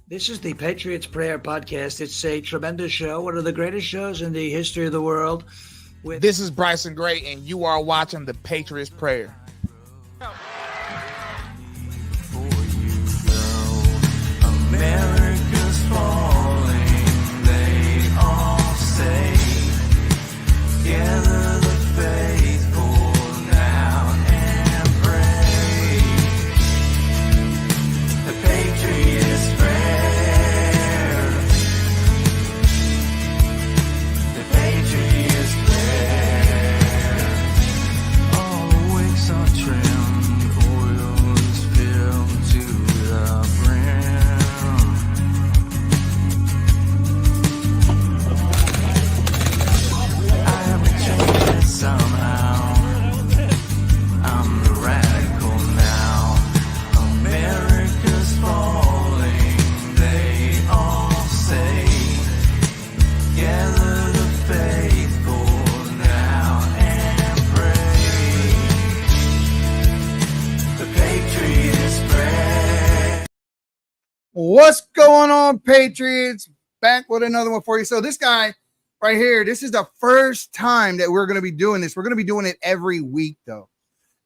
This is the Patriots Prayer Podcast. It's a tremendous show, one of the greatest shows in the history of the world. This is Bryson Gray, and you are watching the Patriots Prayer. America's falling, they all say. Gather the faithful now and pray. The Patriots Prayer. The Patriots Prayer. All the wicks are trimmed, oil is filled to the brim. I have been changing somehow. I'm the radical now. America's falling, they all say. Gather the faithful now and pray. The Patriots pray. What's going on, Patriots? Back with another one for you. So this guy right here, this is the first time that we're going to be doing this. We're going to be doing it every week, though.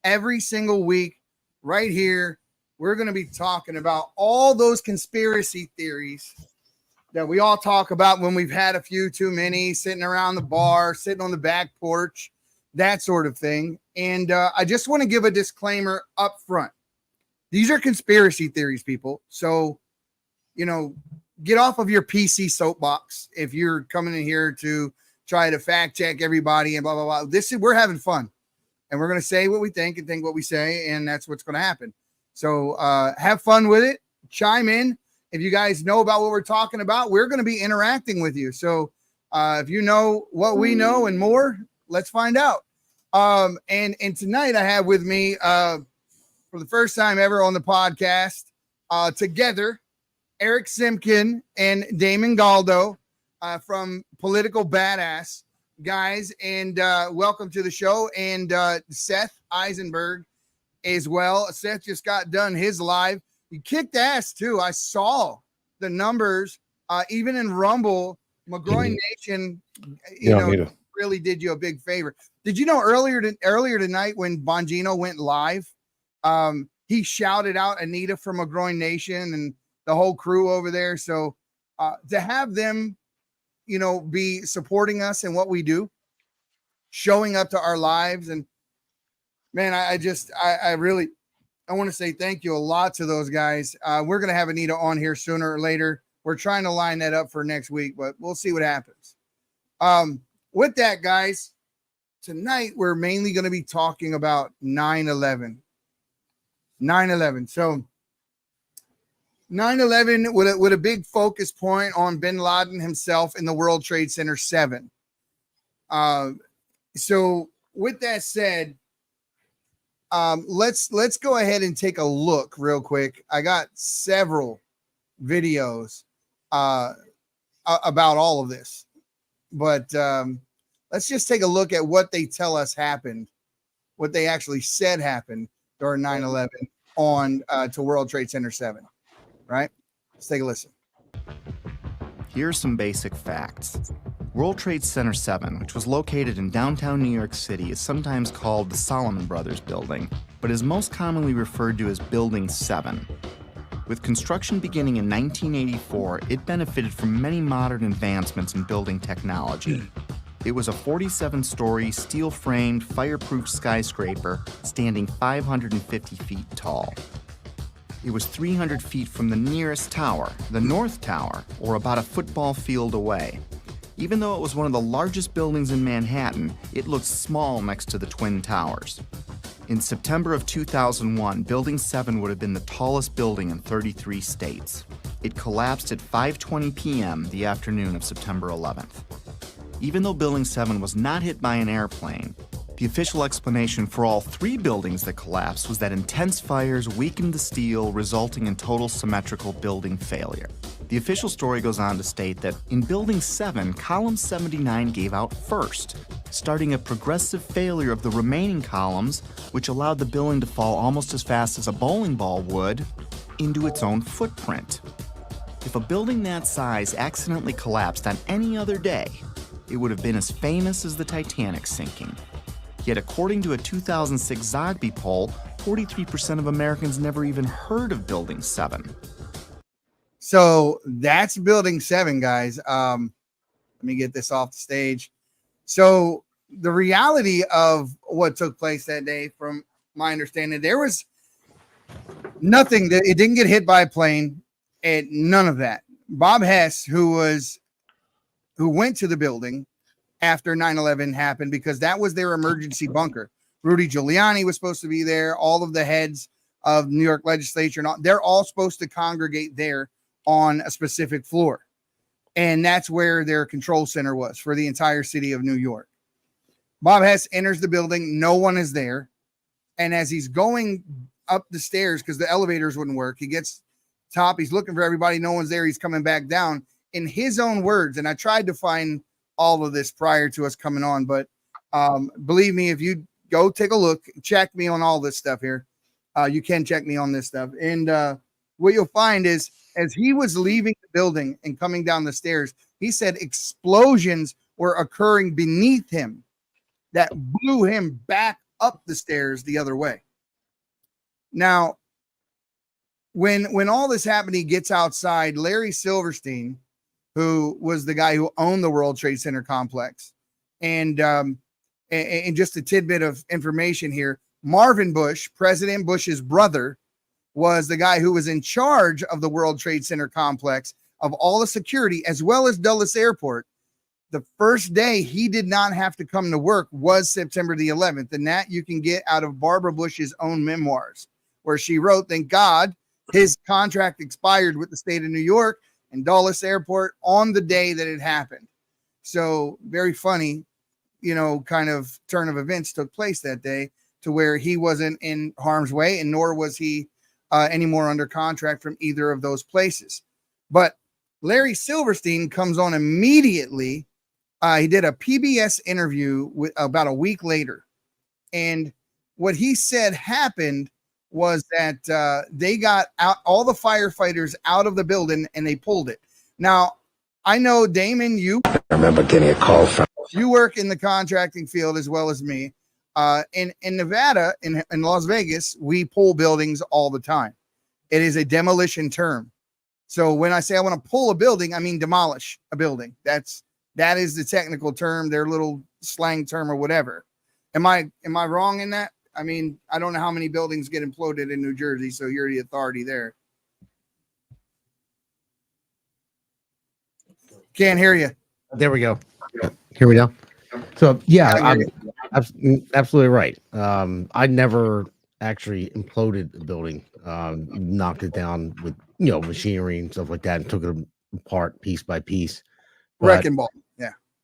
Every single week right here, we're going to be talking about all those conspiracy theories that we all talk about when we've had a few too many, sitting around the bar, sitting on the back porch, that sort of thing. And I just want to give a disclaimer up front. These are conspiracy theories, people. So, get off of your PC soapbox if you're coming in here to try to fact check everybody and blah, blah, blah. We're having fun, and we're going to say what we think and think what we say, and that's what's going to happen. So have fun with it. Chime in. If you guys know about what we're talking about, we're going to be interacting with you. So if you know what we know and more, let's find out. And tonight I have with me for the first time ever on the podcast together, Eric Simkin and Damon Galdo from Political Badass guys, and welcome to the show. And Seth Eisenberg as well. Seth just got done his live. He kicked ass too. I saw the numbers, even in Rumble. McGroin Nation, really did you a big favor. Did you know earlier tonight when Bongino went live, he shouted out Anita from McGroin Nation and the whole crew over there. So to have them, be supporting us in what we do, showing up to our lives. And man, I want to say thank you a lot to those guys. We're going to have Anita on here sooner or later. We're trying to line that up for next week, but we'll see what happens. With that, guys, tonight we're mainly going to be talking about 9/11. 9/11. So 9/11 with a big focus point on bin Laden himself in the World Trade Center 7. So with that said, let's go ahead and take a look real quick. I got several videos about all of this, but let's just take a look at what they tell us happened, what they actually said happened during 9/11 on to World Trade Center 7. Right? Let's take a listen. Here's some basic facts. World Trade Center 7, which was located in downtown New York City, is sometimes called the Solomon Brothers Building, but is most commonly referred to as Building 7. With construction beginning in 1984, it benefited from many modern advancements in building technology. It was a 47-story, steel-framed, fireproof skyscraper standing 550 feet tall. It was 300 feet from the nearest tower, the North Tower, or about a football field away. Even though it was one of the largest buildings in Manhattan, it looked small next to the Twin Towers. In September of 2001, Building 7 would have been the tallest building in 33 states. It collapsed at 5:20 p.m. the afternoon of September 11th. Even though Building 7 was not hit by an airplane, the official explanation for all three buildings that collapsed was that intense fires weakened the steel, resulting in total symmetrical building failure. The official story goes on to state that in Building 7, column 79 gave out first. starting a progressive failure of the remaining columns, which allowed the building to fall almost as fast as a bowling ball would into its own footprint. If a building that size accidentally collapsed on any other day, it would have been as famous as the Titanic sinking. Yet according to a 2006 Zogby poll, 43% of Americans never even heard of Building 7. So that's Building 7, guys. Let me get this off the stage. So the reality of what took place that day, from my understanding, there was nothing that it didn't get hit by a plane and none of that. Bob Hess, who went to the building after 9/11 happened, because that was their emergency bunker. Rudy Giuliani was supposed to be there. All of the heads of New York legislature, they're all supposed to congregate there on a specific floor. And that's where their control center was for the entire city of New York. Bob Hess enters the building. No one is there. And as he's going up the stairs, because the elevators wouldn't work, he gets top. He's looking for everybody. No one's there. He's coming back down. In his own words, and I tried to find all of this prior to us coming on, but believe me, if you go take a look, check me on all this stuff here. You can check me on this stuff. And what you'll find is, as he was leaving the building and coming down the stairs, he said explosions were occurring beneath him that blew him back up the stairs the other way. Now, when all this happened, he gets outside. Larry Silverstein, who was the guy who owned the World Trade Center complex, and just a tidbit of information here, Marvin Bush, President Bush's brother, was the guy who was in charge of the World Trade Center complex, of all the security, as well as Dulles Airport. The first day he did not have to come to work was September the 11th. And that you can get out of Barbara Bush's own memoirs, where she wrote, thank God his contract expired with the state of New York and Dulles Airport on the day that it happened. So very funny, kind of turn of events took place that day, to where he wasn't in harm's way, and nor was he anymore under contract from either of those places. But Larry Silverstein comes on immediately. He did a PBS interview about a week later. And what he said happened was that they got out all the firefighters out of the building and they pulled it. Now, I know, Damon, I remember getting a call from you, work in the contracting field as well as me. In Nevada, in Las Vegas, we pull buildings all the time. It is a demolition term. So when I say I want to pull a building, I mean demolish a building. That is the technical term, their little slang term or whatever. Am I wrong in that? I mean, I don't know how many buildings get imploded in New Jersey, so you're the authority there. Can't hear you. There we go. Here we go. So yeah, I'm absolutely right. I never actually imploded the building, knocked it down with machinery and stuff like that, and took it apart piece by piece. Wrecking ball,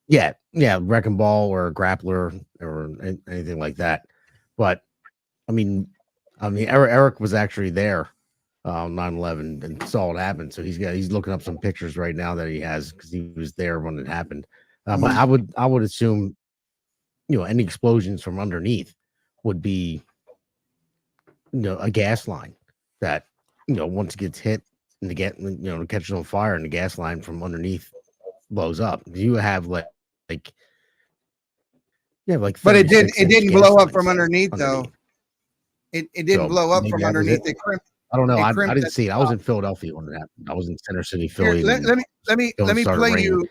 yeah, wrecking ball or a grappler or anything like that. But I mean, Eric was actually there 9/11 and saw it happen. So he's looking up some pictures right now that he has, because he was there when it happened. But I would assume, any explosions from underneath would be, a gas line that, once it gets hit and it catches on fire, and the gas line from underneath blows up. You have like, but it didn't blow up from underneath though. It didn't blow up from underneath. I don't know. I didn't see it. I was in Philadelphia when it happened. I was in Center City, Philly. Let me play you.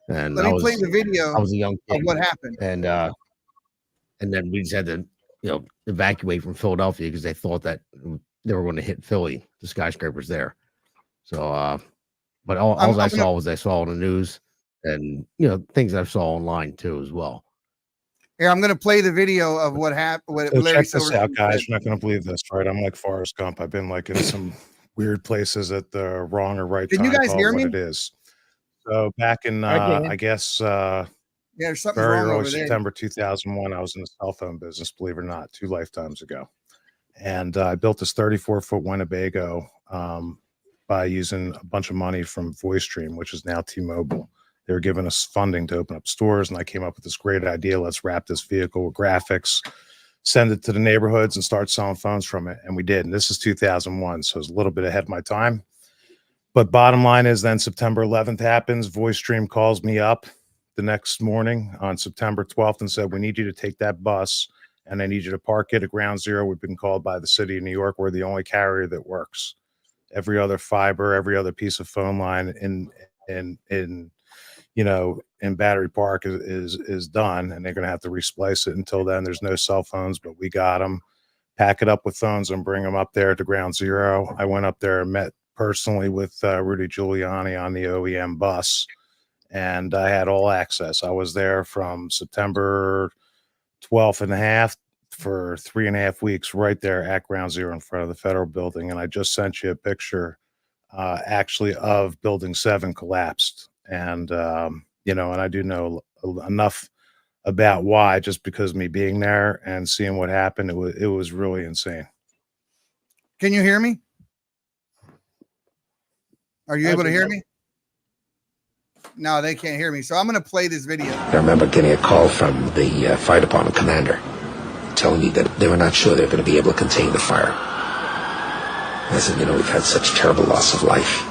And let me play the video. I was a young kid of what happened. And then we just had to, evacuate from Philadelphia because they thought that they were going to hit Philly, the skyscrapers there. So, but all I saw was I saw on the news, and things I saw online too as well. Here, I'm going to play the video of what happened. So check this out, guys. You're not going to believe this, right? I'm like Forrest Gump. I've been like in some weird places at the wrong or right time. Can you guys hear me? It is. So back in, I guess, there's something very wrong early over there. September 2001, I was in the cell phone business, believe it or not, 2 lifetimes ago. And I built this 34-foot Winnebago by using a bunch of money from VoiceStream, which is now T-Mobile. They were giving us funding to open up stores, and I came up with this great idea. Let's wrap this vehicle with graphics, send it to the neighborhoods, and start selling phones from it. And we did. And this is 2001, so it's a little bit ahead of my time. But bottom line is then September 11th happens. VoiceStream calls me up the next morning on September 12th and said, we need you to take that bus, and I need you to park it at Ground Zero. We've been called by the city of New York. We're the only carrier that works. Every other fiber, every other piece of phone line in Battery Park is done, and they're going to have to resplice it. Until then, there's no cell phones, but we got them. Pack it up with phones and bring them up there to Ground Zero. I went up there and met personally with Rudy Giuliani on the OEM bus, and I had all access. I was there from September 12th and a half for 3.5 weeks right there at Ground Zero in front of the federal building. And I just sent you a picture actually of Building 7 collapsed. And, and I do know enough about why, just because of me being there and seeing what happened. It was really insane. Can you hear me? Are you able to hear me? No, they can't hear me. So I'm going to play this video. I remember getting a call from the fire department commander telling me that they were not sure they were going to be able to contain the fire. And I said, we've had such terrible loss of life.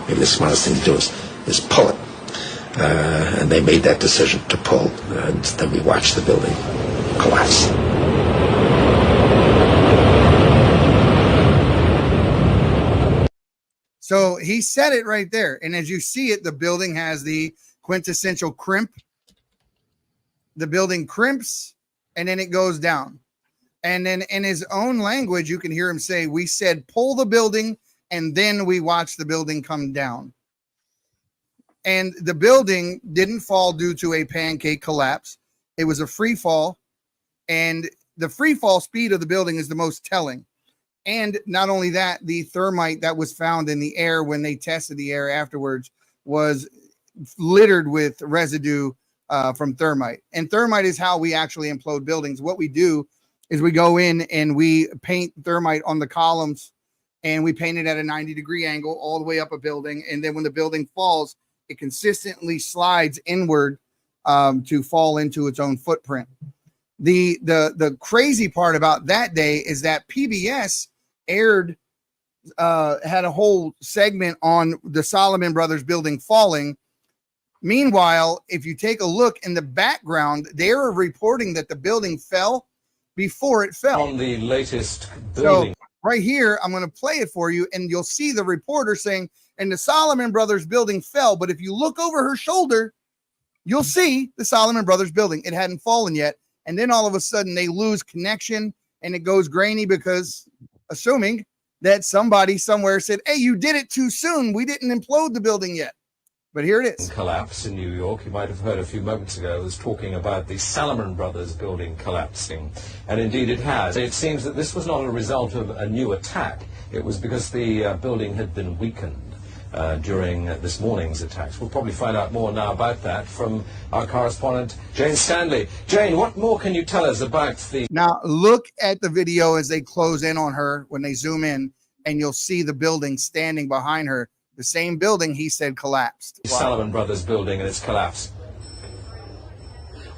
Maybe the smartest thing to do is pull it. And they made that decision to pull. And then we watched the building collapse. So he said it right there. And as you see it, the building has the quintessential crimp. The building crimps and then it goes down. And then in his own language, you can hear him say, we said pull the building and then we watched the building come down. And the building didn't fall due to a pancake collapse. It was a free fall. And the free fall speed of the building is the most telling. And not only that, the thermite that was found in the air when they tested the air afterwards was littered with residue from thermite. And thermite is how we actually implode buildings. What we do is we go in and we paint thermite on the columns, and we paint it at a 90-degree angle all the way up a building. And then when the building falls, it consistently slides inward to fall into its own footprint. The crazy part about that day is that PBS aired had a whole segment on the Solomon Brothers building falling. Meanwhile, if you take a look in the background, they are reporting that the building fell before it fell. On the latest building. So right here, I'm going to play it for you, and you'll see the reporter saying, and the Solomon Brothers building fell. But if you look over her shoulder, you'll see the Solomon Brothers building. It hadn't fallen yet. And then all of a sudden they lose connection and it goes grainy because assuming that somebody somewhere said, hey, you did it too soon. We didn't implode the building yet. But here it is. Collapse in New York. You might have heard a few moments ago, I was talking about the Salomon Brothers building collapsing. And indeed it has. It seems that this was not a result of a new attack. It was because the building had been weakened during this morning's attacks. We'll probably find out more now about that from our correspondent, Jane Stanley. Jane, what more can you tell us about the... Now, look at the video as they close in on her when they zoom in, and you'll see the building standing behind her. The same building he said collapsed. Salomon Brothers building and its collapse.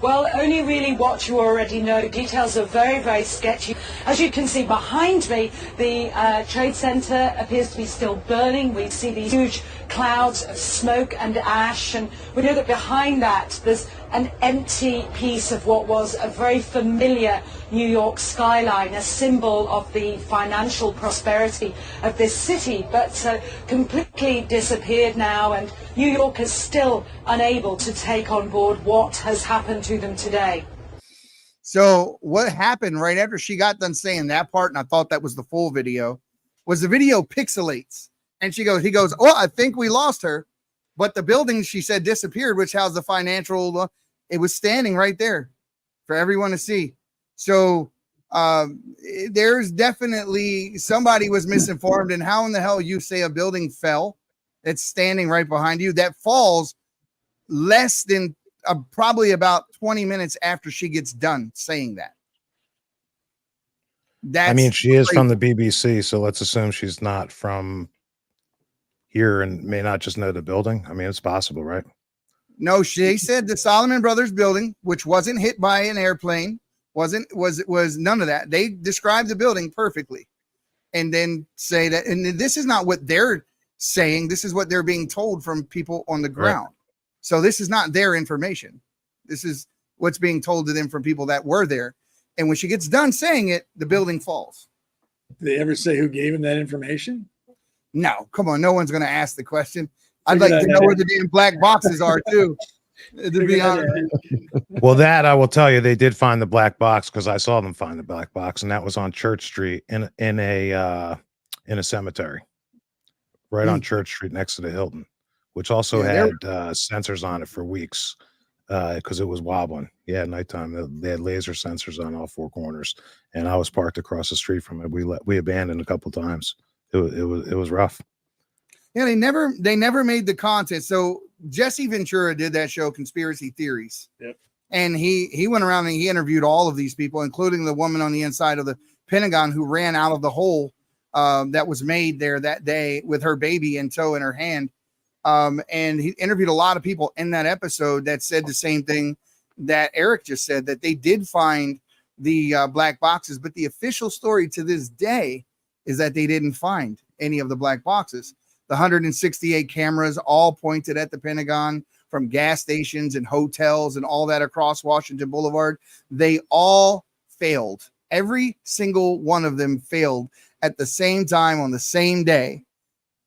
Well, only really what you already know. Details are very, very sketchy. As you can see behind me, the trade center appears to be still burning. We see these huge clouds of smoke and ash, and we know that behind that there's an empty piece of what was a very familiar New York skyline, a symbol of the financial prosperity of this city, but completely disappeared now, and New York is still unable to take on board what has happened to them today. So what happened right after she got done saying that part, and I thought that was the full video, was the video pixelates. And he goes, oh, I think we lost her. But the building, she said, disappeared, which housed the financial, it was standing right there for everyone to see. So there's definitely somebody was misinformed. And how in the hell you say a building fell that's standing right behind you that falls less than probably about 20 minutes after she gets done saying that. I mean, she is from the BBC, so let's assume she's not from here and may not just know the building. I mean, it's possible, right? No, she said the Solomon Brothers building, which wasn't hit by an airplane, was none of that. They described the building perfectly, and then say that. And this is not what they're saying. This is what they're being told from people on the ground. Right. So this is not their information. This is what's being told to them from people that were there. And when she gets done saying it, the building falls. Did they ever say who gave him that information? No, come on. No one's going to ask the question. I'd like to know where the damn black boxes are too. To be honest. Well, that I will tell you, they did find the black box because I saw them find the black box, and that was on Church Street in a cemetery, right on Church Street next to the Hilton, which also had sensors on it for weeks because it was wobbling. Yeah, at nighttime they had laser sensors on all four corners, and I was parked across the street from it. We abandoned a couple times. It was rough. Yeah, they never made the content. So Jesse Ventura did that show, Conspiracy Theories. Yep. And he went around and he interviewed all of these people, including the woman on the inside of the Pentagon who ran out of the hole that was made there that day with her baby in tow in her hand. And he interviewed a lot of people in that episode that said the same thing that Eric just said, that they did find the black boxes. But the official story to this day is that they didn't find any of the black boxes. The 168 cameras all pointed at the Pentagon from gas stations and hotels and all that across Washington Boulevard. They all failed. Every single one of them failed at the same time on the same day.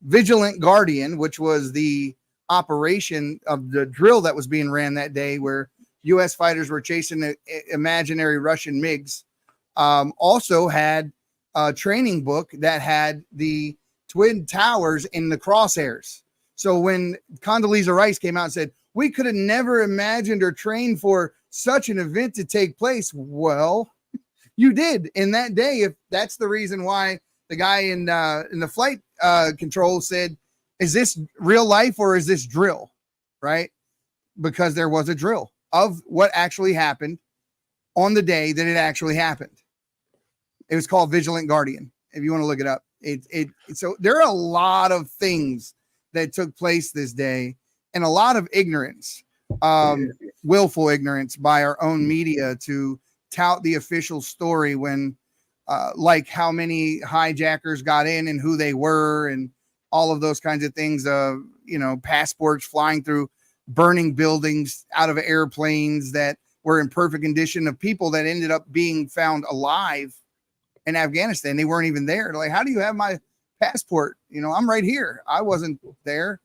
Vigilant Guardian, which was the operation of the drill that was being ran that day where U.S. fighters were chasing the imaginary Russian MiGs, also had a training book that had the Twin Towers in the crosshairs. So when Condoleezza Rice came out and said, we could have never imagined or trained for such an event to take place. Well, you did in that day. If that's the reason why the guy in the flight control said, is this real life or is this drill? Right? Because there was a drill of what actually happened on the day that it actually happened. It was called Vigilant Guardian, if you want to look it up. So there are a lot of things that took place this day and a lot of ignorance, willful ignorance by our own media to tout the official story when like how many hijackers got in and who they were and all of those kinds of things, passports flying through burning buildings out of airplanes that were in perfect condition, of people that ended up being found alive in Afghanistan. They weren't even there. They're like, how do you have my passport? I'm right here. I wasn't there.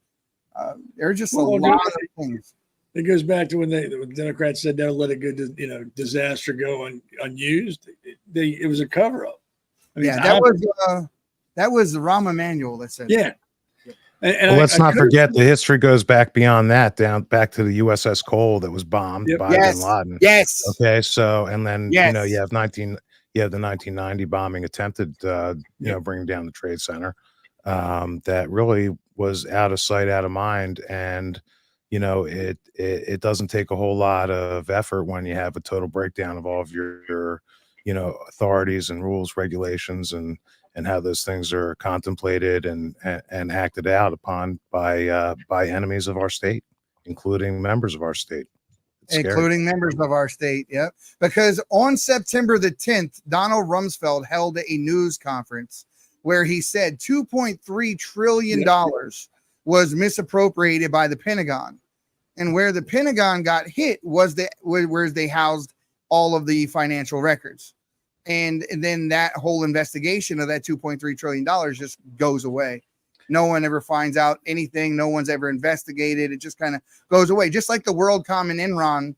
There's just a lot of things. It goes back to when the Democrats said they'll let a good, disaster go unused. It was a cover up. I mean, that was Rahm Emanuel that said yeah. And let's not forget the history goes back beyond that, down back to the USS Cole that was bombed by Bin Laden. Yes. Okay. So, and then you have the 1990 bombing attempted, bringing down the Trade Center. That really was out of sight, out of mind, and it doesn't take a whole lot of effort when you have a total breakdown of all of your authorities and rules, regulations, and how those things are contemplated and acted out upon by enemies of our state, including members of our state. Including members of our state. Yep. Because on September the 10th, Donald Rumsfeld held a news conference where he said $2.3 trillion was misappropriated by the Pentagon. And where the Pentagon got hit was where they housed all of the financial records. And then that whole investigation of that $2.3 trillion just goes away. No one ever finds out anything. No one's ever investigated. It just kind of goes away. Just like the WorldCom and Enron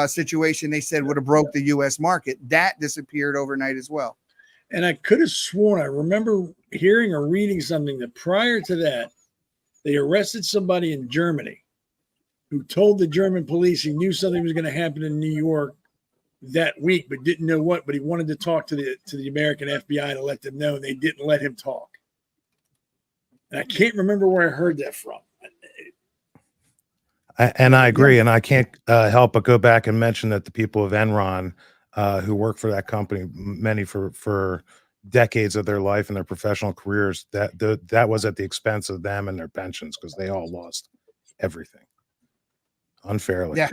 situation, they said would have broke the U.S. market. That disappeared overnight as well. And I could have sworn, I remember hearing or reading something that prior to that, they arrested somebody in Germany who told the German police he knew something was going to happen in New York that week, but didn't know what. But he wanted to talk to the American FBI to let them know, and they didn't let him talk. And I can't remember where I heard that from. And I agree, and I can't help but go back and mention that the people of Enron, who work for that company, many for decades of their life and their professional careers, that was at the expense of them and their pensions, because they all lost everything. unfairly. Yeah.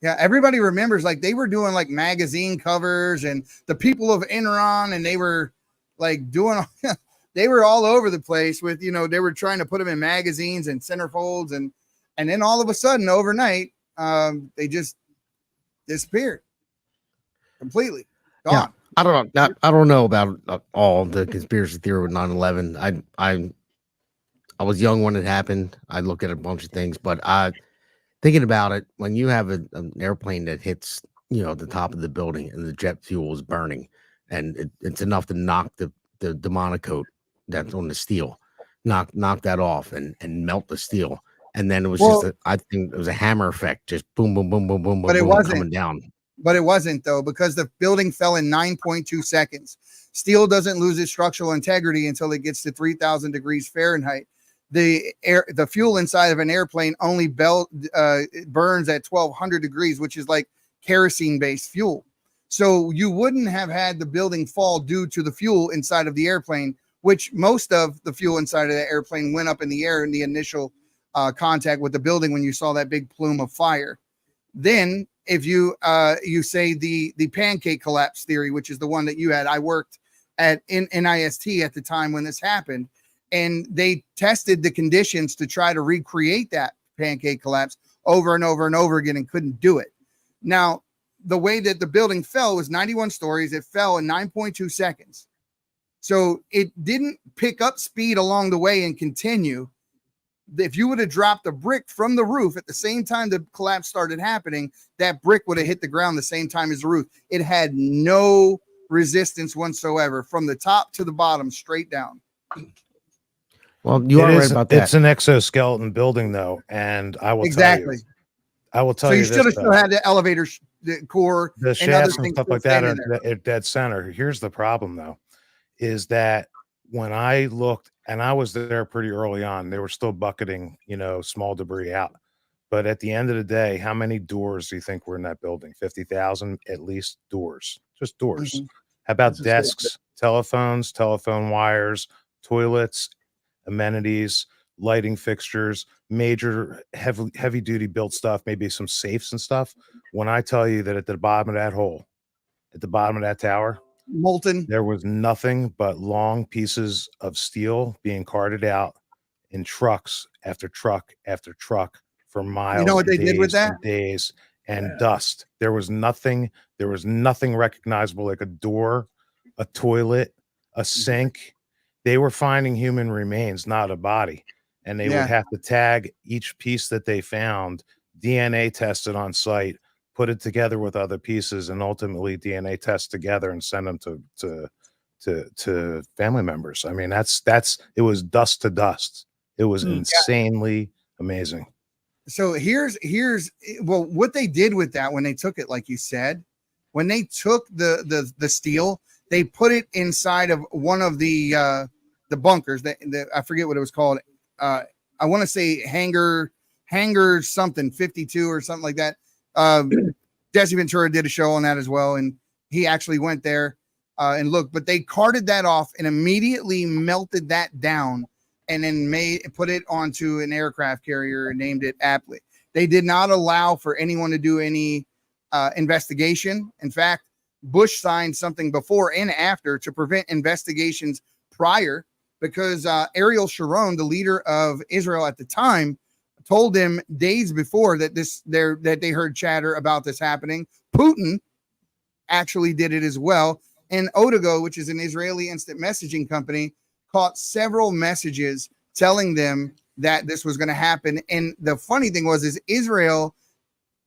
Yeah, everybody remembers like they were doing like magazine covers and the people of Enron, and they were like doing they were all over the place with, you know, they were trying to put them in magazines and centerfolds, and then all of a sudden overnight they just disappeared completely. Gone. Yeah, I don't know about all the conspiracy theory with 9/11. I was young when it happened. I look at a bunch of things, but thinking about it, when you have an airplane that hits, you know, the top of the building and the jet fuel is burning, and it's enough to knock the monocoat that's on the steel, knock that off and melt the steel. And then it was I think it was a hammer effect, just boom, boom, boom, boom, boom, But it boom, wasn't. coming down. But it wasn't, though, because the building fell in 9.2 seconds. Steel doesn't lose its structural integrity until it gets to 3,000 degrees Fahrenheit. The fuel inside of an airplane only burns at 1,200 degrees, which is like kerosene-based fuel. So you wouldn't have had the building fall due to the fuel inside of the airplane, which most of the fuel inside of the airplane went up in the air in the initial contact with the building when you saw that big plume of fire. Then if you say the pancake collapse theory, which is the one that you had, I worked at NIST at the time when this happened, and they tested the conditions to try to recreate that pancake collapse over and over and over again and couldn't do it. Now, the way that the building fell was 91 stories. It fell in 9.2 seconds. So it didn't pick up speed along the way and continue. If you would have dropped a brick from the roof at the same time the collapse started happening, that brick would have hit the ground the same time as the roof. It had no resistance whatsoever from the top to the bottom, straight down. Well, you are right about that. It's an exoskeleton building, though, and I will tell you. So you should have still had the elevator core, the shafts and stuff like that are dead center. Here's the problem, though, is that when I looked, and I was there pretty early on, they were still bucketing, you know, small debris out. But at the end of the day, how many doors do you think were in that building? 50,000 at least doors, just doors. Mm-hmm. How about desks, telephones, telephone wires, toilets, amenities, lighting fixtures, major heavy duty built stuff, maybe some safes and stuff. When I tell you that at the bottom of that hole, at the bottom of that tower, molten, there was nothing but long pieces of steel being carted out in trucks after truck after truck for miles. You know what they did with that? Days and dust. There was nothing recognizable, like a door, a toilet, a sink. They were finding human remains, not a body. And they would have to tag each piece that they found, DNA tested on site, put it together with other pieces, and ultimately DNA test together and send them to family members. I mean, it was dust to dust. It was insanely amazing. So here's what they did with that when they took it, like you said, when they took the steel, they put it inside of one of the bunkers that I forget what it was called. I want to say hangar something 52 or something like that. Jesse Ventura did a show on that as well, and he actually went there and looked. But they carted that off and immediately melted that down, and then put it onto an aircraft carrier and named it aptly. They did not allow for anyone to do any investigation. In fact, Bush signed something before and after to prevent investigations prior, because Ariel Sharon, the leader of Israel at the time, told him days before that that they heard chatter about this happening. Putin actually did it as well. And Odago, which is an Israeli instant messaging company, caught several messages telling them that this was going to happen. And the funny thing is Israel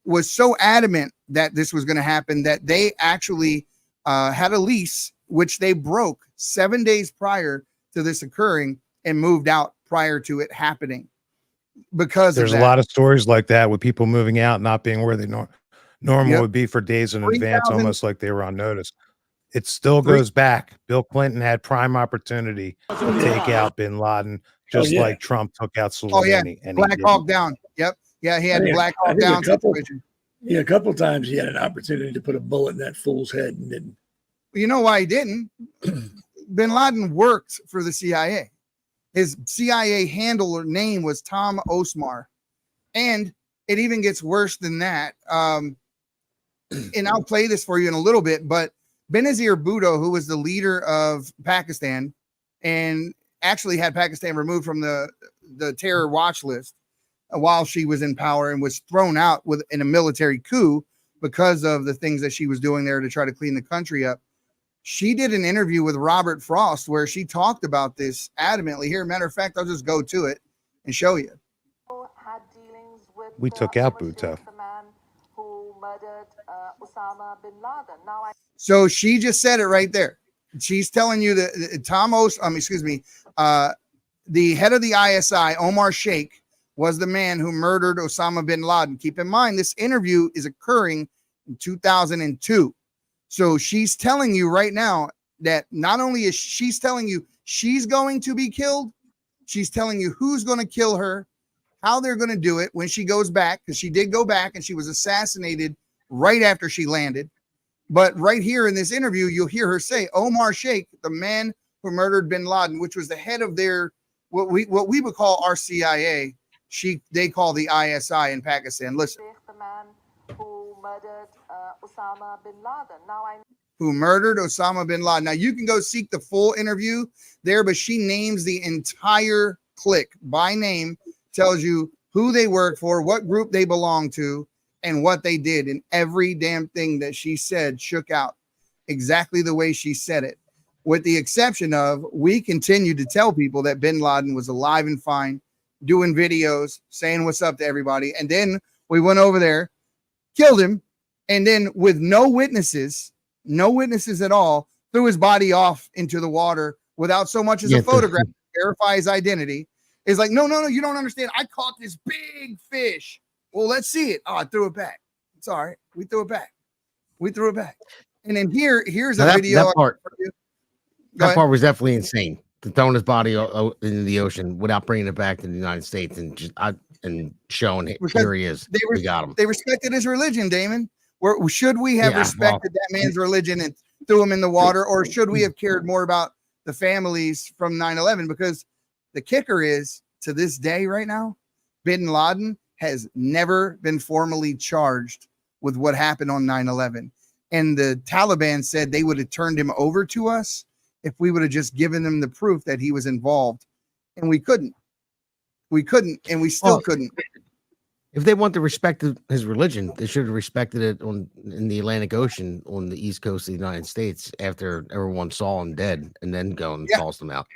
was so adamant that this was going to happen that they actually had a lease, which they broke 7 days prior to this occurring and moved out prior to it happening. Because there's a lot of stories like that with people moving out, not being where they normal would be for days in advance, almost like they were on notice. It still goes back. Bill Clinton had prime opportunity to take out bin Laden, just like Trump took out Soleimani. And Black Hawk Down. Yep. Yeah, he had Black Hawk Down situation. Yeah, a couple of times he had an opportunity to put a bullet in that fool's head and didn't. You know why he didn't? Bin Laden worked for the CIA. His CIA handler name was Tom Osmar. And it even gets worse than that. And I'll play this for you in a little bit, but Benazir Bhutto, who was the leader of Pakistan and actually had Pakistan removed from the terror watch list while she was in power and was thrown out in a military coup because of the things that she was doing there to try to clean the country up. She did an interview with Robert Frost where she talked about this adamantly. Here, matter of fact, I'll just go to it and show you. We took out Bhutto. So she just said it right there. She's telling you that the head of the ISI, Omar Sheikh, was the man who murdered Osama bin Laden. Keep in mind, this interview is occurring in 2002. So she's telling you right now that not only is she's telling you she's going to be killed, she's telling you who's going to kill her, how they're going to do it when she goes back, because she did go back and she was assassinated right after she landed. But right here in this interview, you'll hear her say, Omar Sheikh, the man who murdered bin Laden, which was the head of their, what we would call our CIA, they call the ISI in Pakistan. Listen. The man who murdered Osama bin Laden. Who murdered Osama bin Laden. Now you can go seek the full interview there, but she names the entire clique by name, tells you who they work for, what group they belong to, and what they did. And every damn thing that she said shook out exactly the way she said it. With the exception of, we continued to tell people that bin Laden was alive and fine, doing videos, saying what's up to everybody. And then we went over there, killed him, and then with no witnesses at all, threw his body off into the water without so much as a photograph to verify his identity. It's like, no, you don't understand. I caught this big fish. Well, let's see it. Oh, I threw it back. It's all right. We threw it back. And then here's a video. That part was definitely insane. To throwing his body into the ocean without bringing it back to the United States and showing it. Here he is. We got him. They respected his religion, Damon. Should we have respected that man's religion and threw him in the water, or should we have cared more about the families from 9/11? Because the kicker is, to this day right now, bin Laden has never been formally charged with what happened on 9/11. And the Taliban said they would have turned him over to us if we would have just given them the proof that he was involved. And we couldn't. And we still couldn't. If they want to respect his religion, they should have respected it in the Atlantic Ocean on the east coast of the United States after everyone saw him dead, and then go and toss them out.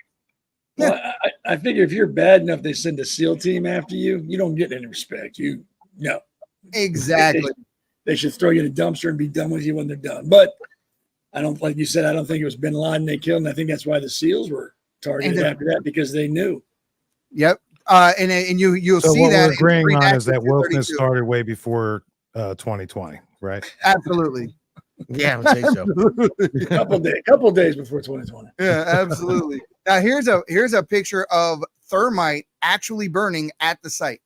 Well, I figure if you're bad enough, they send a SEAL team after you. You don't get any respect. No. Exactly. They should throw you in a dumpster and be done with you when they're done. But like you said, I don't think it was bin Laden they killed. And I think that's why the SEALs were targeted after that, because they knew. Yep. And you'll so see what that. We're agreeing on is that wokeness started way before 2020, right? Absolutely. Yeah, I would say so. couple days before 2020. Yeah, absolutely. Now here's a picture of thermite actually burning at the site.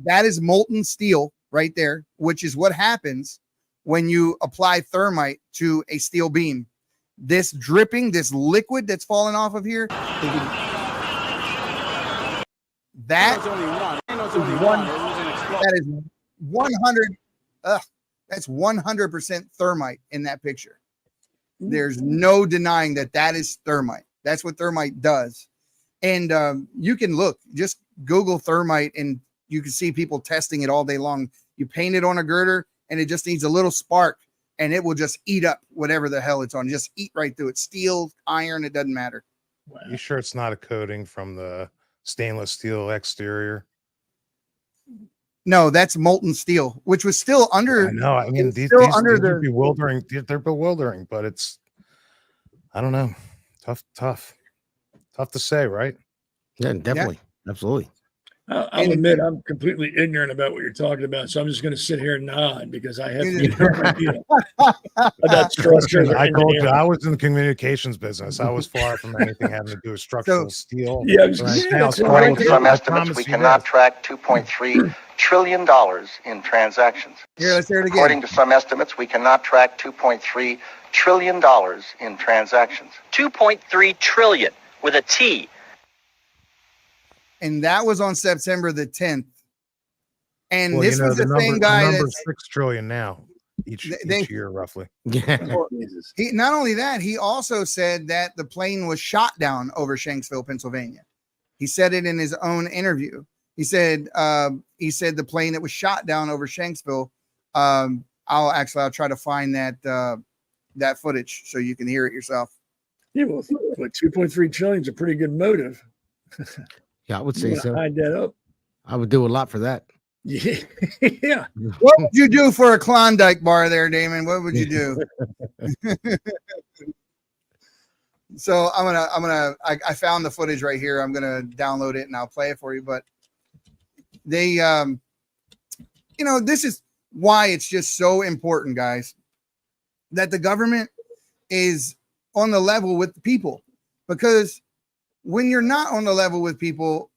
That is molten steel right there, which is what happens when you apply thermite to a steel beam. This dripping, this liquid that's falling off of here, that is 100. That's 100% thermite in that picture. There's no denying that is thermite. That's what thermite does. And you can just Google thermite, and you can see people testing it all day long. You paint it on a girder, and it just needs a little spark, and it will just eat up whatever the hell it's on. Just eat right through it. Steel, iron, it doesn't matter. Wow. You sure it's not a coating from the stainless steel exterior? No, that's molten steel, which was still under. I know. I mean, these are bewildering. They're bewildering, but I don't know. Tough to say, right? Yeah, definitely. Yeah. Absolutely. I'll admit I'm completely ignorant about what you're talking about, so I'm just going to sit here and nod because I have no idea about structure. I told you I was in the communications business. I was far from anything having to do with structural steel. Yeah, according to some estimates, we cannot track $2.3 trillion in transactions. Here, let's hear it again. According to some estimates, we cannot track $2.3 trillion in transactions. 2.3 trillion with a T. and that was on September the 10th. And Well, this was the same guy the that number's 6 trillion now each year, roughly. well, he not only that, he also said that the plane was shot down over Shanksville, Pennsylvania. He said it in his own interview. He said the plane that was shot down over Shanksville. I'll try to find that footage so you can hear it yourself. Yeah, well, 2.3 trillion is a pretty good motive. Yeah, I would say so. Hide that up. I would do a lot for that. Yeah. Yeah. What would you do for a Klondike bar there, Damon? What would you do? So I found the footage right here. I'm gonna download it and I'll play it for you. But they, this is why it's just so important, guys, that the government is on the level with the people, because when you're not on the level with people,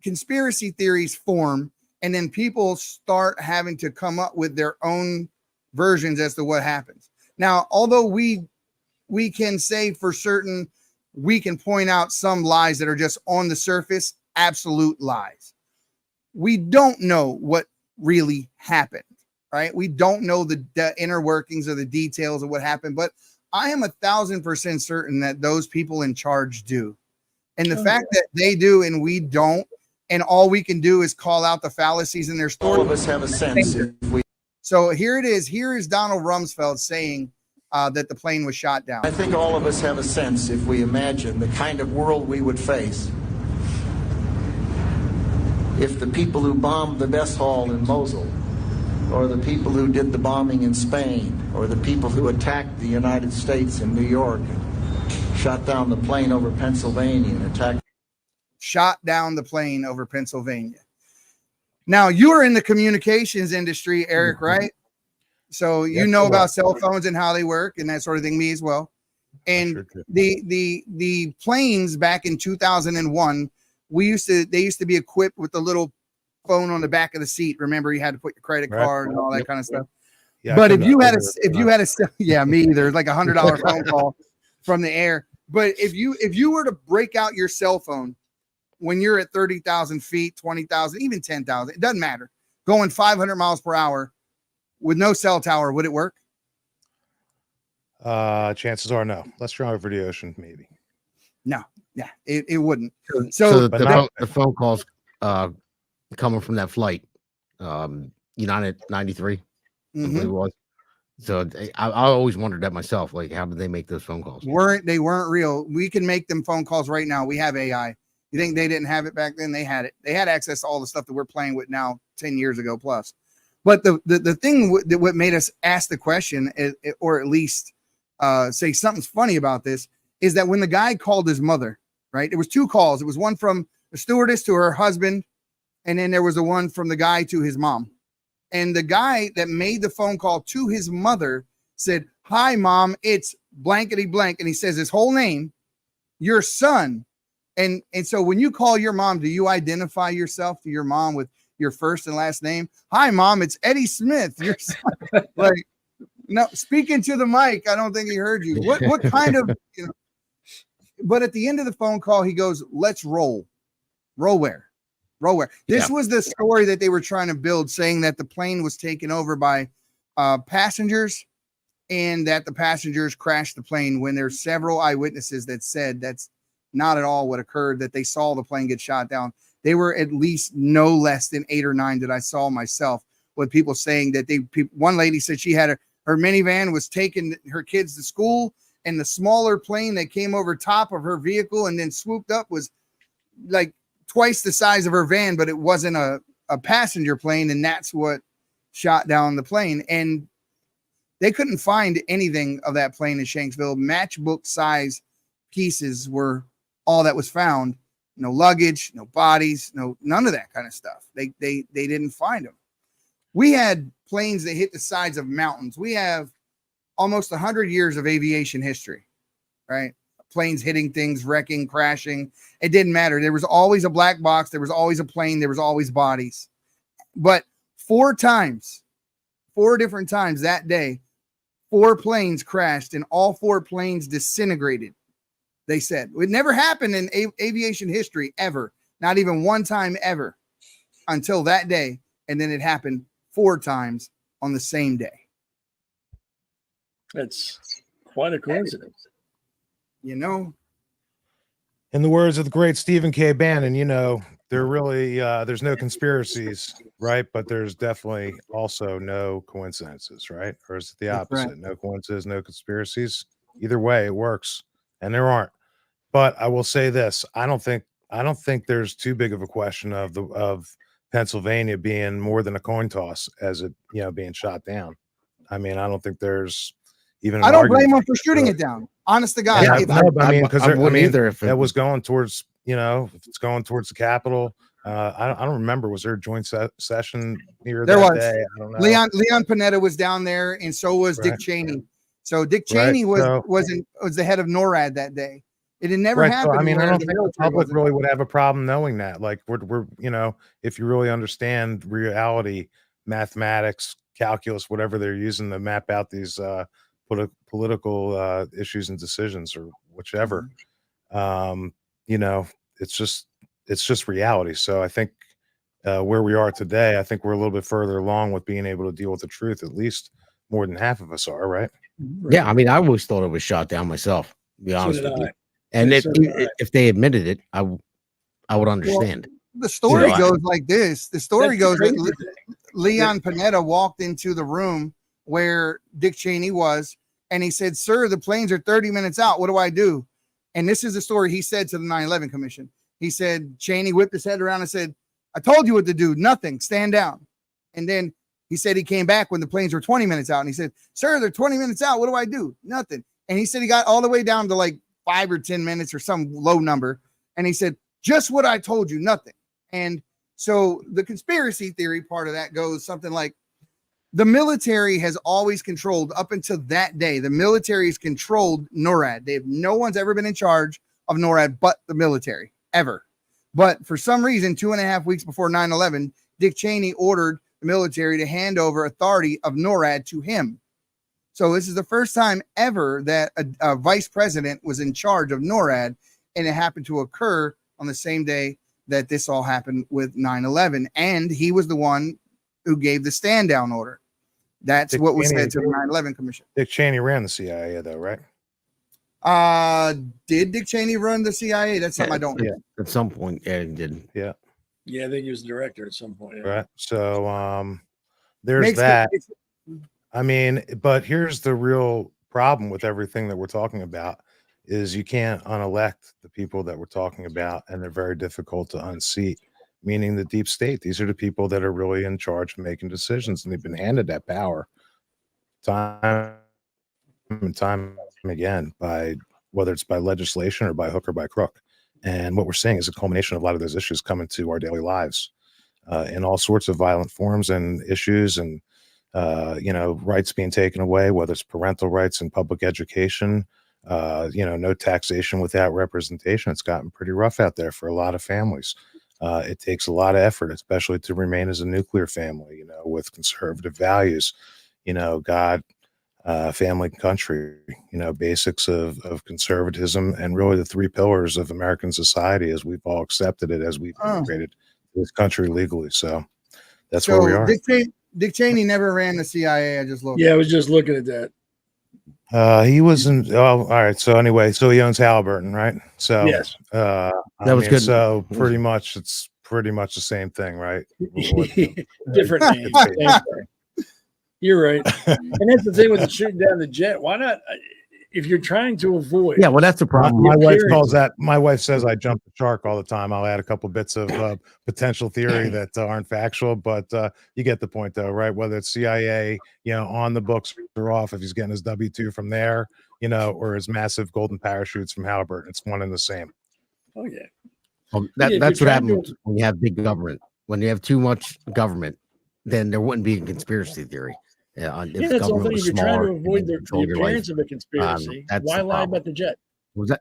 conspiracy theories form, and then people start having to come up with their own versions as to what happens. Now, although we can say for certain, we can point out some lies that are just on the surface, absolute lies. We don't know what really happened, right? We don't know the inner workings or the details of what happened, but I am 1,000% certain that those people in charge do. And the fact that they do and we don't, and all we can do is call out the fallacies in their story. All of us have a sense if we. So here it is. Here is Donald Rumsfeld saying that the plane was shot down. I think all of us have a sense if we imagine the kind of world we would face if the people who bombed the mess hall in Mosul, or the people who did the bombing in Spain, or the people who attacked the United States in New York, shot down the plane over Pennsylvania and attacked. Shot down the plane over Pennsylvania. Now, you are in the communications industry, Eric, right? So you know about cell phones and how they work and that sort of thing. Me as well. And the planes back in 2001, they used to be equipped with the little phone on the back of the seat. Remember, you had to put your credit card and all that kind of stuff. Yeah, but if you had a me either, like $100 phone call from the air. But if you were to break out your cell phone when you're at 30,000 feet, 20,000, even 10,000, it doesn't matter, going 500 miles per hour with no cell tower, would it work? Chances are no. Less strong over the ocean, maybe. No, yeah, it wouldn't. So the phone calls coming from that flight, United 93, I believe it was. So I always wondered that myself. Like, how did they make those phone calls? They weren't real. We can make them phone calls right now. We have AI. You think they didn't have it back then? They had it. They had access to all the stuff that we're playing with now 10 years ago plus. But the thing what made us ask the question, or at least say something's funny about this, is that when the guy called his mother, right? It was two calls. It was one from the stewardess to her husband, and then there was the one from the guy to his mom. And the guy that made the phone call to his mother said, "Hi, Mom, it's blankety blank." And he says his whole name, your son. And so when you call your mom, do you identify yourself to your mom with your first and last name? "Hi, Mom, it's Eddie Smith, your son." Like, no, speaking to the mic, I don't think he heard you. What kind of, but at the end of the phone call, he goes, "Let's roll." Roll where? Roll where? This was the story that they were trying to build, saying that the plane was taken over by passengers and that the passengers crashed the plane, when there's several eyewitnesses that said that's not at all what occurred, that they saw the plane get shot down. They were at least no less than 8 or 9 that I saw myself, with people saying that one lady said she had her minivan was taking her kids to school, and the smaller plane that came over top of her vehicle and then swooped up was like twice the size of her van, but it wasn't a passenger plane, and that's what shot down the plane. And they couldn't find anything of that plane in Shanksville. Matchbook size pieces were all that was found. No luggage, no bodies, none of that kind of stuff. They didn't find them. We had planes that hit the sides of mountains. We have almost 100 years of aviation history, right? Planes hitting things, wrecking, crashing. It didn't matter. There was always a black box. There was always a plane. There was always bodies. But 4 different times that day, 4 planes crashed, and all 4 planes disintegrated. They said it never happened in aviation history ever. Not even one time ever until that day. And then it happened 4 times on the same day. That's quite a coincidence. You know, In the words of the great Stephen K. Bannon, there really there's no conspiracies, right? But there's definitely also no coincidences, right? Or is it the That's opposite? right. No coincidences, no conspiracies. Either way, it works, and there aren't. But I will say this: I don't think there's too big of a question of Pennsylvania being more than a coin toss as it being shot down. I mean, I don't think there's even. I don't blame them them for shooting it down. Honest to God, Yeah, if no, I mean, because I wouldn't either if that was going towards, if it's going towards the Capitol. I don't remember. Was there a joint session here there that was, day? I don't know. Leon Panetta was down there, and so was Dick Right. Cheney. So Dick Cheney was the head of NORAD that day. It had never Right. So, happened. I mean, I where don't the think the military public wasn't. really would have a problem knowing that. Like, we're if you really understand reality, mathematics, calculus, whatever they're using to map out these political issues and decisions or whichever, it's just reality. So I think where we are today, I think we're a little bit further along with being able to deal with the truth. At least more than half of us are, right? Yeah, I mean, I always thought it was shot down myself. To be honest did with you. I. And So did I. if they admitted it, I would understand. The story You know, goes like this. The story That's goes crazy. that Leon Panetta walked into the room where Dick Cheney was, and he said, "Sir, the planes are 30 minutes out. What do I do?" And this is the story he said to the 9/11 Commission. He said, Cheney whipped his head around and said, "I told you what to do. Nothing. Stand down." And then he said he came back when the planes were 20 minutes out, and he said, "Sir, they're 20 minutes out. What do I do?" Nothing. And he said he got all the way down to like 5 or 10 minutes or some low number. And he said, "Just what I told you, nothing." And so the conspiracy theory part of that goes something like the military has always controlled up until that day. The military has controlled NORAD. No one's ever been in charge of NORAD but the military ever. But for some reason, 2.5 weeks before 9/11, Dick Cheney ordered the military to hand over authority of NORAD to him. So this is the first time ever that a vice president was in charge of NORAD, and it happened to occur on the same day that this all happened with 9/11. And he was the one who gave the stand down order. That's Dick what was Cheney- said to the 9/11 Commission. Dick Cheney ran the CIA, though, right? Did Dick Cheney run the CIA? That's something I don't know. At some point, yeah, he did. Yeah. Yeah, I think he was director at some point. Yeah. Right. So there's Makes that. it- I mean, but here's the real problem with everything that we're talking about is you can't unelect the people that we're talking about, and they're very difficult to unseat, meaning the deep state. These are the people that are really in charge of making decisions, and they've been handed that power time and time again by whether it's by legislation or by hook or by crook. And what we're seeing is a culmination of a lot of those issues coming to our daily lives in all sorts of violent forms and issues, and rights being taken away, whether it's parental rights and public education, no taxation without representation. It's gotten pretty rough out there for a lot of families. It takes a lot of effort, especially to remain as a nuclear family, with conservative values, God, family, country, basics of conservatism, and really the 3 pillars of American society as we've all accepted it, as we've integrated this country legally. So that's where we are. Dick Cheney never ran the CIA. I just looked. Yeah, I was just looking at that. He was in. Oh, all right. So anyway, so he owns Halliburton, right? So Yes. that was good. So pretty much, it's pretty much the same thing, right? Different name. Same thing. You're right. And that's the thing with the shooting down the jet. Why not? If you're trying to avoid. Yeah, well, that's the problem. My wife calls that. My wife says I jump the shark all the time. I'll add a couple bits of potential theory that aren't factual, but you get the point, though, right? Whether it's CIA, on the books or off, if he's getting his W-2 from there, or his massive golden parachutes from Halliburton, it's one and the same. Oh yeah. Well, Yeah, that's if what you're trying happens when you have big government. When you have too much government, then there wouldn't be a conspiracy theory. Yeah, that's the whole thing. If you're trying to avoid the appearance of a conspiracy, why lie about the jet? Was that?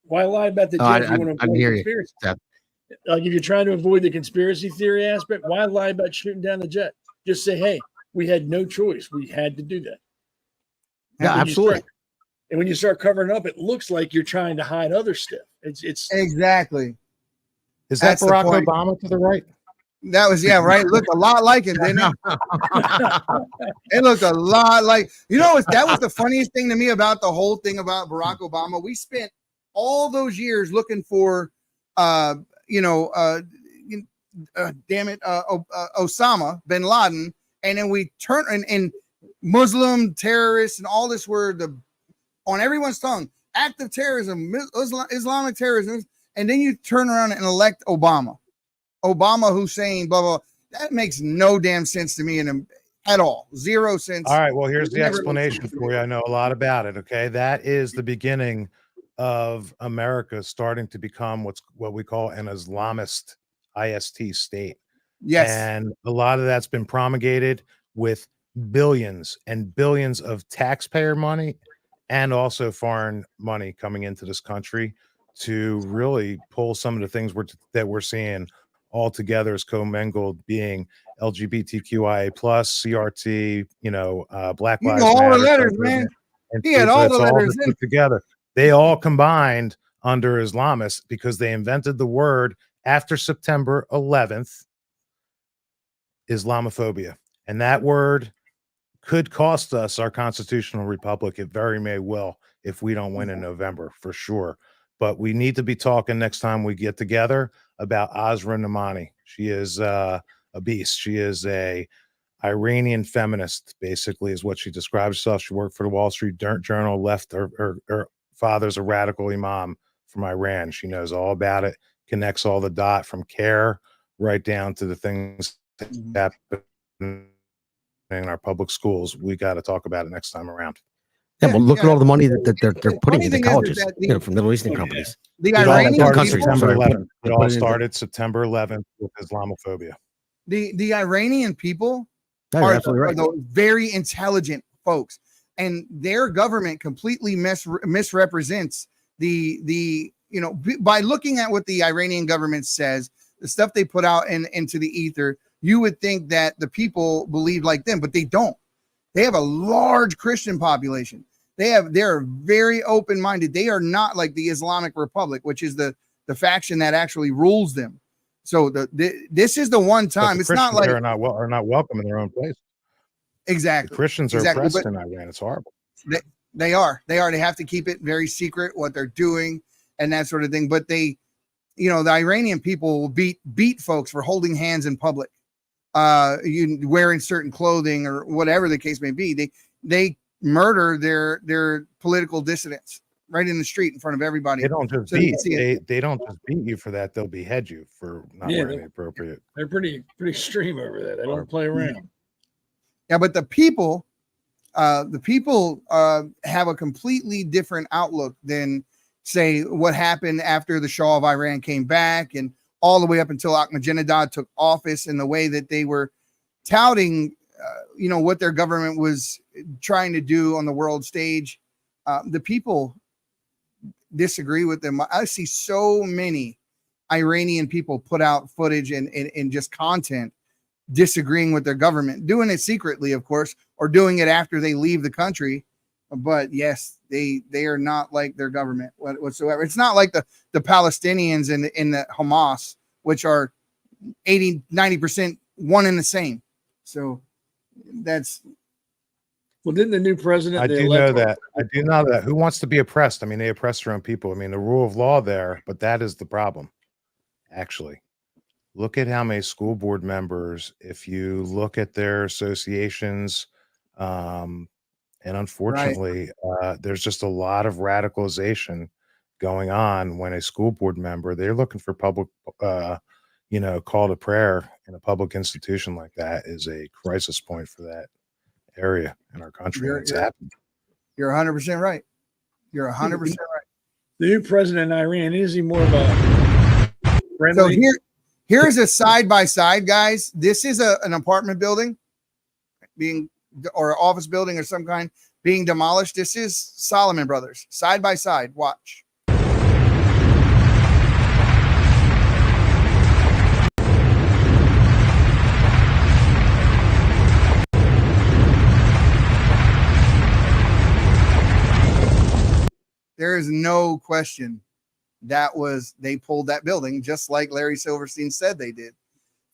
Why lie about the jet if you want to avoid hear conspiracy? you. Like if you're trying to avoid the conspiracy theory aspect, why lie about shooting down the jet? Just say, hey, we had no choice. We had to do that. Yeah, absolutely. And when you start covering up, it looks like you're trying to hide other stuff. It's exactly. Is that That's the Barack point. Obama to the right? That was, yeah, right. Looked a lot like him, didn't it? It looked a lot like, that was the funniest thing to me about the whole thing about Barack Obama. We spent all those years looking for, damn it, Osama bin Laden. And then we turn and Muslim terrorists and all this word on everyone's tongue, active terrorism, Islamic terrorism. And then you turn around and elect Obama Hussein, blah, blah. That makes no damn sense to me at all. Zero sense. All right. Well, here's the explanation for you. I know a lot about it. Okay. That is the beginning of America starting to become what we call an Islamist IST state. Yes. And a lot of that's been promulgated with billions and billions of taxpayer money and also foreign money coming into this country to really pull some of the things that we're seeing all together as commingled, being LGBTQIA plus, CRT, Black Lives Matter. All the letters, man. He had all the letters put together. They all combined under Islamists because they invented the word after September 11th, Islamophobia. And that word could cost us our constitutional republic. It very may will if we don't win in November, for sure. But we need to be talking next time we get together about Asra Namani. She is a beast. She is a Iranian feminist, basically, is what she describes herself. She worked for the Wall Street Journal, left her father's a radical imam from Iran. She knows all about it, connects all the dot from care right down to the things that happen in our public schools. We got to talk about it next time around. Yeah, well, look at all the money that they're putting into colleges, from Middle Eastern companies. The Iranian countries. It all started September 11th with Islamophobia. The Iranian people are very intelligent folks, and their government completely misrepresents by looking at what the Iranian government says, the stuff they put out into the ether. You would think that the people believe like them, but they don't. They have a large Christian population. They're very open-minded. They are not like the Islamic Republic, which is the faction that actually rules them. So this is the one time. It's not like are not welcome in their own place. Exactly. The Christians are oppressed in Iran. It's horrible. They are. They have to keep it very secret what they're doing and that sort of thing. But the Iranian people will beat folks for holding hands in public. Wearing certain clothing or whatever the case may be. They murder their political dissidents right in the street in front of everybody. They don't just they don't just beat you for that. They'll behead you for not wearing the appropriate. They're pretty extreme over there. They don't play around. Yeah, but the people have a completely different outlook than, say, what happened after the Shah of Iran came back and all the way up until Ahmadinejad took office, and the way that they were touting, what their government was trying to do on the world stage. The people disagree with them. I see so many Iranian people put out footage and just content disagreeing with their government, doing it secretly, of course, or doing it after they leave the country. But yes, they are not like their government whatsoever. It's not like the Palestinians in the Hamas, which are 80-90% one and the same. So that's. Well, didn't the new president? I do know that. Who wants to be oppressed? I mean, they oppress their own people. I mean, the rule of law there, but that is the problem. Actually, look at how many school board members, if you look at their associations, and unfortunately, there's just a lot of radicalization going on when a school board member, they're looking for public, call to prayer in a public institution like that is a crisis point for that area in our country. It's happened. You're 100% right. You're 100% right. The new president in Iran, is he more of a friendly? So here's a side-by-side, guys. This is an apartment building or an office building or some kind being demolished. This is Solomon Brothers, side by side. Watch. There is no question they pulled that building just like Larry Silverstein said they did.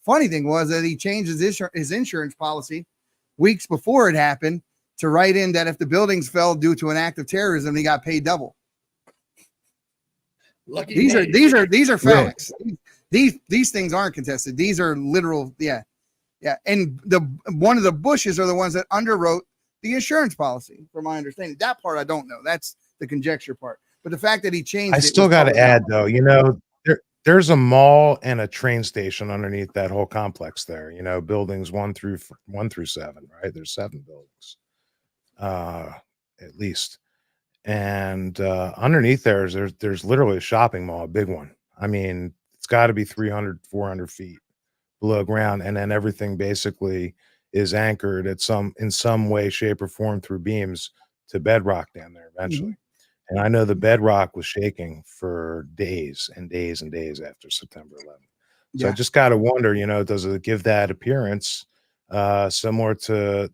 Funny thing was that he changed his insurance policy weeks before it happened to write in that if the buildings fell due to an act of terrorism, he got paid double. Lucky These man. are facts. Really? These things aren't contested. These are literal. Yeah. And one of the Bushes are the ones that underwrote the insurance policy, from my understanding. That part I don't know. That's the conjecture part. But the fact that he changed, I still got to add though, there's a mall and a train station underneath that whole complex there. Buildings 1 through 7, right? There's 7 buildings, at least. And underneath there's literally a shopping mall, a big one. I mean, it's got to be 300, 400 feet below ground, and then everything basically is anchored in some way, shape, or form through beams to bedrock down there eventually. And I know the bedrock was shaking for days and days and days after September 11th. So I just got to wonder, does it give that appearance similar to,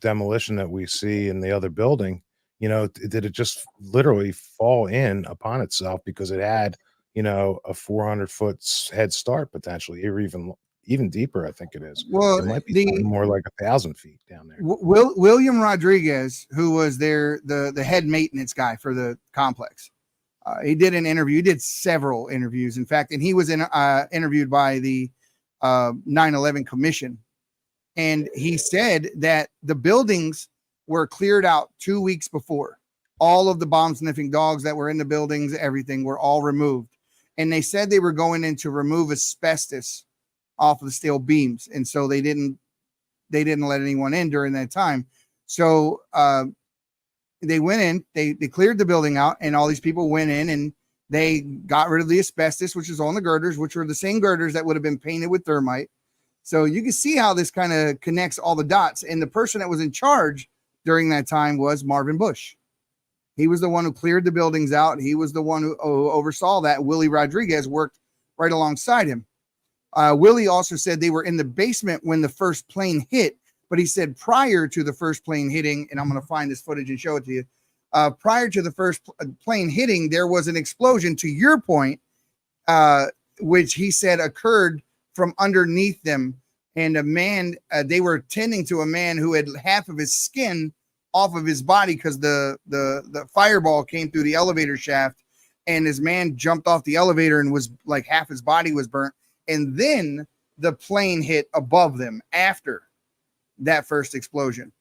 demolition that we see in the other building? Did it just literally fall in upon itself because it had, a 400-foot head start potentially, or even deeper? I think it is. Well, it might be more like 1,000 feet down there. William Rodriguez, who was the head maintenance guy for the complex, he did an interview. He did several interviews, in fact, and he was interviewed by the 9/11 Commission, and he said that the buildings were cleared out 2 weeks before. All of the bomb sniffing dogs that were in the buildings, everything were all removed, and they said they were going in to remove asbestos off of the steel beams, and so they didn't let anyone in during that time. So they went in, they cleared the building out, and all these people went in and they got rid of the asbestos, which is on the girders, which were the same girders that would have been painted with thermite. So you can see how this kind of connects all the dots. And the person that was in charge during that time was Marvin Bush. He was the one who cleared the buildings out. He was the one who oversaw that. Willie Rodriguez worked right alongside him. Willie also said they were in the basement when the first plane hit, but he said prior to the first plane hitting, and I'm going to find this footage and show it to you. Prior to the first plane hitting, there was an explosion, to your point, which he said occurred from underneath them. And a man, they were tending to a man who had half of his skin off of his body because the fireball came through the elevator shaft, and his man jumped off the elevator and was like half his body was burnt. And then the plane hit above them after that first explosion.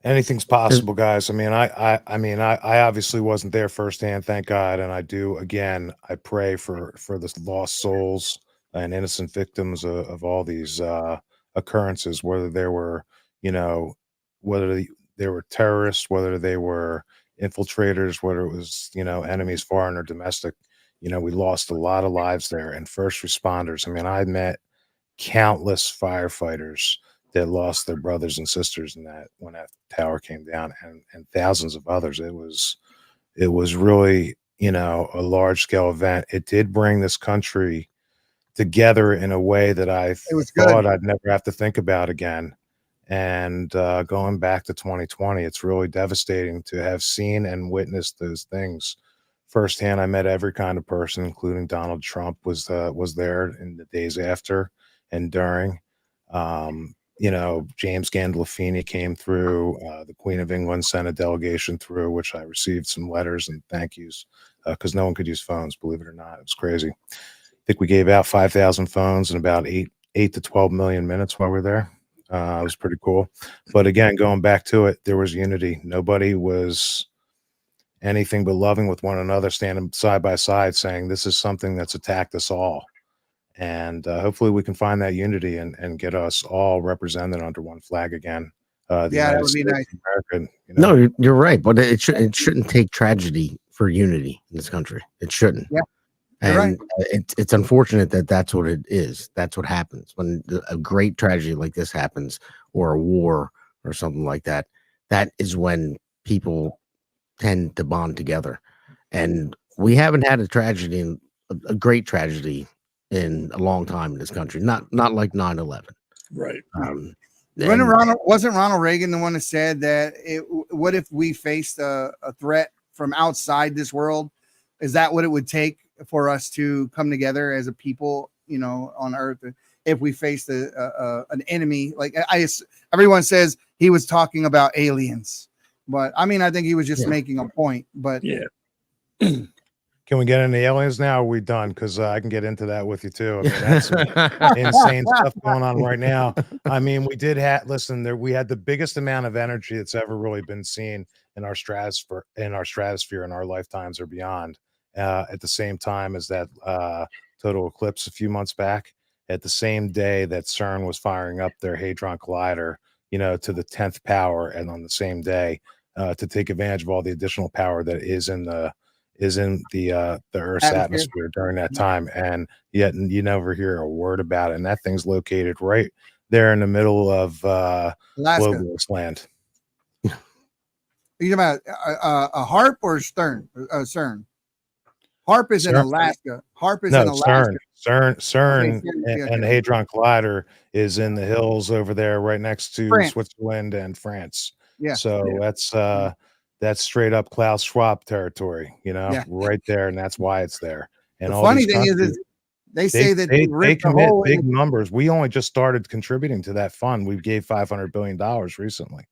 Anything's possible, guys. I mean, I obviously wasn't there firsthand, thank God. And I do, again, I pray for the lost souls and innocent victims of all these occurrences, whether they were, whether they were terrorists, whether they were infiltrators, whether it was, enemies, foreign or domestic. We lost a lot of lives there, and first responders. I mean, I met countless firefighters that lost their brothers and sisters when that tower came down, and thousands of others. It was really, a large scale event. It did bring this country together in a way that I thought I'd never have to think about again. And going back to 2020, it's really devastating to have seen and witnessed those things firsthand. I met every kind of person, including Donald Trump was there in the days after and during. James Gandolfini came through. The Queen of England sent a delegation through, which I received some letters and thank yous because no one could use phones, believe it or not. It was crazy. I think we gave out 5,000 phones and about 8 to 12 million minutes while we were there. It was pretty cool. But again, going back to it, there was unity. Nobody was anything but loving with one another, standing side by side, saying this is something that's attacked us all. And hopefully we can find that unity and get us all represented under one flag again. That would be nice. America, No, you're right, but it shouldn't take tragedy for unity in this country. It shouldn't. Yeah. And it's unfortunate that that's what it is. That's what happens when a great tragedy like this happens, or a war or something like that. That is when people tend to bond together. And we haven't had a great tragedy in a long time in this country. Not like 9/11. Right. Wasn't Ronald Reagan the one that said that what if we faced a threat from outside this world? Is that what it would take for us to come together as a people, on Earth, if we faced an enemy? Like everyone says he was talking about aliens, but I mean, I think he was just making a point. But yeah. Can we get into aliens now? Or are we done? Because I can get into that with you too. I mean, that's some insane stuff going on right now. I mean, we did listen. We had the biggest amount of energy that's ever really been seen in our stratosphere, in our lifetimes or beyond. At the same time as that total eclipse a few months back, at the same day that CERN was firing up their Hadron Collider, to the 10th power, and on the same day to take advantage of all the additional power that is in the Earth's atmosphere during that time, and yet you never hear a word about it. And that thing's located right there in the middle of globalist land. Are you talking about a HARP or CERN? HARP is in Alaska. HARP is in Alaska. CERN and the Hadron Collider is in the hills over there, right next to Switzerland and France. Yeah. So that's straight up Klaus Schwab territory, right there, and that's why it's there. And the all funny thing is they say that they commit big numbers. We only just started contributing to that fund. We gave $500 billion recently.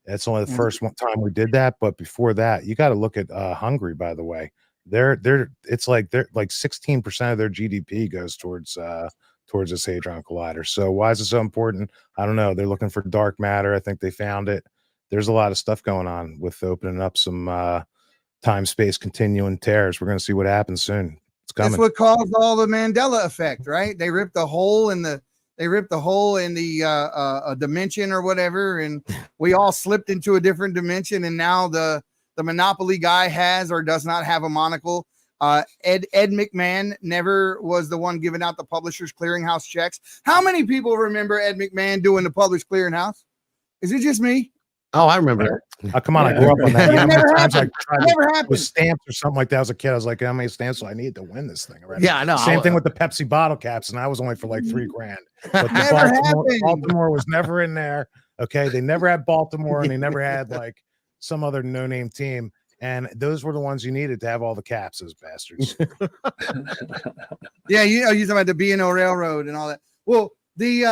That's only the first time we did that, but before that, you got to look at Hungary. By the way, they're 16% of their GDP goes towards this Hadron Collider. So why is it so important? I don't know. They're looking for dark matter. I think they found it. There's a lot of stuff going on with opening up some time-space continuum tears. We're going to see what happens soon. It's coming. That's what caused all the Mandela effect, right? They ripped a hole in the dimension or whatever, and we all slipped into a different dimension. And now the monopoly guy has or does not have a monocle. Ed McMahon never was the one giving out the Publishers Clearinghouse checks. How many people remember Ed McMahon doing the Publishers Clearinghouse? Is it just me? Oh, I remember. Oh, come on, I grew up on that. It never happened. Never happened. With stamps or something like that as a kid. I was like, how many stamps do I need to win this thing already? Yeah, I know. Same thing with the Pepsi bottle caps, and I was only for like $3,000. But the Baltimore was never in there. Okay, they never had Baltimore, and they never had like some other no-name team. And those were the ones you needed to have all the caps, those bastards. Yeah, you're talking about the B&O Railroad and all that. Well, the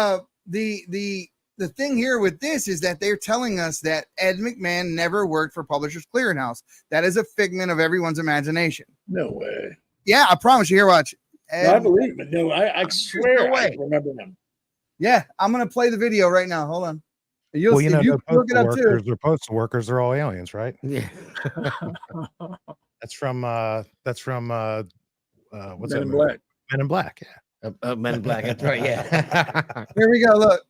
thing here with this is that they're telling us that Ed McMahon never worked for Publishers Clearinghouse. That is a figment of everyone's imagination. No way. Yeah, I promise you. Here, watch. No, I believe it. No, I swear I remember them. Yeah, I'm going to play the video right now. Hold on. You'll see. You look it up too. They're postal workers. They're all aliens, right? Yeah. That's from what's Men in Black. Men in Black. Yeah. Men in Black. That's right. Yeah. Here we go. Look.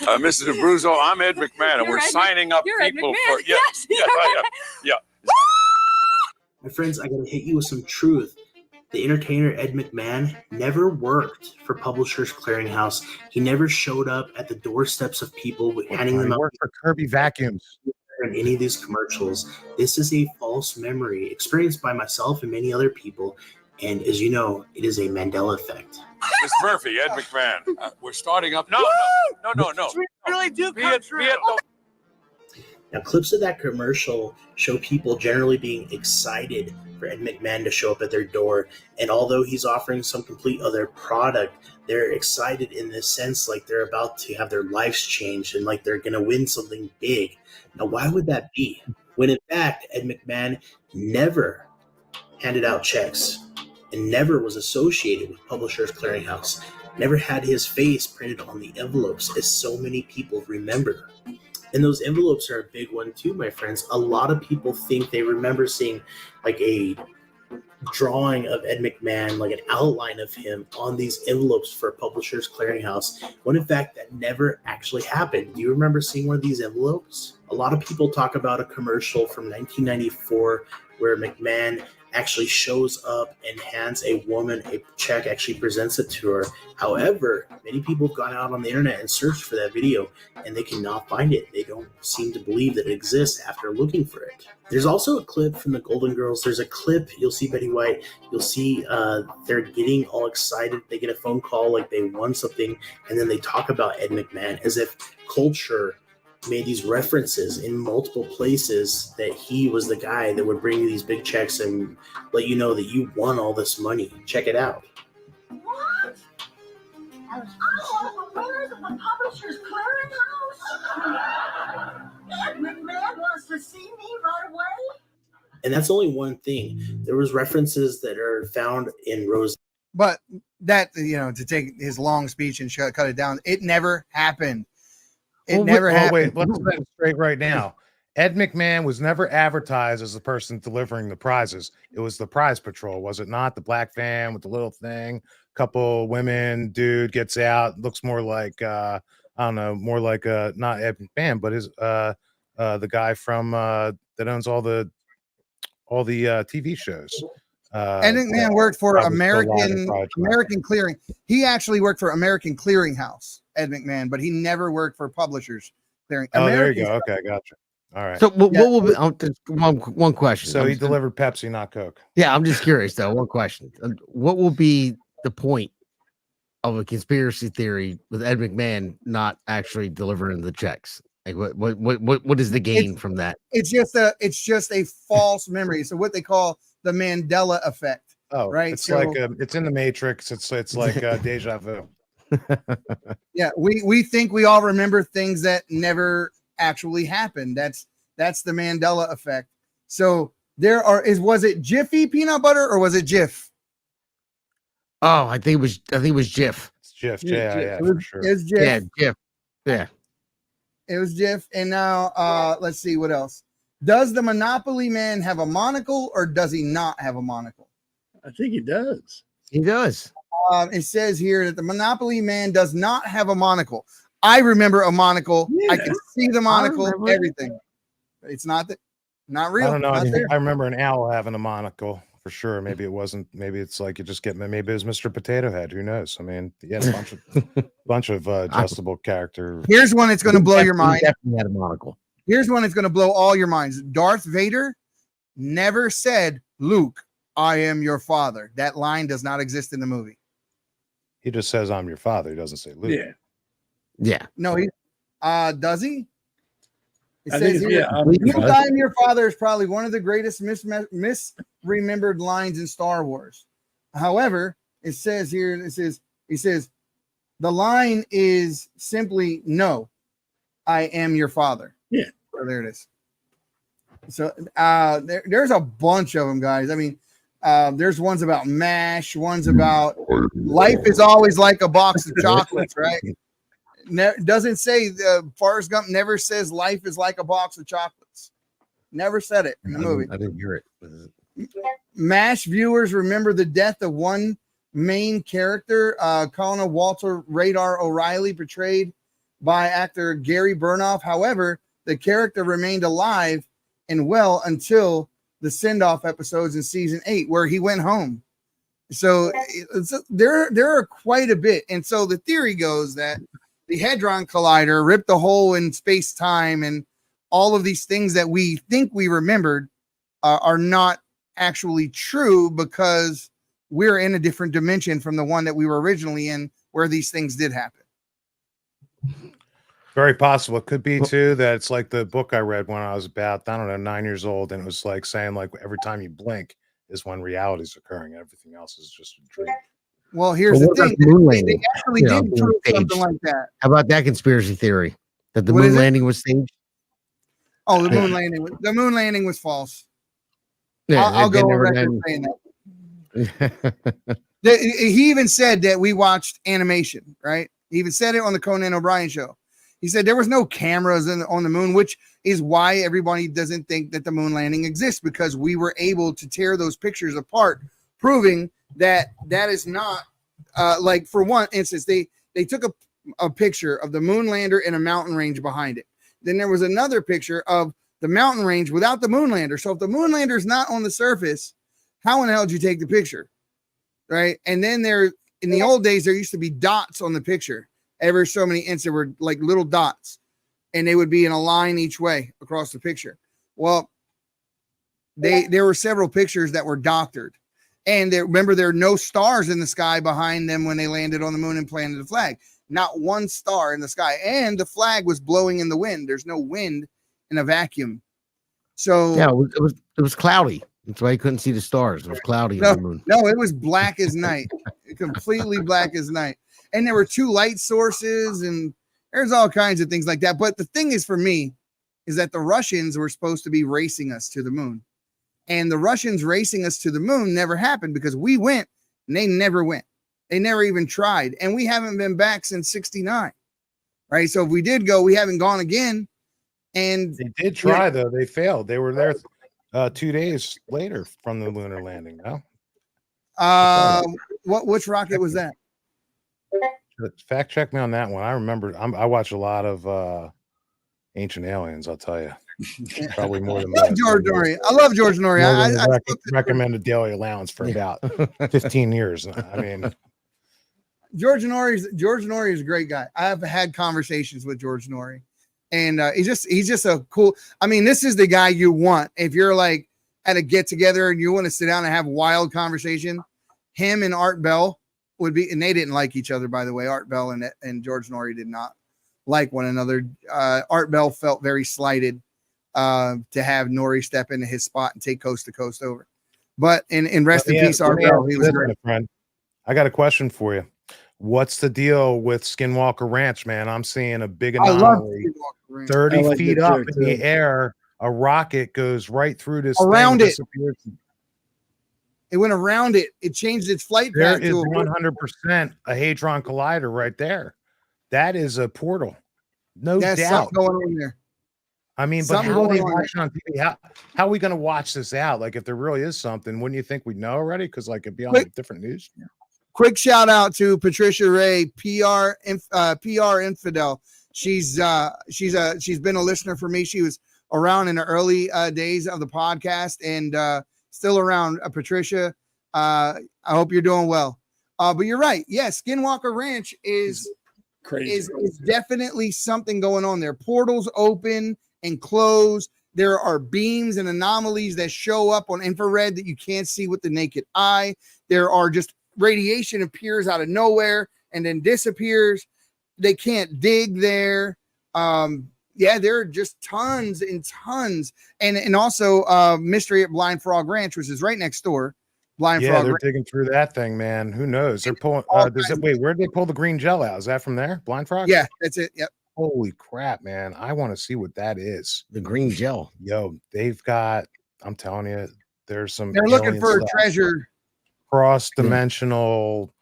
Mrs. Abruzzo, I'm Ed McMahon, and we're signing up people for. Yes, I am. Yeah. My friends, I gotta hit you with some truth. The entertainer Ed McMahon never worked for Publishers Clearinghouse. He never showed up at the doorsteps of people handing them out. Worked for Kirby Vacuums. In any of these commercials. This is a false memory experienced by myself and many other people. And as you know, it is a Mandela effect. Miss Murphy, Ed McMahon, we're starting up. No. We really do come true. Now, clips of that commercial show people generally being excited for Ed McMahon to show up at their door. And although he's offering some complete other product, they're excited in this sense, like they're about to have their lives changed and like they're going to win something big. Now, why would that be? When in fact, Ed McMahon never handed out checks and never was associated with Publishers Clearinghouse, never had his face printed on the envelopes, as so many people remember. And those envelopes are a big one too, my friends. A lot of people think they remember seeing like a drawing of Ed McMahon, like an outline of him on these envelopes for Publishers Clearinghouse, when in fact that never actually happened. Do you remember seeing one of these envelopes? A lot of people talk about a commercial from 1994 where McMahon actually shows up and hands a woman a check, actually presents it to her. However, many people have gone out on the internet and searched for that video, and they cannot find it. They don't seem to believe that it exists after looking for it. There's also a clip from the Golden Girls. There's a clip, you'll see Betty White, you'll see they're getting all excited. They get a phone call like they won something, and then they talk about Ed McMahon as if culture made these references in multiple places that he was the guy that would bring you these big checks and let you know that you won all this money. Check it out. What? I'm one of the winners of the Publishers Clearinghouse. Ed McMahon wants to see me right away. And that's only one thing. There was references that are found in Rose. But that, to take his long speech and cut it down, it never happened. It never happened. Wait, let's set it straight right now. Ed McMahon was never advertised as the person delivering the prizes. It was the prize patrol, was it not? The black van with the little thing, couple women, dude gets out, looks more like I don't know, more like not Ed McMahon, but his the guy from that owns all the TV shows. Ed McMahon worked for American Clearing. He actually worked for American Clearinghouse, Ed McMahon, but he never worked for Publishers Clearing. Oh, there you go. Okay, gotcha. All right. So what will be one question? So he delivered Pepsi, not Coke. Yeah, I'm just curious though. One question: what will be the point of a conspiracy theory with Ed McMahon not actually delivering the checks? Like what is the gain from that? It's just a false memory. So what they call the Mandela effect. Oh, right. It's like it's in the Matrix. It's like deja vu. Yeah, we think we all remember things that never actually happened. That's the Mandela effect. So was it Jiffy peanut butter or was it Jif? Oh, I think it was Jif. It's Jif. Yeah, for sure. It's Jif. Yeah, Jif. Yeah. It was Jif. And now let's see what else. Does the Monopoly Man have a monocle or does he not have a monocle? I think he does. He does. It says here that the Monopoly Man does not have a monocle. I remember a monocle. Yeah. I can see the monocle, everything. It's not real. I don't know. I remember an owl having a monocle for sure. Maybe it wasn't. Maybe it's like you just get. Maybe it was Mr. Potato Head. Who knows? I mean, he had a bunch of adjustable character. Here's one that's going to blow your mind. Definitely had a monocle. Here's one that's going to blow all your minds. Darth Vader never said, "Luke, I am your father." That line does not exist in the movie. He just says, "I'm your father." He doesn't say Luke. Yeah. Yeah. No, he does he? It says here, Luke, I am your father is probably one of the greatest misremembered lines in Star Wars. However, it says here, he says, the line is simply, "No, I am your father." Yeah. So there it is. So there's a bunch of them, guys. I mean, there's ones about MASH, ones about life is always like a box of chocolates, right? Doesn't say Forrest Gump never says life is like a box of chocolates. Never said it in the movie. I didn't hear it. MASH viewers remember the death of one main character, Colonel Walter Radar O'Reilly, portrayed by actor Gary Burnoff. However, the character remained alive and well until the send-off episodes in season 8, where he went home. So there are quite a bit. And so the theory goes that the Hadron Collider ripped a hole in space-time, and all of these things that we think we remembered are not actually true because we're in a different dimension from the one that we were originally in, where these things did happen. Very possible. It could be too that it's like the book I read when I was about, I don't know, 9 years old, and it was like saying like every time you blink is when reality is occurring. Everything else is just a dream. Well, here's the thing. They actually did prove something like that. How about that conspiracy theory that the moon landing was staged? Oh, the moon landing was false. Yeah, I'll go on record saying that. He even said that we watched animation, right? He even said it on the Conan O'Brien show. He said there was no cameras on the moon, which is why everybody doesn't think that the moon landing exists, because we were able to tear those pictures apart, proving that is not like, for one instance, they took a picture of the moon lander and a mountain range behind it. Then there was another picture of the mountain range without the moon lander. So if the moon lander is not on the surface, How in the hell did you take the picture? Right. And then in the old days, there used to be dots on the picture. Every so many inches, there were like little dots, and they would be in a line each way across the picture. Well, there were several pictures that were doctored. And remember, there are no stars in the sky behind them when they landed on the moon and planted the flag. Not one star in the sky. And the flag was blowing in the wind. There's no wind in a vacuum. So yeah, it was cloudy. That's why you couldn't see the stars. It was cloudy on the moon. No, it was black as night. Completely black as night. And there were 2 light sources, and there's all kinds of things like that. But the thing is, for me, is that the Russians were supposed to be racing us to the moon. And the Russians racing us to the moon never happened because we went and they never went. They never even tried. And we haven't been back since 69. Right. So if we did go, we haven't gone again. And they did try, though. They failed. They were there 2 days later from the lunar landing. No. Which rocket was that? Fact check me on that one. I remember I watch a lot of Ancient Aliens, I'll tell you. Probably more than most. George Norrie. I love George Norrie. I recommended daily allowance for about 15 years. I mean, George Norrie is a great guy. I've had conversations with George Norrie, and he's just a cool. I mean, this is the guy you want if you're like at a get together and you want to sit down and have wild conversation. Him and Art Bell would be, and they didn't like each other, by the way. Art Bell and George Norrie did not like one another. Art Bell felt very slighted to have Norrie step into his spot and take Coast to Coast over. But in rest in peace, Art Bell, he was great. Friend, I got a question for you. What's the deal with Skinwalker Ranch, man? I'm seeing a big anomaly. 30 feet up in the air, a rocket goes right through this around thing, it. It went around it. It changed its flight path. There is 100% a Hadron Collider right there. That is a portal. No doubt. Something going on there. I mean, but how are they watching on TV? How are we going to watch this out? Like, if there really is something, wouldn't you think we'd know already? Because, like, it'd be on different news. Yeah. Quick shout out to Patricia Ray, PR infidel. She's been a listener for me. She was around in the early days of the podcast and still around. Patricia, I hope you're doing well. But you're right. Yes, Skinwalker Ranch is crazy. Is definitely something going on there. Portals open and close. There are beams and anomalies that show up on infrared that you can't see with the naked eye. There are just radiation appears out of nowhere and then disappears. They can't dig there. There are just tons and tons. And also Mystery at Blind Frog Ranch, which is right next door. Frog they're digging through that thing, man. Who knows? They're pulling. Where'd they pull the green gel out? Is that from there? Blind Frog? Yeah, that's it. Yep. Holy crap, man. I want to see what that is. The green gel. Yo, they've got, I'm telling you, there's some. They're looking for a treasure. Cross-dimensional,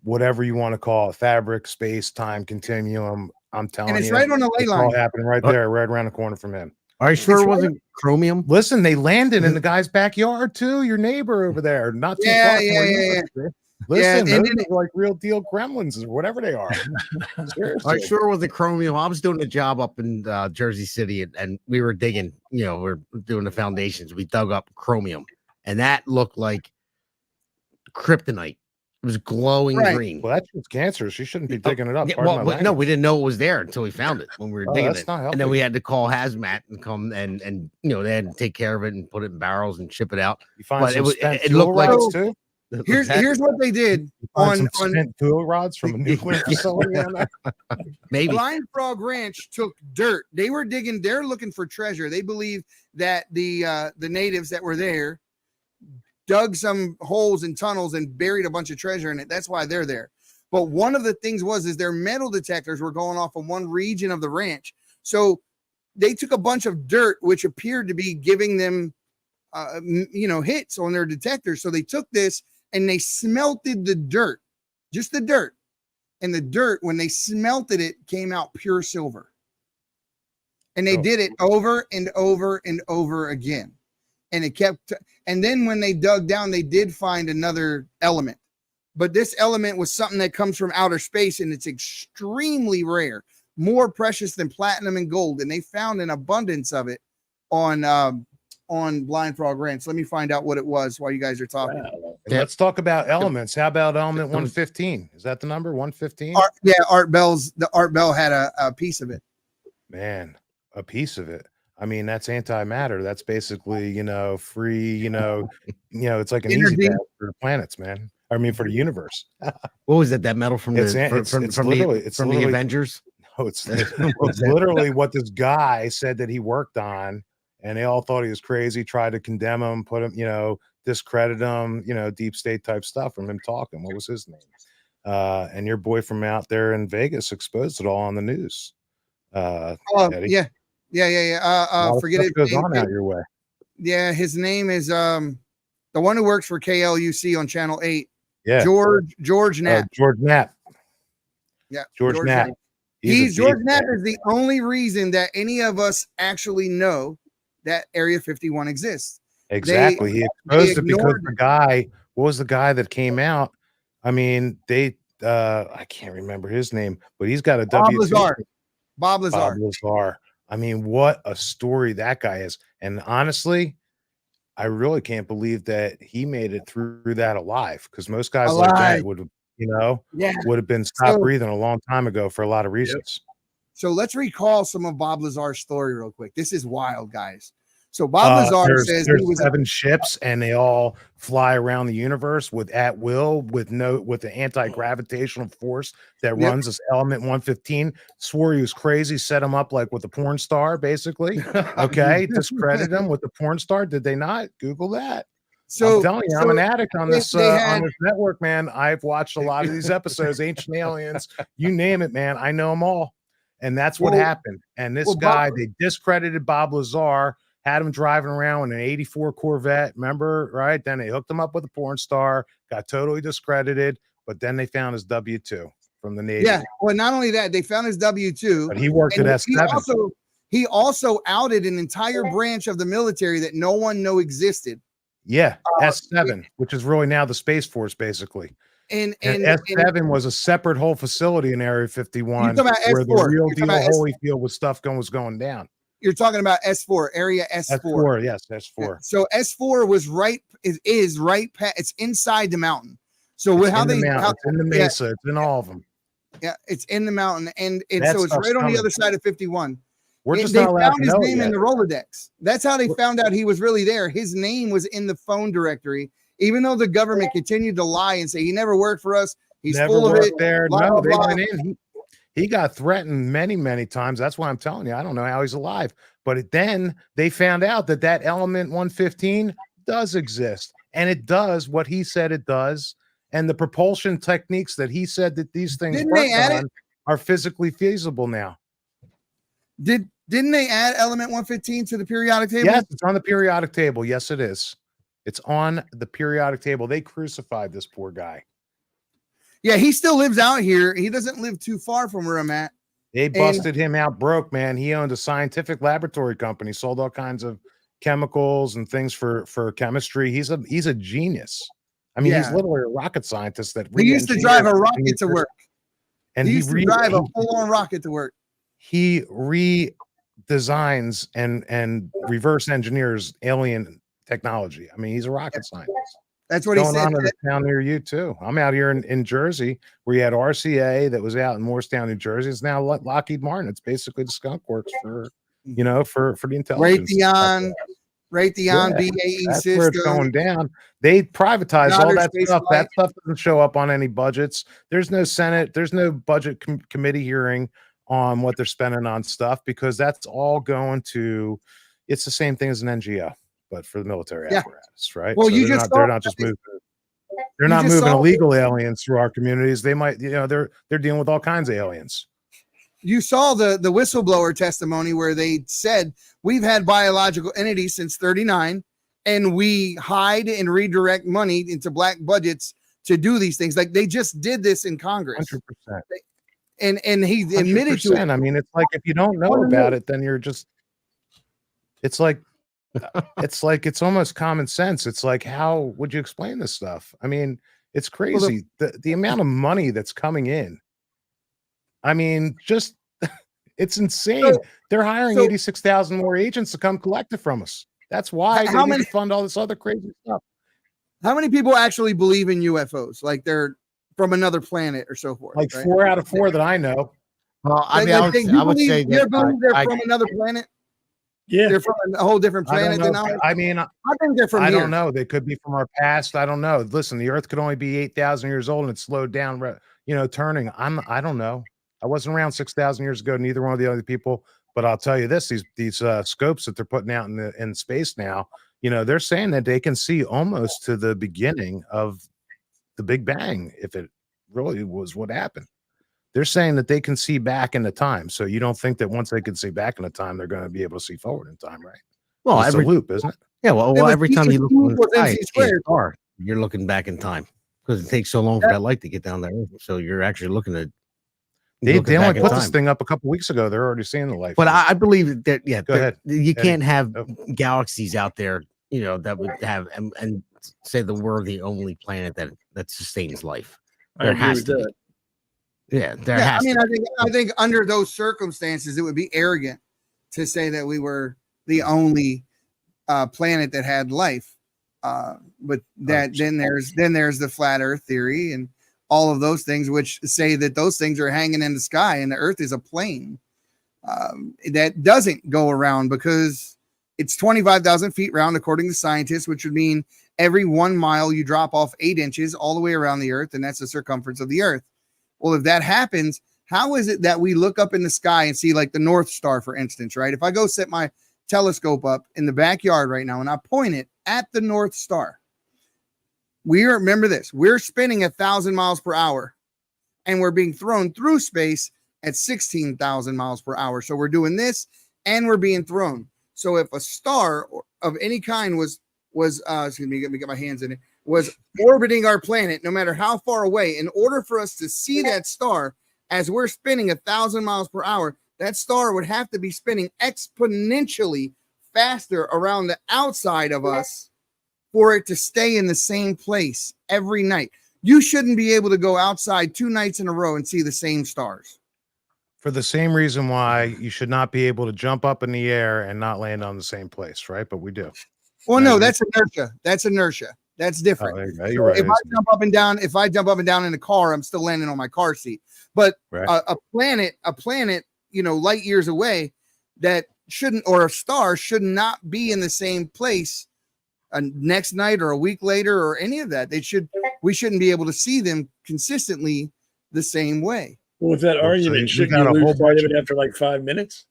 whatever you want to call it, fabric, space, time, continuum. I'm telling you. And it's right on the ley line. All happening right there, right around the corner from him. Are you sure it wasn't chromium? Listen, they landed in the guy's backyard too. Your neighbor over there, not too far from where you live. Listen, those are like real deal gremlins or whatever they are. Seriously. I sure was the chromium. I was doing a job up in Jersey City, and we were digging. We're doing the foundations. We dug up chromium, and that looked like kryptonite. It was glowing green. Well, that's cancerous. You shouldn't be digging it up. No, we didn't know it was there until we found it when we were digging it. And then we had to call hazmat and come and they had to take care of it and put it in barrels and ship it out. You find but it looked like it's too. Here's what they did on fuel rods from a nuclear facility. Maybe Blind Frog Ranch took dirt. They were digging. They're looking for treasure. They believe that the natives that were there dug some holes and tunnels and buried a bunch of treasure in it. That's why they're there. But one of the things is their metal detectors were going off in one region of the ranch. So they took a bunch of dirt, which appeared to be giving them, hits on their detectors. So they took this and they smelted the dirt, just the dirt. And the dirt, when they smelted it, came out pure silver. And they did it over and over and over again. And it kept, and then when they dug down, they did find another element. But this element was something that comes from outer space, and it's extremely rare, more precious than platinum and gold. And they found an abundance of it on on Blind Frog Ranch. Let me find out what it was while you guys are talking. Let's talk about elements. How about element 115? Is that the number 115? Art Bell had a piece of it. Man, a piece of it. I mean, that's antimatter. That's basically, free, it's like an easy path for the planets, man. I mean, for the universe. What was it? That metal from It's the Avengers? No, it's literally what this guy said that he worked on, and they all thought he was crazy, tried to condemn him, put him, discredit him, deep state type stuff from him talking. What was his name? And your boy from out there in Vegas exposed it all on the news. Eddie. Forget it. Goes on out your way. Yeah, his name is the one who works for KLUC on Channel 8. Yeah, George Knapp. George Knapp. Yeah, George Knapp. George Knapp is the only reason that any of us actually know that Area 51 exists. Exactly. He exposed it because the guy, what was the guy that came out? I mean, I can't remember his name, but he's got a Bob W2. Bob Lazar. I mean, what a story that guy is. And honestly, I really can't believe that he made it through that alive, because most guys like that would have been stopped breathing a long time ago for a lot of reasons. So let's recall some of Bob Lazar's story real quick. This is wild, guys. So Bob Lazar says there's he was 7 ships, and they all fly around the universe at will with the anti-gravitational force that runs this element 115. Swore he was crazy, set him up like with a porn star, basically. Okay, discredited him with the porn star. Did they not? Google that. So I'm telling you, I'm an addict on this network, man. I've watched a lot of these episodes, Ancient Aliens, you name it, man. I know them all, and that's what happened. And this guy, they discredited Bob Lazar. Had him driving around in an 84 Corvette, remember, right? Then they hooked him up with a porn star, got totally discredited, but then they found his W-2 from the Navy. Yeah, well, not only that, they found his W-2. But he worked at S7. He also outed an entire branch of the military that no one knew existed. Yeah, S7, which is really now the Space Force, basically. And S7 was a separate whole facility in Area 51 where the real deal Holyfield was was going down. You're talking about S4, area S4. S4, yes, S4. So S4 was it's inside the mountain. So it's in the mesa, it's in all of them. Yeah, it's in the mountain, and so it's right on the other side of 51. We're just they not allowed found to his know name yet. in the Rolodex. That's how they found out he was really there. His name was in the phone directory, even though the government continued to lie and say he never worked for us. He's never full of it. There. No, they went in. He got threatened many, many times. That's why I'm telling you, I don't know how he's alive. But then they found out that element 115 does exist, and it does what he said it does. And the propulsion techniques that he said that these things are physically feasible now. Didn't they add element 115 to the periodic table? Yes, it's on the periodic table. Yes, it is. It's on the periodic table. They crucified this poor guy. Yeah, he still lives out here. He doesn't live too far from where I'm at. They busted him out broke, man. He owned a scientific laboratory company, sold all kinds of chemicals and things for chemistry. He's a genius. I mean, he's literally a rocket scientist that he used to drive a rocket to work. And he used to drive a full-on rocket to work. He redesigns and reverse engineers alien technology. I mean, he's a rocket scientist. That's what he said. Going on in a town near you too. I'm out here in Jersey, where you had RCA that was out in Morristown, New Jersey. It's now Lockheed Martin. It's basically the skunk works for the intelligence. Raytheon, BAE that's system. Where it's going down. They privatize all that stuff. That stuff doesn't show up on any budgets. There's no Senate. There's no budget committee hearing on what they're spending on stuff, because that's all going to. It's the same thing as an NGO, but for the military apparatus, right? Well, so they're not just moving. They're not moving illegal aliens through our communities. They might, they're dealing with all kinds of aliens. You saw the whistleblower testimony where they said we've had biological entities since 1939, and we hide and redirect money into black budgets to do these things. Like they just did this in Congress. 100%. And he admitted to it. I mean, it's like if you don't know about it, then you're just. It's like it's almost common sense. It's like, how would you explain this stuff? I mean, it's crazy. The amount of money that's coming in. I mean, it's insane. They're hiring 86,000 more agents to come collect it from us. That's why How they many need to fund all this other crazy stuff. How many people actually believe in UFOs? Like they're from another planet or so forth? Like right? 4 out of 4 that I know. Well, I Like, mean, like, I would say you that believe they're from another planet? Yeah, they're from a whole different I don't planet than know. ours. I mean, I think they're from I here. don't know. They could be from our past. I don't know. Listen, the Earth could only be 8,000 years old, and it slowed down. Turning. I don't know. I wasn't around 6,000 years ago. Neither one of the other people. But I'll tell you this: these scopes that they're putting out in space now, they're saying that they can see almost to the beginning of the Big Bang, if it really was what happened. They're saying that they can see back in the time. So you don't think that once they can see back in the time, they're going to be able to see forward in time, right? Well, it's a loop, isn't it? Yeah. Well, every time you look in the sky, MC and see a squared. star, you're looking back in time because it takes so long for that light to get down there. So you're actually looking at. They looking only back in put this time. thing up a couple weeks ago. They're already seeing the light. But I believe that Go ahead. you can't have Oh. galaxies out there, that would have and say that we're the only planet that sustains life. There has to be. Yeah, there has. I mean, to I think under those circumstances, it would be arrogant to say that we were the only planet that had life. But that then there's the flat Earth theory and all of those things, which say that those things are hanging in the sky and the Earth is a plane that doesn't go around because it's 25,000 feet round, according to scientists, which would mean every 1 mile you drop off 8 inches all the way around the Earth, and that's the circumference of the Earth. Well, if that happens, how is it that we look up in the sky and see like the North Star, for instance, right? If I go set my telescope up in the backyard right now and I point it at the North Star, remember this, we're spinning 1,000 miles per hour and we're being thrown through space at 16,000 miles per hour. So we're doing this and we're being thrown. So if a star of any kind was excuse me, let me get my hands in it, was orbiting our planet, no matter how far away, in order for us to see that star as we're spinning 1,000 miles per hour, that star would have to be spinning exponentially faster around the outside of us for it to stay in the same place every night. You shouldn't be able to go outside 2 nights in a row and see the same stars. For the same reason why you should not be able to jump up in the air and not land on the same place, right? But we do. Well, no, that's inertia. That's inertia. That's different. You're right. If I jump up and down, in a car, I'm still landing on my car seat. But a planet, light years away, that shouldn't, or a star should not be in the same place next night or a week later or any of that. We shouldn't be able to see them consistently the same way. Well, with that argument, shouldn't you lose sight of it after like 5 minutes?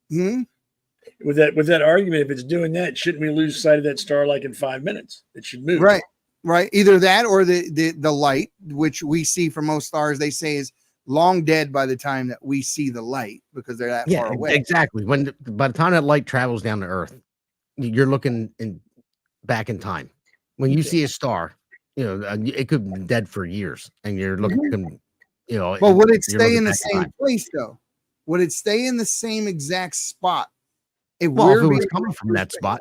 With that argument, if it's doing that, shouldn't we lose sight of that star like in 5 minutes? It should move. Right. Either that or the light, which we see from most stars, they say is long dead by the time that we see the light because they're that far away. Exactly. By the time that light travels down to Earth, you're looking back in time. When you see a star, it could be dead for years, and you're looking. But would it stay in the same place though? Would it stay in the same exact spot? If it was coming from that spot.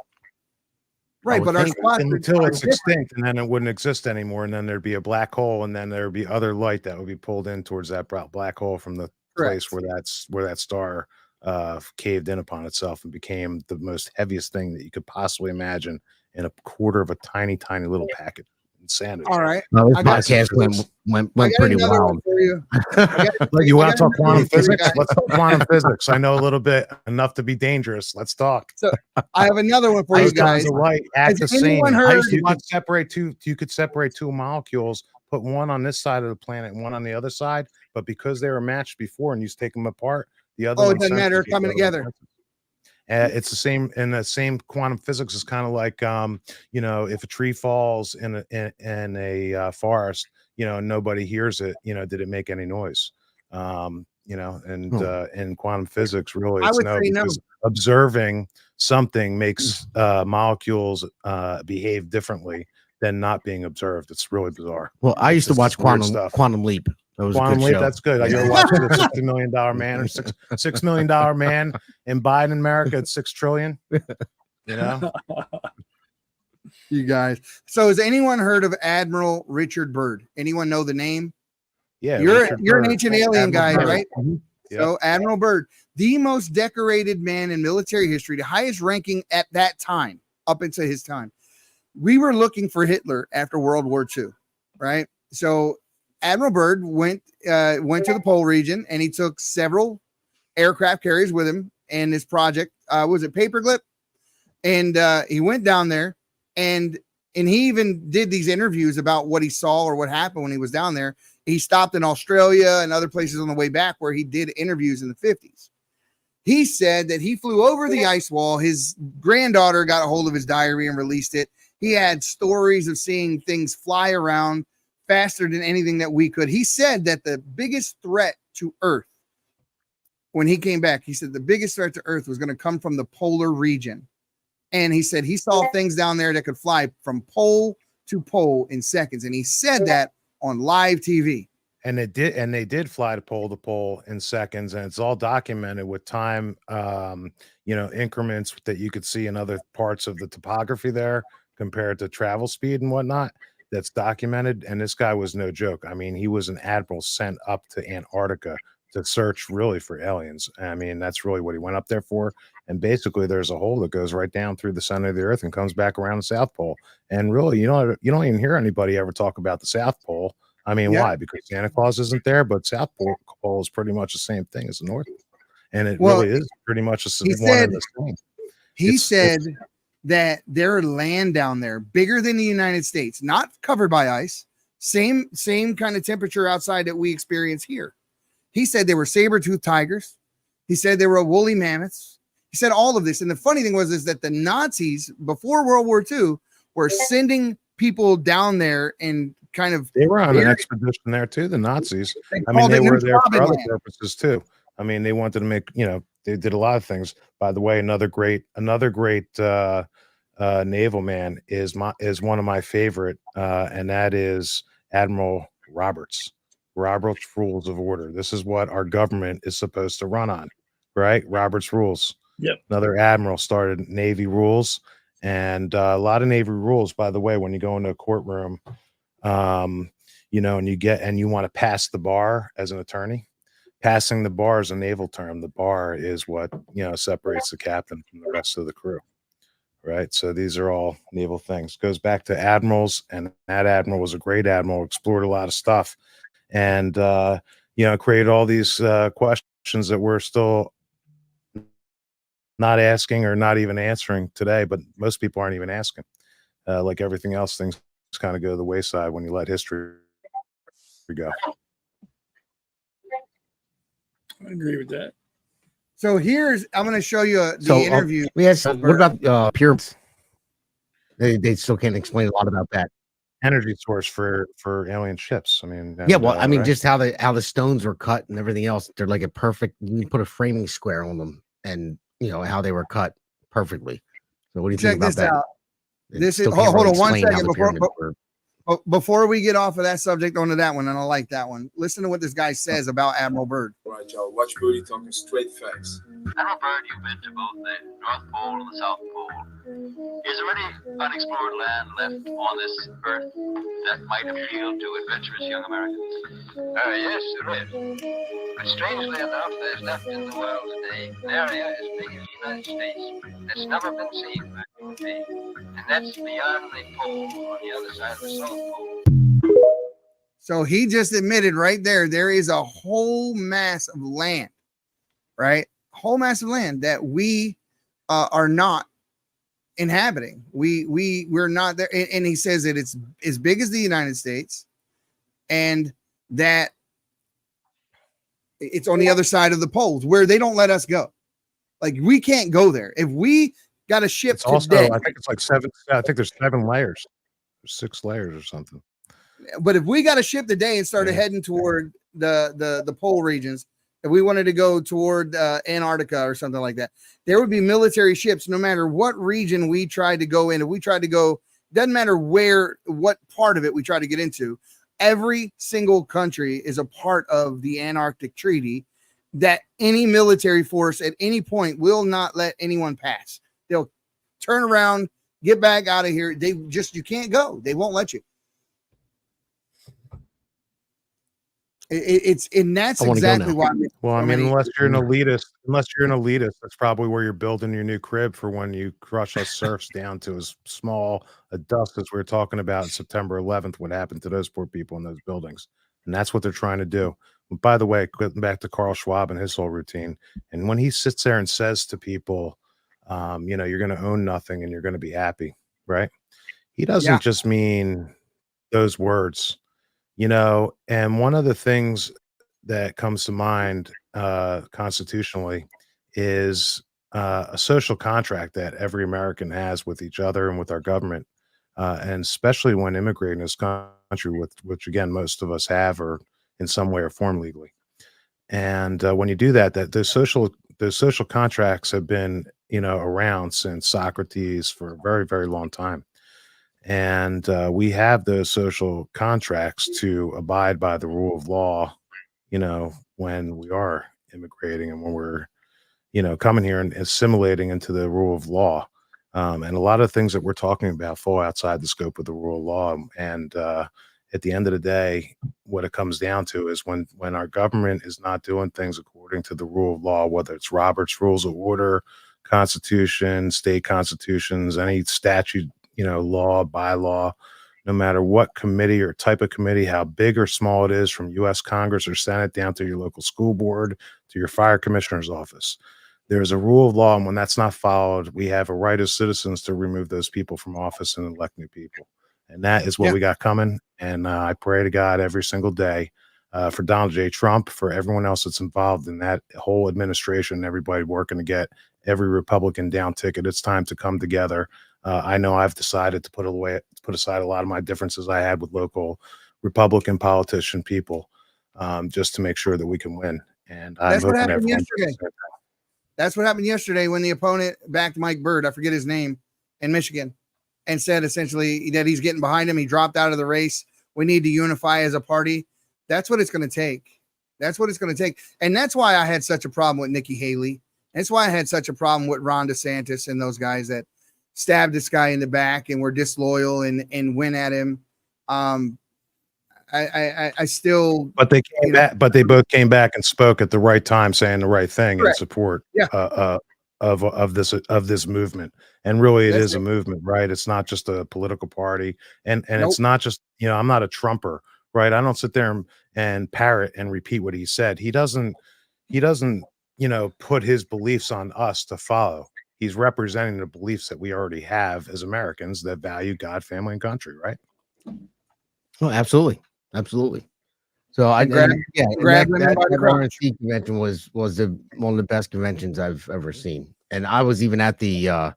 Right, but our spot until it's extinct, and then it wouldn't exist anymore, and then there'd be a black hole, and then there'd be other light that would be pulled in towards that black hole from the place where that star caved in upon itself and became the most heaviest thing that you could possibly imagine in a quarter of a tiny little packet. Insanity. All right. Well, this podcast went pretty wild. You want to talk quantum physics? Let's talk quantum physics. I know a little bit, enough to be dangerous. Let's talk. So I have another one for you guys. Light act the same. You could separate 2 molecules, put one on this side of the planet and one on the other side, but because they were matched before and you take them apart, the other. It doesn't matter coming together. It's the same, and the same quantum physics is kind of like, if a tree falls in a forest, and nobody hears it, did it make any noise? In quantum physics, really, it's no. Observing something makes molecules behave differently than not being observed. It's really bizarre. Well, I used to watch Quantum Leap. That was Quantum a good Leap, show. that's good. You're watching the $60 million man or $6 million man in Biden America at 6 trillion. You guys. So has anyone heard of Admiral Richard Byrd? Anyone know the name? Yeah, you're an ancient alien guy, right? So Admiral Byrd, the most decorated man in military history, the highest ranking at that time, up into his time. We were looking for Hitler after World War II, right? So Admiral Byrd went to the pole region, and he took several aircraft carriers with him. And this project was it Paperclip, and he went down there, and he even did these interviews about what he saw or what happened when he was down there. He stopped in Australia and other places on the way back where he did interviews in the 50s. He said that he flew over the ice wall. His granddaughter got a hold of his diary and released it. He had stories of seeing things fly around faster than anything that we could. He said that the biggest threat to Earth, when he came back, he said the biggest threat to Earth was going to come from the polar region. And he said he saw things down there that could fly from pole to pole in seconds. And he said that on live TV. And they did fly to pole in seconds, and it's all documented with time, increments that you could see in other parts of the topography there compared to travel speed and whatnot. That's documented. And this guy was no joke. I mean, he was an admiral sent up to Antarctica to search really for aliens. I mean, that's really what he went up there for. And basically there's a hole that goes right down through the center of the Earth and comes back around the South Pole. And really, you don't even hear anybody ever talk about the South Pole. I mean, why? Because Santa Claus isn't there, but South Pole is pretty much the same thing as the North Pole. And it really is pretty much one and the same. He said that there are land down there bigger than the United States, not covered by ice, same kind of temperature outside that we experience here. He said there were saber-toothed tigers. He said there were woolly mammoths. He said all of this. And the funny thing is that the Nazis, before World War II, were sending people down there and they were on an expedition there too, the Nazis. I mean, they were there for other purposes too. I mean, they wanted to make, they did a lot of things. By the way, another great naval man is one of my favorite, and that is Admiral Roberts. Robert's Rules of Order. This is what our government is supposed to run on, right? Robert's Rules. Yep. Another admiral started Navy rules, and a lot of Navy rules, by the way, when you go into a courtroom, and you want to pass the bar as an attorney. Passing the bar is a naval term. The bar is what, separates the captain from the rest of the crew. Right. So these are all naval things. Goes back to admirals, and that admiral was a great admiral, explored a lot of stuff, and created all these questions that we're still not asking or not even answering today, but most people aren't even asking. Like everything else, things kind of go to the wayside when you let history go. I agree with that. So I'm going to show you the interview. What about pyramids? They still can't explain a lot about that. Energy source for alien ships. I mean, right? Just how the stones were cut and everything else. They're like a perfect. You put a framing square on them, and how they were cut perfectly. So what do you think about that? Out. This is hold on one second before we get off of that subject onto that one, and I like that one. Listen to what this guy says about Admiral Byrd. All right, y'all. Watch Booty talking straight facts. Admiral Byrd, you've been to both the North Pole and the South Pole. Is there any unexplored land left on this Earth that might appeal to adventurous young Americans? Yes, there is. But strangely enough, there's left in the world today an area as big as the United States that's never been seen by today. And that's beyond the pole on the other side of the South Pole. So he just admitted right there is a whole mass of land, right? Whole mass of land that we are not inhabiting. We're not there. And he says that it's as big as the United States, and that it's on the other side of the poles where they don't let us go. Like, we can't go there. If we got a ship today, also, I think it's like 7. I think there's 7 layers, 6 layers or something. But if we got a ship today and started heading toward the pole regions, if we wanted to go toward Antarctica or something like that, there would be military ships no matter what region we tried to go in. If we tried to go, doesn't matter what part of it we try to get into. Every single country is a part of the Antarctic Treaty that any military force at any point will not let anyone pass. They'll turn around, get back out of here. You can't go. They won't let you. It's and that's I wanna go exactly now. why. Well, I so mean, many- unless you're an elitist, that's probably where you're building your new crib for when you crush us serfs down to as small a dust as we were talking about September 11th. What happened to those poor people in those buildings, and that's what they're trying to do. By the way, getting back to Carl Schwab and his whole routine, and when he sits there and says to people, you're going to own nothing and you're going to be happy, right? He doesn't just mean those words, and one of the things that comes to mind constitutionally is a social contract that every American has with each other and with our government, and especially when immigrating this country, which again most of us have or in some way or form legally. And when you do that, those social contracts have been around since Socrates for a very, very long time. And we have those social contracts to abide by the rule of law, when we are immigrating and when we're, coming here and assimilating into the rule of law. And a lot of things that we're talking about fall outside the scope of the rule of law. And at the end of the day, what it comes down to is when our government is not doing things according to the rule of law, whether it's Robert's Rules of Order, Constitution, state constitutions, any statute, law, bylaw, no matter what committee or type of committee, how big or small it is, from U.S. Congress or Senate down to your local school board, to your fire commissioner's office. There's a rule of law, and when that's not followed, we have a right as citizens to remove those people from office and elect new people. And that is what we got coming. And I pray to God every single day for Donald J. Trump, for everyone else that's involved in that whole administration, everybody working to get every Republican down ticket. It's time to come together. I know I've decided to put aside a lot of my differences I had with local Republican politician people, just to make sure that we can win. And that's what happened yesterday. That's what happened yesterday when the opponent backed Mike Byrd, I forget his name, in Michigan, and said essentially that he's getting behind him. He dropped out of the race. We need to unify as a party. That's what it's going to take. That's what it's going to take. And that's why I had such a problem with Nikki Haley. That's why I had such a problem with Ron DeSantis and those guys that stabbed this guy in the back and were disloyal and went at him. I still, but they came back, but they both came back and spoke at the right time, saying the right thing in support of this movement. And really, it is a movement, right? It's not just a political party, and it's not just, I'm not a Trumper, right? I don't sit there and parrot and repeat what he said. He doesn't put his beliefs on us to follow. He's representing the beliefs that we already have as Americans that value God, family, and country, right? Oh, absolutely. Absolutely. So that RNC convention was one of the best conventions I've ever seen. And I was even at the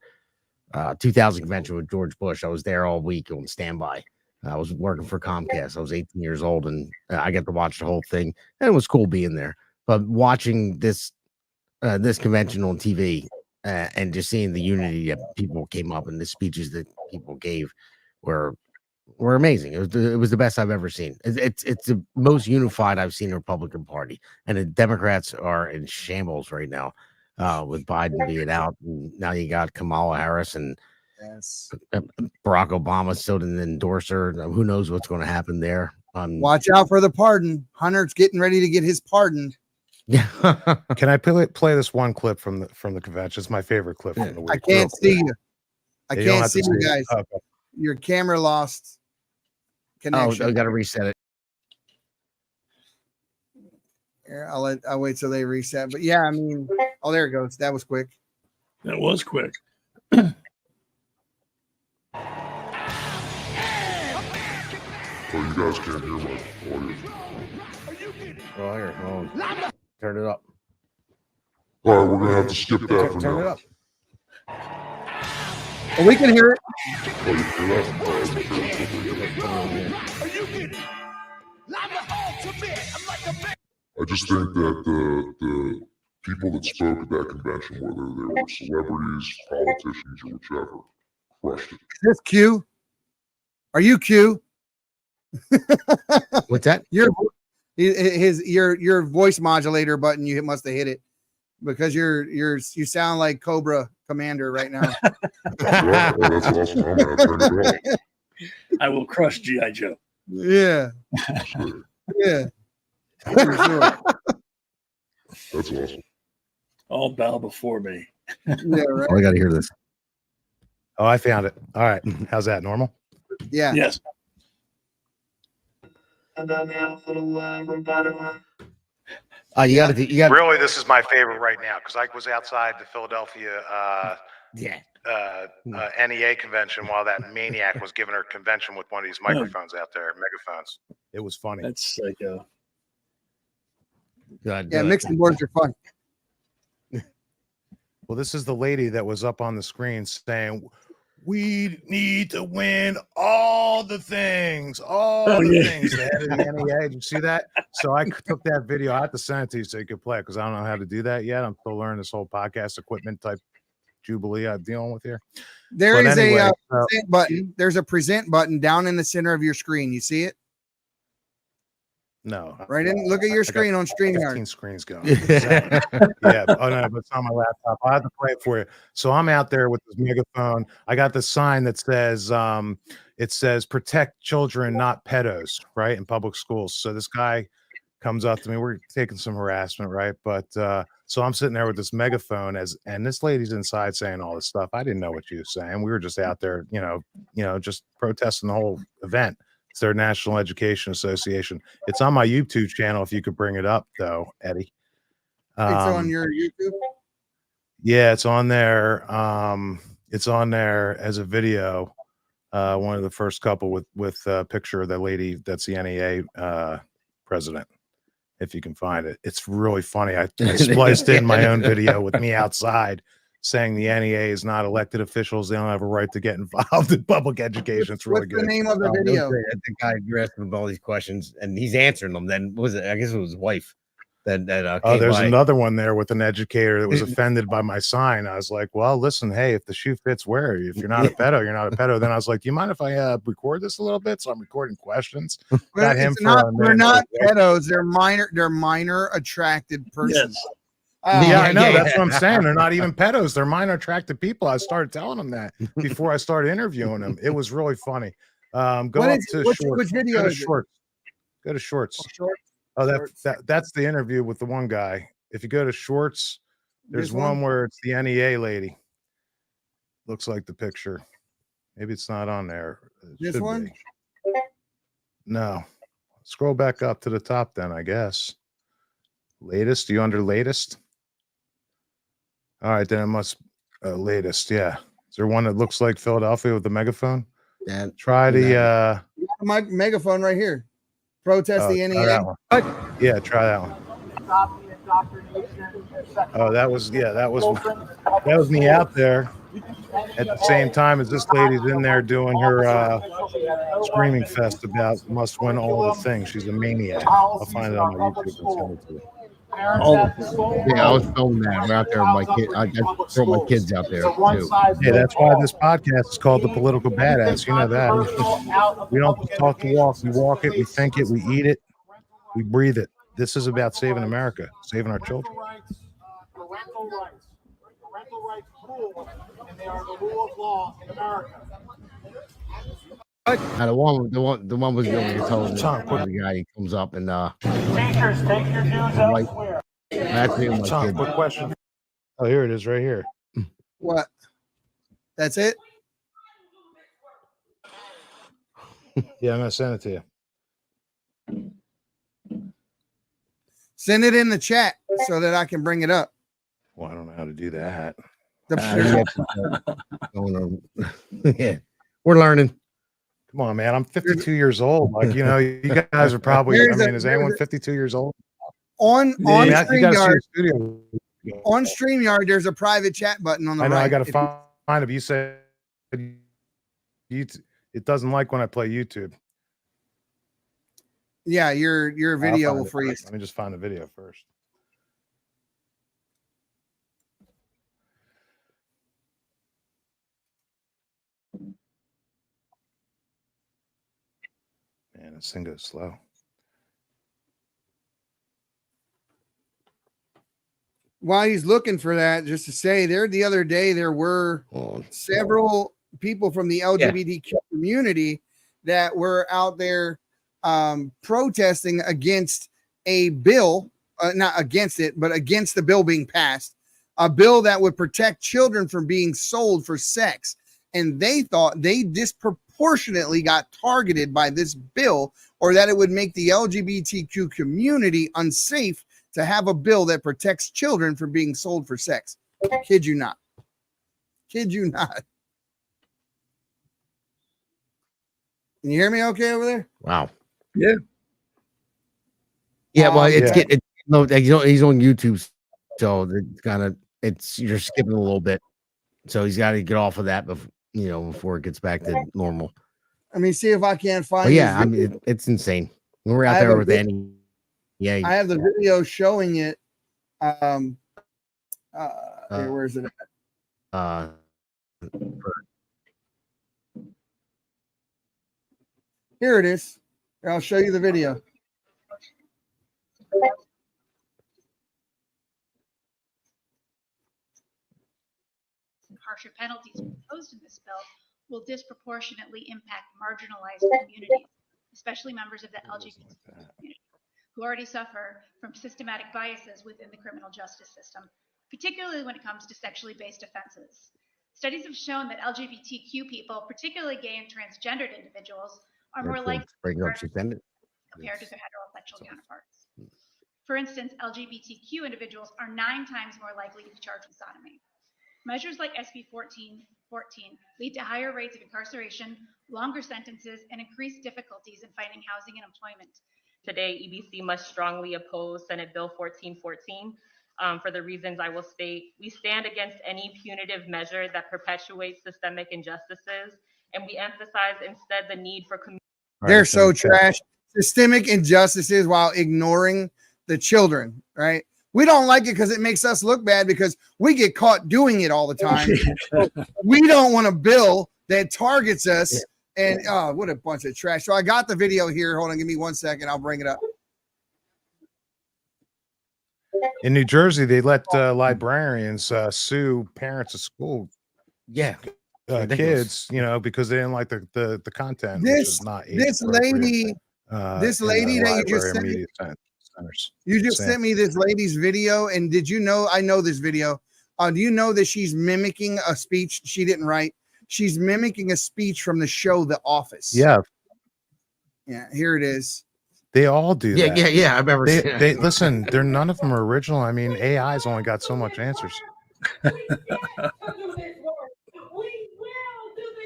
2000 convention with George Bush. I was there all week on standby. I was working for Comcast. I was 18 years old, and I got to watch the whole thing. And it was cool being there. But watching this convention on TV and just seeing the unity that people came up and the speeches that people gave were amazing. It was the best I've ever seen. It's the most unified I've seen the Republican Party, and the Democrats are in shambles right now, with Biden being out. And now you got Kamala Harris and Barack Obama still didn't endorse her. Who knows what's going to happen there? Watch out for the pardon. Hunter's getting ready to get his pardon. Yeah. Can I play this one clip from the convention? It's my favorite clip from the week. I can't see you. I can't see you guys. Okay. Your camera lost connection. Oh, I got to reset it. Here, I'll wait till they reset. But yeah, I mean, oh, there it goes. That was quick. That was quick. Oh, you guys can't hear my audio. Oh, here. Oh, turn it up. All right, we're gonna have to skip that for turn now. it up. Well, we can hear it. Oh, you hear that? I just think that the people that spoke at that convention, whether they were celebrities, politicians, or whichever, crushed it. Is this Q? Are you Q? What's that? Your voice modulator button. You must have hit it because you sound like Cobra Commander right now. Yeah, that's awesome. I'm gonna turn it on. I will crush G.I. Joe. Yeah. Yeah. For sure. That's awesome. All bow before me. Yeah, right. Oh, I got to hear this. Oh, I found it. All right. How's that? Normal? Yeah. Yes. You got to. You got. Really, this is my favorite right now because I was outside the Philadelphia Yeah. NEA convention while that maniac was giving her convention with one of these microphones out there, megaphones. It was funny. That's psycho. Yeah, mixing boards are fun. Well, this is the lady that was up on the screen saying, "We need to win all the things, things." The head of the NEA. Did you see that? So I took that video. I have to send it to you so you can play it because I don't know how to do that yet. I'm still learning this whole podcast equipment type jubilee I'm dealing with here. There is a present button. There's a present button down in the center of your screen. You see it? No. Right in. Look at your screen on StreamYard. 15 screens going. Yeah. Oh no, but it's on my laptop. I have to play it for you. So I'm out there with this megaphone. I got the sign that says, it says "Protect children, not pedos," right, in public schools. So this guy comes up to me. We're taking some harassment, right? But so I'm sitting there with this megaphone and this lady's inside saying all this stuff. I didn't know what she was saying. We were just out there, just protesting the whole event. It's their National Education Association. It's on my YouTube channel. If you could bring it up, though, Eddie. It's on your YouTube. Yeah, it's on there. It's on there as a video. One of the first couple with a picture of the lady that's the NEA president. If you can find it, it's really funny. I spliced in my own video with me outside saying the NEA is not elected officials. They don't have a right to get involved in public education. It's really good. What's the name of the video? The guy you're asking him all these questions, and he's answering them. Then what was it? I guess it was his wife. There's another one there with an educator that was offended by my sign. I was like, well, listen, hey, if the shoe fits, wear it. If you're not a pedo, you're not a pedo. Then I was like, do you mind if I record this a little bit? So I'm recording questions. Got him they're not pedos. They're minor attracted persons. Yes. Yeah, I know. That's what I'm saying. They're not even pedos. They're minor attracted people. I started telling them that before I started interviewing them. It was really funny. Go up to Shorts. Which video Go to is Shorts. Go to Shorts. Shorts. Oh, that's the interview with the one guy. If you go to Shorts, there's one where it's the NEA lady. Looks like the picture. Maybe it's not on there. This one? No. Scroll back up to the top then, I guess. Latest? You under latest? All right, then it must latest. Yeah. Is there one that looks like Philadelphia with the megaphone? Yeah. Try the my megaphone right here. Protest the NEA. Yeah, try that one. Oh, that was me out there at the same time as this lady's in there doing her screaming fest about must win all the things. She's a maniac. I'll find it on my YouTube and send it to you. Yeah, I was filming that. We're out there with my kid. I throw my kids out there too. Yeah, that's why this podcast is called The Political Badass. You know that. We don't just talk the walk. We walk it. We think it. We eat it. We breathe it. This is about saving America, saving our children. Parental rights rule, and they are the rule of law in America. The one was going to tell the guy. He comes up and Teachers, take your dues elsewhere. That's me and my kid. Quick question. Oh, here it is, right here. What? That's it? Yeah, I'm gonna send it to you. Send it in the chat so that I can bring it up. Well, I don't know how to do that. Yeah, we're learning. Come on, man. I'm 52 years old. Like, you guys are probably, is anyone 52 years old? On StreamYard, studio. On StreamYard, there's a private chat button on the right. I know, I got to find it. You said it doesn't like when I play YouTube. Yeah, your video will freeze. Let me just find the video first. Man, this thing goes slow. While he's looking for that, just to say, the other day there were several people from the LGBTQ community that were out there protesting against a bill, not against it, but against the bill being passed, a bill that would protect children from being sold for sex. And they thought they disproportionately got targeted by this bill, or that it would make the LGBTQ community unsafe to have a bill that protects children from being sold for sex. Kid you not. Kid you not. Can you hear me okay over there? Wow. Yeah. Yeah, well, it's yeah. getting no, he's on YouTube, so it's kind of you're skipping a little bit, so he's got to get off of that before it gets back to normal. Let me see if I can find. But yeah, I mean it's insane. When we're out there with Annie, yeah, I have the video showing it. Here, where's it at? Here it is. Here, I'll show you the video. Harsher penalties proposed in this bill will disproportionately impact marginalized communities, especially members of the LGBT community, who already suffer from systematic biases within the criminal justice system, particularly when it comes to sexually based offenses. Studies have shown that LGBTQ people, particularly gay and transgendered individuals, are more likely compared to their heterosexual counterparts. For instance, LGBTQ individuals are 9 times more likely to be charged with sodomy. Measures like SB 1414 lead to higher rates of incarceration, longer sentences, and increased difficulties in finding housing and employment. Today, EBC must strongly oppose Senate Bill 1414 for the reasons I will state. We stand against any punitive measure that perpetuates systemic injustices, and we emphasize instead the need for community. They're so trash. Systemic injustices while ignoring the children, right? We don't like it because it makes us look bad because we get caught doing it all the time. We don't want a bill that targets us. And what a bunch of trash. So I got the video here. Hold on, give me 1 second. I'll bring it up. In New Jersey, they let librarians sue parents of school. Yeah. Kids, because they didn't like the content. This lady that you just sent me. You just sent me this lady's video, and did you know? I know this video. Do you know that she's mimicking a speech she didn't write? She's mimicking a speech from the show The Office. Yeah. Yeah, here it is. They all do that. Yeah. I remember. They listen. None of them are original. I mean, AI's only got so much answers.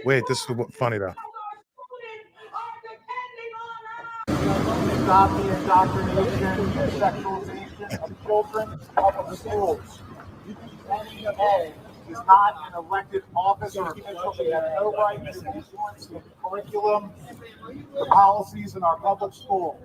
Wait, this is funny though. Stop the indoctrination and sexualization of children in public schools. NEA is not an elected office or official. They have no right to influence the curriculum, the policies in our public school.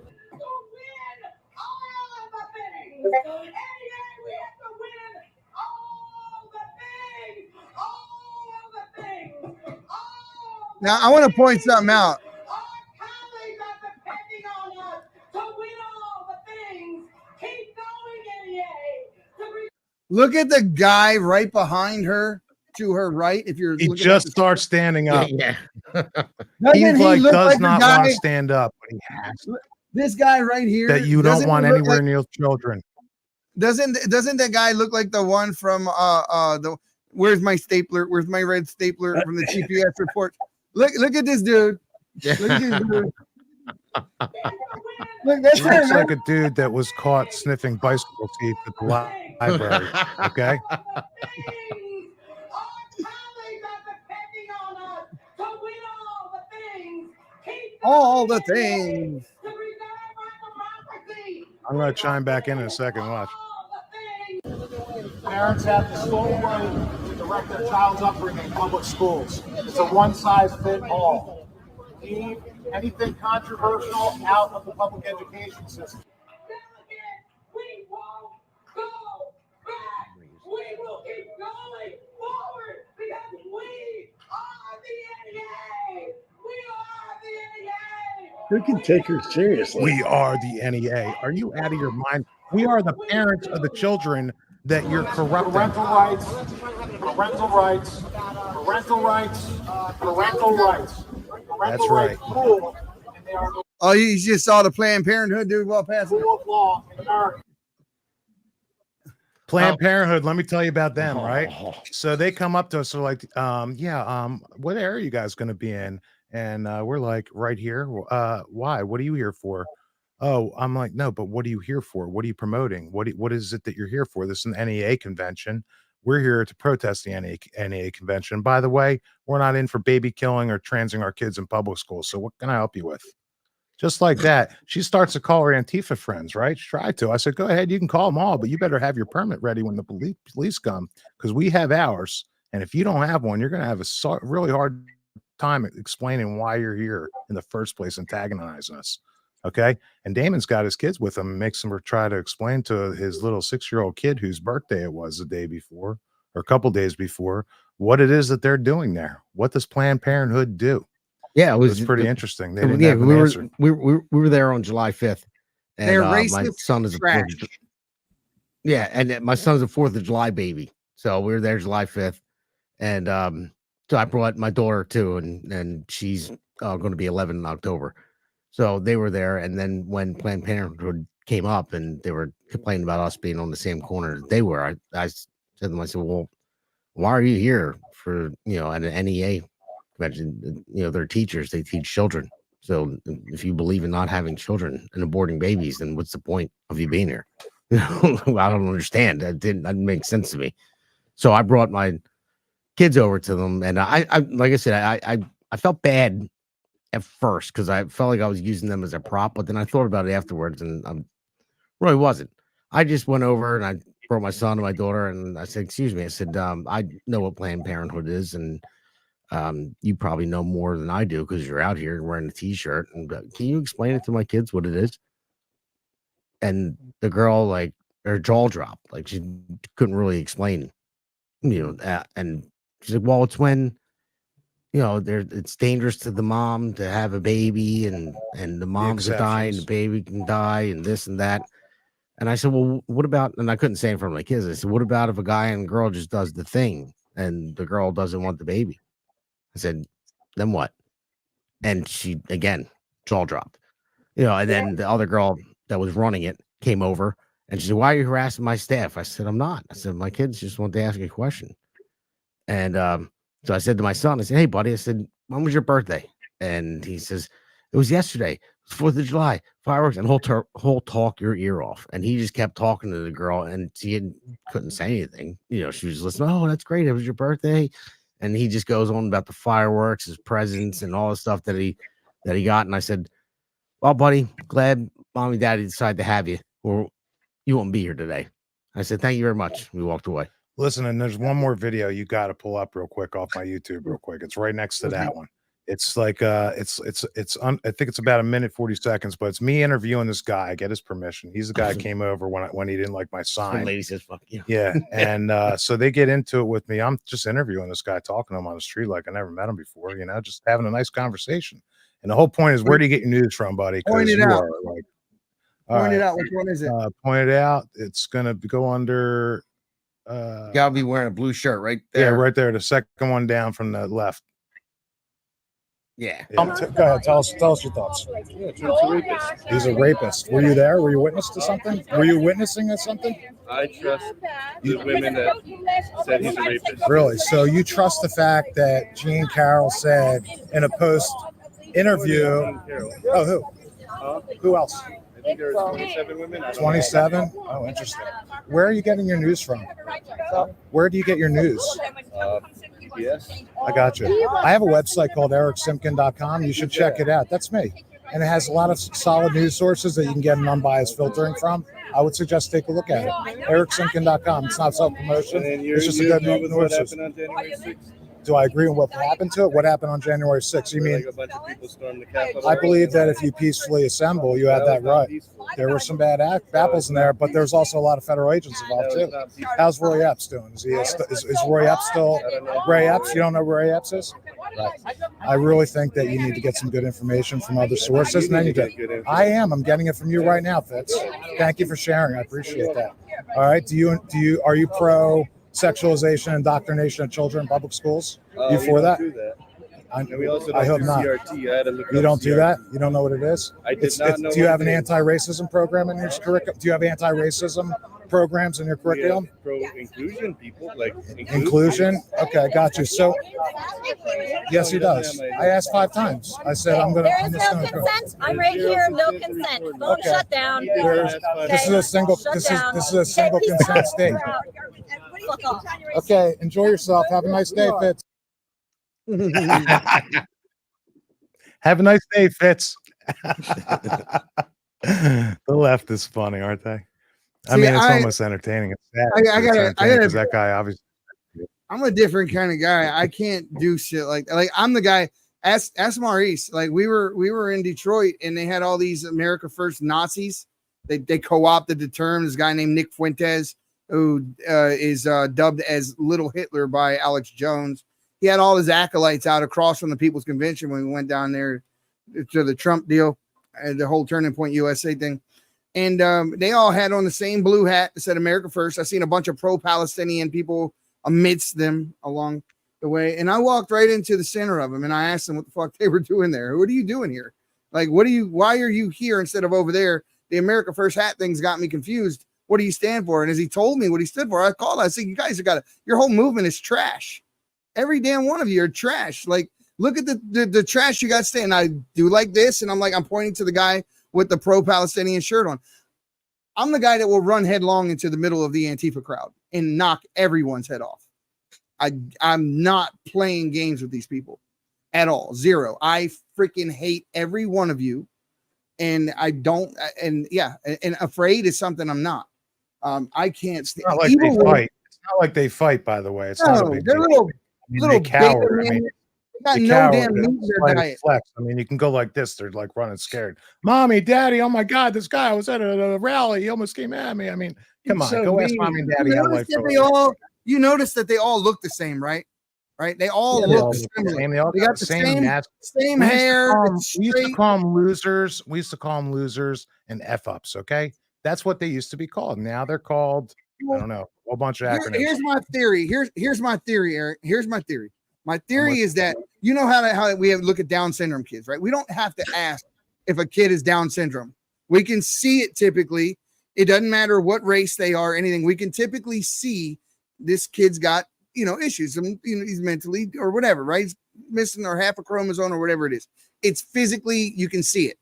Now, I want to point something out. Look at the guy right behind her, to her right. If you're, he just starts standing up. Yeah. He does not want to stand up, but he has. This guy right here that you don't want anywhere near children. Doesn't that guy look like the one from the where's my stapler? Where's my red stapler from the GPS report? Look at this dude. Look at this dude. Look, that's he looks like a dude that was caught sniffing bicycle teeth at the library. Okay. All the things. I'm going to chime back in a second. Watch. Parents have the sole right to direct their child's upbringing in public schools. It's a one-size-fits-all. Leave anything controversial out of the public education system. We won't go back. We will keep going forward because we are the NEA. We are the NEA. Who can take her seriously? We are the NEA. Are you out of your mind? We are the parents of the children that you're corrupting. Parental rights, parental rights, parental rights, parental rights. That's right. Rule, and they are Oh, you just saw the Planned Parenthood dude walk past. Rule of law in America. Planned Parenthood, let me tell you about them, right? So they come up to us, they're like, what area are you guys going to be in? And we're like, right here. Why? What are you here for? Oh, I'm like, no, but what are you here for? What are you promoting? What is it that you're here for? This is an NEA convention. We're here to protest the NEA convention. By the way, we're not in for baby killing or transing our kids in public schools. So what can I help you with? Just like that, she starts to call her Antifa friends, right? She tried to. I said, go ahead, you can call them all, but you better have your permit ready when the police come, because we have ours. And if you don't have one, you're going to have a really hard time explaining why you're here in the first place, antagonizing us. Okay. And Damon's got his kids with him and makes him try to explain to his little 6-year-old kid whose birthday it was the day before or a couple days before what it is that they're doing there. What does Planned Parenthood do? Yeah, it was pretty interesting. They didn't have an we answer. were there on July 5th. And They're my racist son is trash. and my son's a 4th of July baby. So we were there July 5th. And so I brought my daughter too, and she's going to be 11 in October. So they were there. And then when Planned Parenthood came up and they were complaining about us being on the same corner that they were, I said to them, I said, well, why are you here for, at an NEA convention? They're teachers, they teach children. So if you believe in not having children and aborting babies, then what's the point of you being here? I don't understand. That didn't make sense to me. So I brought my kids over to them, and I like I said, I felt bad at first because I felt like I was using them as a prop, but then I thought about it afterwards, and I really wasn't. I just went over and I brought my son and my daughter, and I said, excuse me, I said, I know what Planned Parenthood is, and you probably know more than I do because you're out here wearing a t-shirt, and can you explain it to my kids what it is? And the girl, like, her jaw dropped, like she couldn't really explain, and she's like, well, it's when it's dangerous to the mom to have a baby, and the mom's gonna die and the baby can die and this and that. And I said, well, what about, and I couldn't say in front of my kids, I said, what about if a guy and girl just does the thing and the girl doesn't want the baby? I said, then what? And she, again, jaw dropped, and then the other girl that was running it came over and she said, why are you harassing my staff? I said, I'm not. I said, my kids just want to ask a question. And so I said to my son, I said, hey, buddy, I said, when was your birthday? And he says, it was yesterday. It was 4th of July, fireworks, and whole talk your ear off. And he just kept talking to the girl, and she couldn't say anything. She was listening. Oh, that's great. It was your birthday. And he just goes on about the fireworks, his presents, and all the stuff that he got. And I said, well, buddy, glad mom and daddy decided to have you, or you won't be here today. I said, thank you very much. We walked away. Listen, and there's one more video you got to pull up real quick off my YouTube real quick. It's right next to that one. It's like I think it's about 1:40, but it's me interviewing this guy. I get his permission. He's the guy who came over when he didn't like my sign. The lady says, fuck you. Yeah. And so they get into it with me. I'm just interviewing this guy, talking to him on the street like I never met him before, just having a nice conversation. And the whole point is, where do you get your news from, buddy? Point it out. Point it out. Which one is it? Point it out. It's gonna go under. Gotta be wearing a blue shirt right there. Yeah, right there. The second one down from the left. Yeah. Go ahead. Tell us your thoughts. He's a rapist. Were you there? Were you witness to something? Were you witnessing something? I trust the women that said he's a rapist. Really? So you trust the fact that Jean Carroll said in a post interview? Oh, who? Who else? I think there were 27 women. 27? Oh, interesting. Where are you getting your news from? Where do you get your news? Yes. I got you. I have a website called ericsimkin.com. You should check it out. That's me. And it has a lot of solid news sources that you can get an unbiased filtering from. I would suggest take a look at it. ericsimkin.com. It's not self-promotion. It's just a good news source. Do I agree with what happened to it? What happened on January 6th? You mean, like a bunch of people stormed the Capitol? I believe that if you peacefully assemble, you have that right. There were some bad apples in there, but there's also a lot of federal agents involved too. How's Roy Epps doing? Is Roy Epps still Ray Epps? You don't know who Ray Epps is? Right. I really think that you need to get some good information from other sources, and then you do. I'm getting it from you right now, Fitz. Thank you for sharing. I appreciate that. All right. Are you pro sexualization and indoctrination of children in public schools? You for that? And we also I hope don't do not. CRT. I had to look You up don't do CRT. that? You don't know what it is? I did not know Do you what have it an is. anti-racism program in your curriculum? Do you have anti-racism programs in your We have curriculum? pro-inclusion people, like Inclusion? Okay, got you. So, yes, he he doesn't does. have my- I asked 5 times. I said, I'm going to. There is no consent. I'm right here. No consent. Phone shut down. This is a single. Shut This down. is a single Okay, peace consent out. state. We're out. Fuck off. Okay, enjoy yourself. Have a nice day, Fitz. Have a nice day, Fitz. The left is funny, aren't they? I mean, it's almost entertaining. It's sad. I gotta, because that guy obviously. I'm a different kind of guy. I can't do shit like I'm the guy. Ask Maurice. Like we were in Detroit and they had all these America First Nazis. They co-opted the term. This guy named Nick Fuentes, who is dubbed as Little Hitler by Alex Jones. He had all his acolytes out across from the People's Convention when we went down there to the Trump deal and the whole Turning Point USA thing. And they all had on the same blue hat that said America First. I seen a bunch of pro-Palestinian people amidst them along the way. And I walked right into the center of them and I asked them what the fuck they were doing there. What are you doing here? Like, why are you here instead of over there? The America First hat thing's got me confused. What do you stand for? And as he told me what he stood for, I called. I said, you guys have your whole movement is trash. Every damn one of you are trash. Like, look at the trash you got standing. I do like this. And I'm pointing to the guy with the pro-Palestinian shirt on. I'm the guy that will run headlong into the middle of the Antifa crowd and knock everyone's head off. I'm not playing games with these people at all. Zero. I freaking hate every one of you. And I don't, and afraid is something I'm not. I can't stand. It's not like they fight. It's not like they fight, by the way. It's not a big they're deal. little they cower. I mean, got they no cower. damn It's meat in their fight or diet. flex. I mean, you can go like this. They're like running scared. Mommy, daddy, oh my God, this guy was at a rally. He almost came at me. I mean, come on, go ask mommy and daddy how life goes. You notice that they all look the same, right? Right? They all look similar. They all got the same hair. We used to call them losers. We used to call them losers and F-ups, okay? That's what they used to be called. Now they're called, I don't know, a whole bunch of acronyms. Here's my theory. Here's my theory, Eric. Here's my theory. My theory is that you know how we have look at Down syndrome kids, right? We don't have to ask if a kid is Down syndrome. We can see it typically. It doesn't matter what race they are, anything. We can typically see this kid's got, issues. He's mentally or whatever, right? He's missing or half a chromosome or whatever it is. It's physically, you can see it,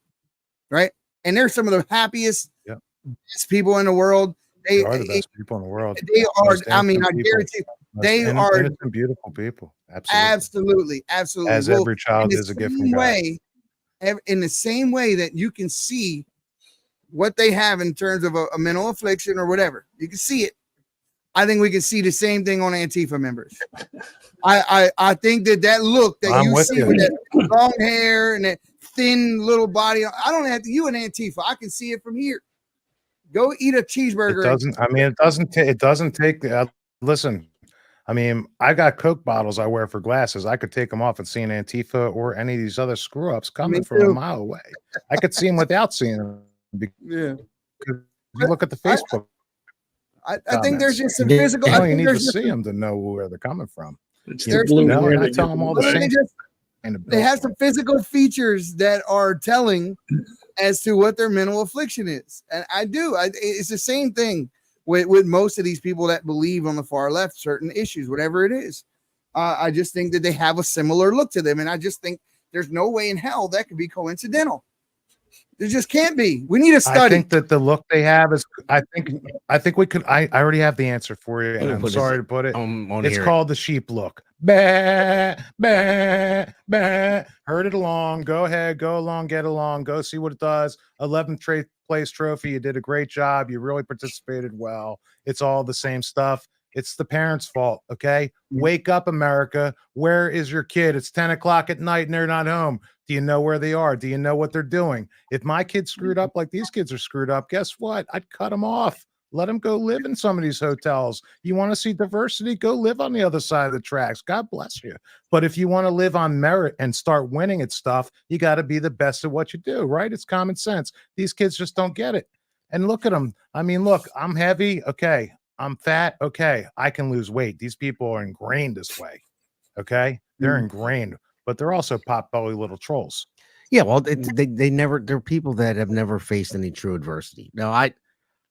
right? And they're some of the happiest, best people in the world. They are the best people in the world. They are. I mean, I guarantee you, they are innocent, beautiful people. Absolutely. Absolutely. As every child is a gift from God. In the same way that you can see what they have in terms of a mental affliction or whatever, you can see it. I think we can see the same thing on Antifa members. I think that look that you see with that long hair and that thin little body. I don't have to. You an Antifa. I can see it from here. Go eat a cheeseburger. It doesn't. I mean, it doesn't take. Listen, I mean, I got Coke bottles I wear for glasses. I could take them off and see an Antifa or any of these other screw ups coming from a mile away. I could see them without seeing them. Yeah. You look at the Facebook. I think there's just some physical. You don't need to see them to know where they're coming from. I tell them all the same. They have some physical features that are telling as to what their mental affliction is, and I do. It's the same thing with most of these people that believe on the far left certain issues, whatever it is. I just think that they have a similar look to them, and I just think there's no way in hell that could be coincidental. There just can't be. We need a study. I think that the look they have is. I think we could. I already have the answer for you, and I'm sorry to put it. It's called the sheep look. Bah, bah, bah. Herd it along. Go ahead. Go along. Get along. Go see what it does. 11th place trophy. You did a great job. You really participated well. It's all the same stuff. It's the parents' fault. Okay. Wake up, America. Where is your kid? It's 10 o'clock at night and they're not home. Do you know where they are? Do you know what they're doing? If my kid's screwed up like these kids are screwed up, guess what? I'd cut them off. Let them go live in some of these hotels. You want to see diversity? Go live on the other side of the tracks. God bless you. But if you want to live on merit and start winning at stuff, you got to be the best at what you do, right? It's common sense. These kids just don't get it. And look at them. I mean, look, I'm heavy. Okay. I'm fat. Okay. I can lose weight. These people are ingrained this way. Okay. They're ingrained. but they're also pot-belly little trolls. Yeah, well, they never. They're people that have never faced any true adversity. Now,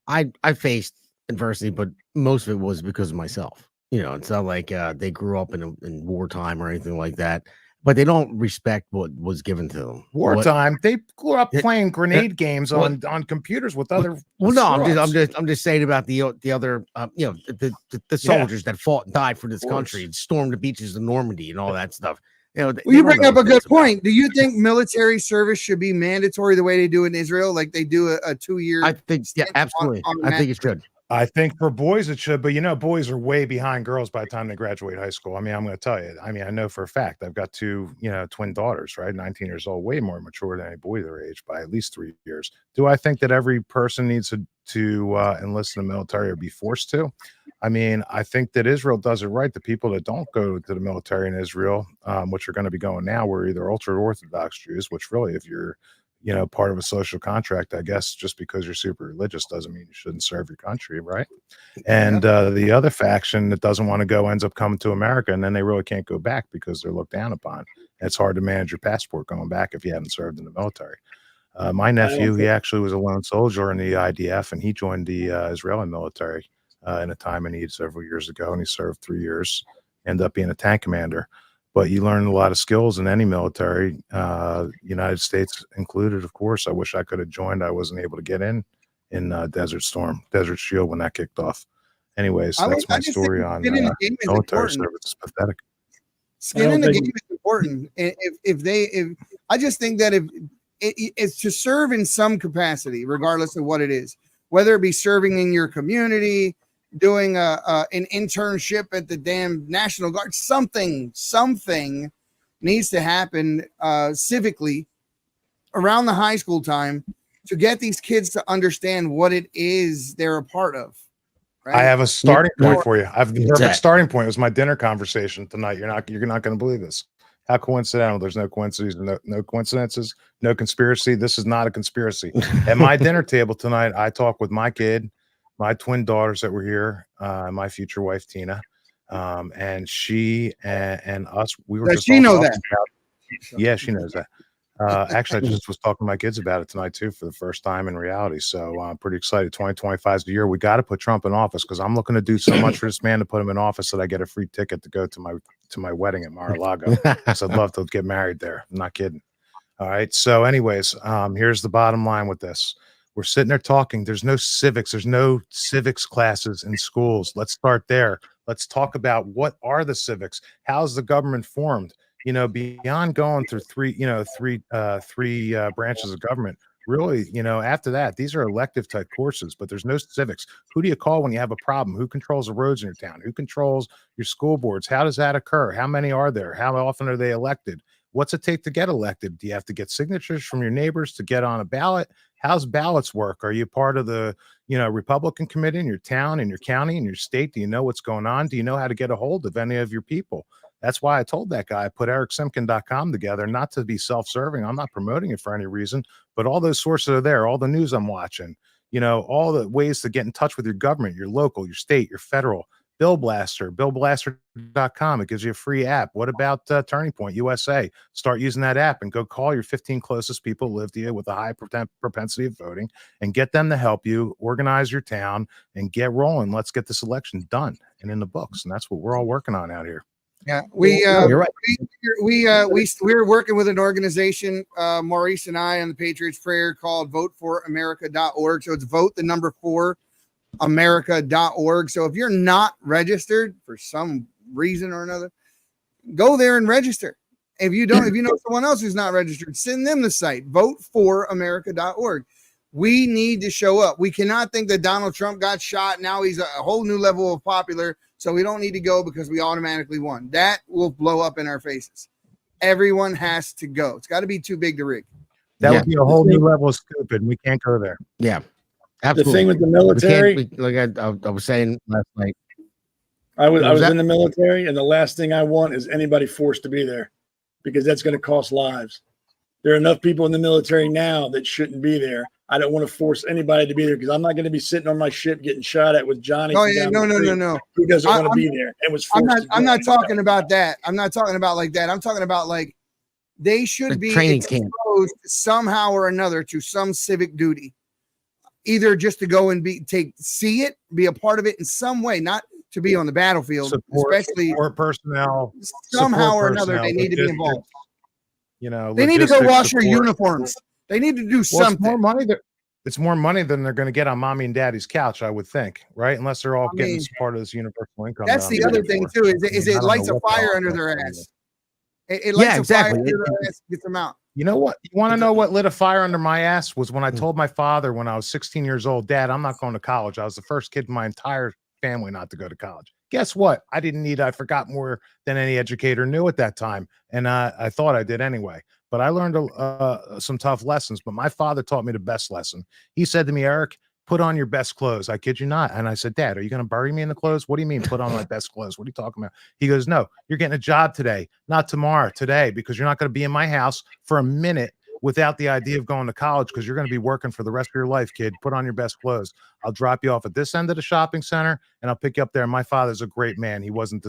I faced adversity, but most of it was because of myself. It's not like they grew up in wartime or anything like that. But they don't respect what was given to them. Wartime, they grew up playing grenade games on computers with other. Well, no, I'm just saying about the other, the soldiers that fought and died for this country and stormed the beaches of Normandy and all that stuff. Well, you bring up a good point. Do you think military service should be mandatory the way they do in Israel, like they do a 2-year? I think, yeah, absolutely. I think it should. I think for boys it should, but boys are way behind girls by the time they graduate high school. I mean, I'm going to tell you. I mean, I know for a fact. I've got two, twin daughters, right? 19 years old, way more mature than any boy their age by at least 3 years. Do I think that every person needs to enlist in the military or be forced to? I mean, I think that Israel does it right. The people that don't go to the military in Israel, which are going to be going now, were either ultra-Orthodox Jews, which really, if you're part of a social contract, I guess, just because you're super religious doesn't mean you shouldn't serve your country, right? And the other faction that doesn't want to go ends up coming to America, and then they really can't go back because they're looked down upon. And it's hard to manage your passport going back if you haven't served in the military. My nephew, he actually was a lone soldier in the IDF, and he joined the Israeli military in a time of need several years ago, and he served 3 years, ended up being a tank commander. But you learn a lot of skills in any military, United States included, of course. I wish I could have joined. I wasn't able to get in Desert Shield when that kicked off. Anyways, that's my story on military service. It's pathetic. Skin in the game is important. I just think that if it's to serve in some capacity, regardless of what it is, whether it be serving in your community, doing an internship at the damn National Guard, something needs to happen civically around the high school time to get these kids to understand what it is they're a part of. Right? I have a starting point for you. I have the perfect starting point. It was my dinner conversation tonight. You're not going to believe this. How coincidental. There's no coincidences, no coincidences, no conspiracy. This is not a conspiracy. At my dinner table tonight, I talked with my kid, my twin daughters that were here, my future wife, Tina, and she and us, we were just talking about, yeah, she knows that. Actually, I just was talking to my kids about it tonight too, for the first time in reality. So I'm pretty excited. 2025 is the year. We got to put Trump in office because I'm looking to do so much for this man to put him in office that I get a free ticket to go to my wedding at Mar-a-Lago. So I'd love to get married there. I'm not kidding. All right. So anyways, here's the bottom line with this. We're sitting there talking. There's no civics. There's no civics classes in schools. Let's start there. Let's talk about what are the civics? How's the government formed? Beyond going through three branches of government, really, after that, these are elective type courses, but there's no civics. Who do you call when you have a problem? Who controls the roads in your town? Who controls your school boards? How does that occur? How many are there? How often are they elected? What's it take to get elected? Do you have to get signatures from your neighbors to get on a ballot? How's ballots work? Are you part of the, Republican committee in your town, in your county, in your state? Do you know what's going on? Do you know how to get a hold of any of your people? That's why I told that guy I put ericsimkin.com together, not to be self-serving. I'm not promoting it for any reason, but all those sources are there. All the news I'm watching, all the ways to get in touch with your government, your local, your state, your federal. Bill Blaster, billblaster.com. It gives you a free app. What about Turning Point USA? Start using that app and go call your 15 closest people who live to you with a high propensity of voting and get them to help you organize your town and get rolling. Let's get this election done and in the books. And that's what we're all working on out here. Yeah, you're right. We're working with an organization, Maurice and I, on the Patriots Prayer, called voteforamerica.org. So it's vote the number 4 America.org. So if you're not registered for some reason or another, go there and register. If you know someone else who's not registered, send them the site, voteforamerica.org. We need to show up. We cannot think that Donald Trump got shot. Now he's a whole new level of popular. So we don't need to go because we automatically won. That will blow up in our faces. Everyone has to go. It's got to be too big to rig. That would be a whole new level of stupid. We can't go there. Yeah. Absolutely. The thing with the military, like I was saying last night, I was in the military, and the last thing I want is anybody forced to be there, because that's going to cost lives. There are enough people in the military now that shouldn't be there. I don't want to force anybody to be there, because I'm not going to be sitting on my ship getting shot at with Johnny. Oh yeah, no. Who doesn't want to be there? And was I'm not talking about that. I'm not talking about like that. I'm talking about like they should The be training exposed somehow or another to some civic duty, either just to go and see it, be a part of it in some way, not to be on the battlefield, especially support personnel, somehow support or another. personnel, They need to be logistics, involved. You know, They need to go logistics wash their support. uniforms. They need to do Well, something. it's more money than they're going to get on mommy and daddy's couch, I would think, right? Unless they're all getting mean, part of this universal income. That's that I'm the other paying thing for. too. Is I it don't lights know a what the fire hell under that's their gonna ass? It lights a fire under their ass, gets them out. You know what? You want to know what lit a fire under my ass was when I told my father when I was 16 years old, Dad, I'm not going to college. I was the first kid in my entire family not to go to college. Guess what? I forgot more than any educator knew at that time. And I thought I did anyway. But I learned some tough lessons. But my father taught me the best lesson. He said to me, Eric, put on your best clothes. I kid you not. And I said, Dad, are you going to bury me in the clothes? What do you mean put on my best clothes? What are you talking about? He goes, no, you're getting a job today, not tomorrow, today, because you're not going to be in my house for a minute without the idea of going to college, because you're going to be working for the rest of your life, kid. Put on your best clothes. I'll drop you off at this end of the shopping center and I'll pick you up there. My father's a great man. He wasn't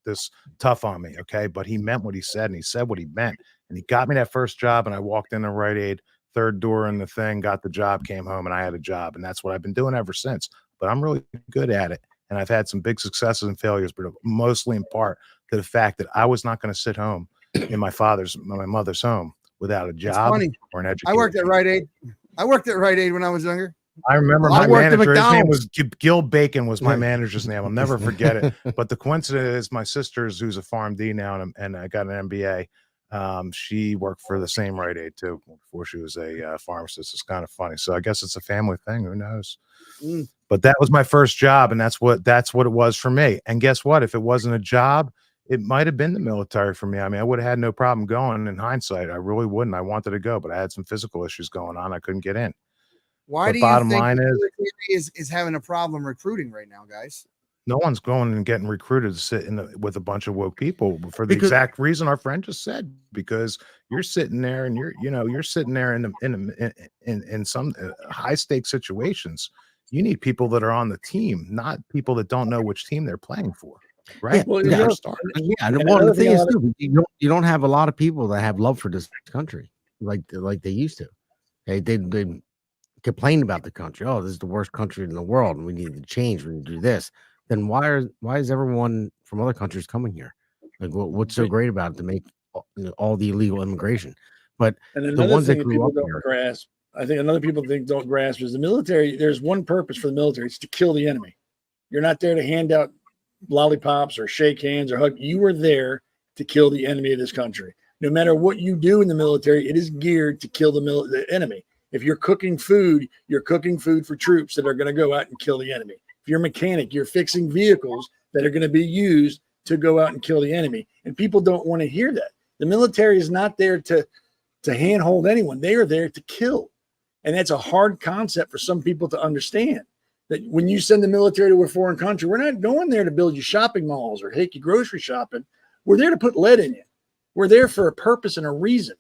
this tough on me. Okay. But he meant what he said and he said what he meant. And he got me that first job and I walked in the Rite Aid, third door in the thing, got the job, came home, and I had a job. And that's what I've been doing ever since. But I'm really good at it. And I've had some big successes and failures, but mostly in part to the fact that I was not going to sit home in my mother's home without a job or an education. I worked at Rite Aid. When I was younger. I remember I my worked at manager, his name McDonald's. was Gil Bacon was my manager's name. I'll never forget it. But the coincidence is my sister's, who's a PharmD now, and I got an MBA. She worked for the same Rite Aid too before she was a pharmacist. It's kind of funny. So I guess it's a family thing. Who knows? But that was my first job, and that's what it was for me. And guess what? If it wasn't a job, it might have been the military for me. I mean, I would have had no problem going. In hindsight, I really wouldn't. I wanted to go, but I had some physical issues going on. I couldn't get in. Why do you think the military is having a problem recruiting right now, guys? No one's going and getting recruited to sit with a bunch of woke people for the exact reason our friend just said. Because you're sitting there and you're sitting there in some high stakes situations. You need people that are on the team, not people that don't know which team they're playing for. Right? Yeah, well, the thing is, too, you don't have a lot of people that have love for this country like they used to. They complain about the country. Oh, this is the worst country in the world, and we need to change. We need to do this. Then why is everyone from other countries coming here? Like, what's so great about it to make all the illegal immigration? But the ones that grew up here, grasp, I think another people don't grasp is the military. There's one purpose for the military: it's to kill the enemy. You're not there to hand out lollipops or shake hands or hug. You are there to kill the enemy of this country. No matter what you do in the military, it is geared to kill the enemy. If you're cooking food, you're cooking food for troops that are going to go out and kill the enemy. If you're a mechanic, you're fixing vehicles that are going to be used to go out and kill the enemy. And people don't want to hear that. The military is not there to handhold anyone. They are there to kill. And that's a hard concept for some people to understand. That when you send the military to a foreign country, we're not going there to build you shopping malls or take you grocery shopping. We're there to put lead in you. We're there for a purpose and a reason.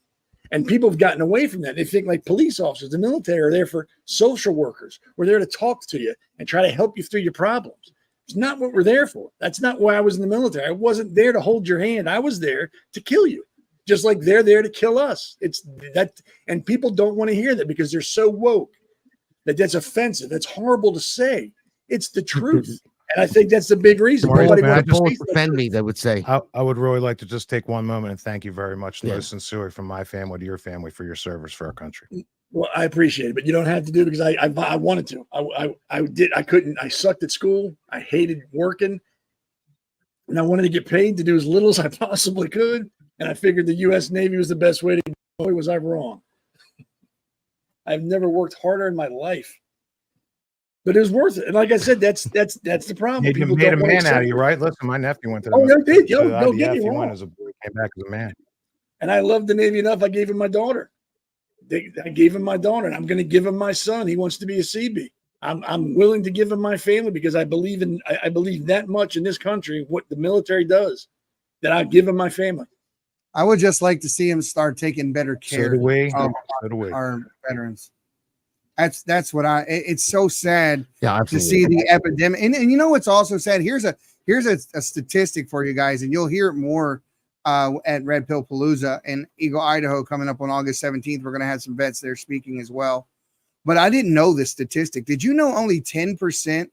And people have gotten away from that. They think like police officers, the military are there for social workers. We're there to talk to you and try to help you through your problems. It's not what we're there for. That's not why I was in the military. I wasn't there to hold your hand. I was there to kill you, just like they're there to kill us. It's that, and people don't want to hear that because they're so woke. That's offensive. That's horrible to say. It's the truth. And I think that's the big reason. Defend me, they would say. I would really like to just take one moment and thank you very much, sincerely, from my family to your family for your service for our country. Well, I appreciate it, but you don't have to do it because I wanted to. I did. I couldn't. I sucked at school. I hated working, and I wanted to get paid to do as little as I possibly could. And I figured the U.S. Navy was the best way to go. Boy, was I wrong. I've never worked harder in my life. But it was worth it. And like I said, that's the problem. You People made a don't want to man out accept of you, it. right? Listen, my nephew went to the I did. Yo, the don't get IDF. me He wrong. went as a boy, came back as a man. And I loved the Navy enough. I gave him my daughter. I gave him my daughter, and I'm going to give him my son. He wants to be a CB. I'm willing to give him my family because I believe that much in this country, what the military does, that I give him my family. I would just like to see him start taking better care of our veterans. That's what it's so sad to see the epidemic. And you know what's also sad? Here's a statistic for you guys, and you'll hear it more at Red Pill Palooza and Eagle, Idaho, coming up on August 17th. We're going to have some vets there speaking as well. But I didn't know this statistic. Did you know only 10%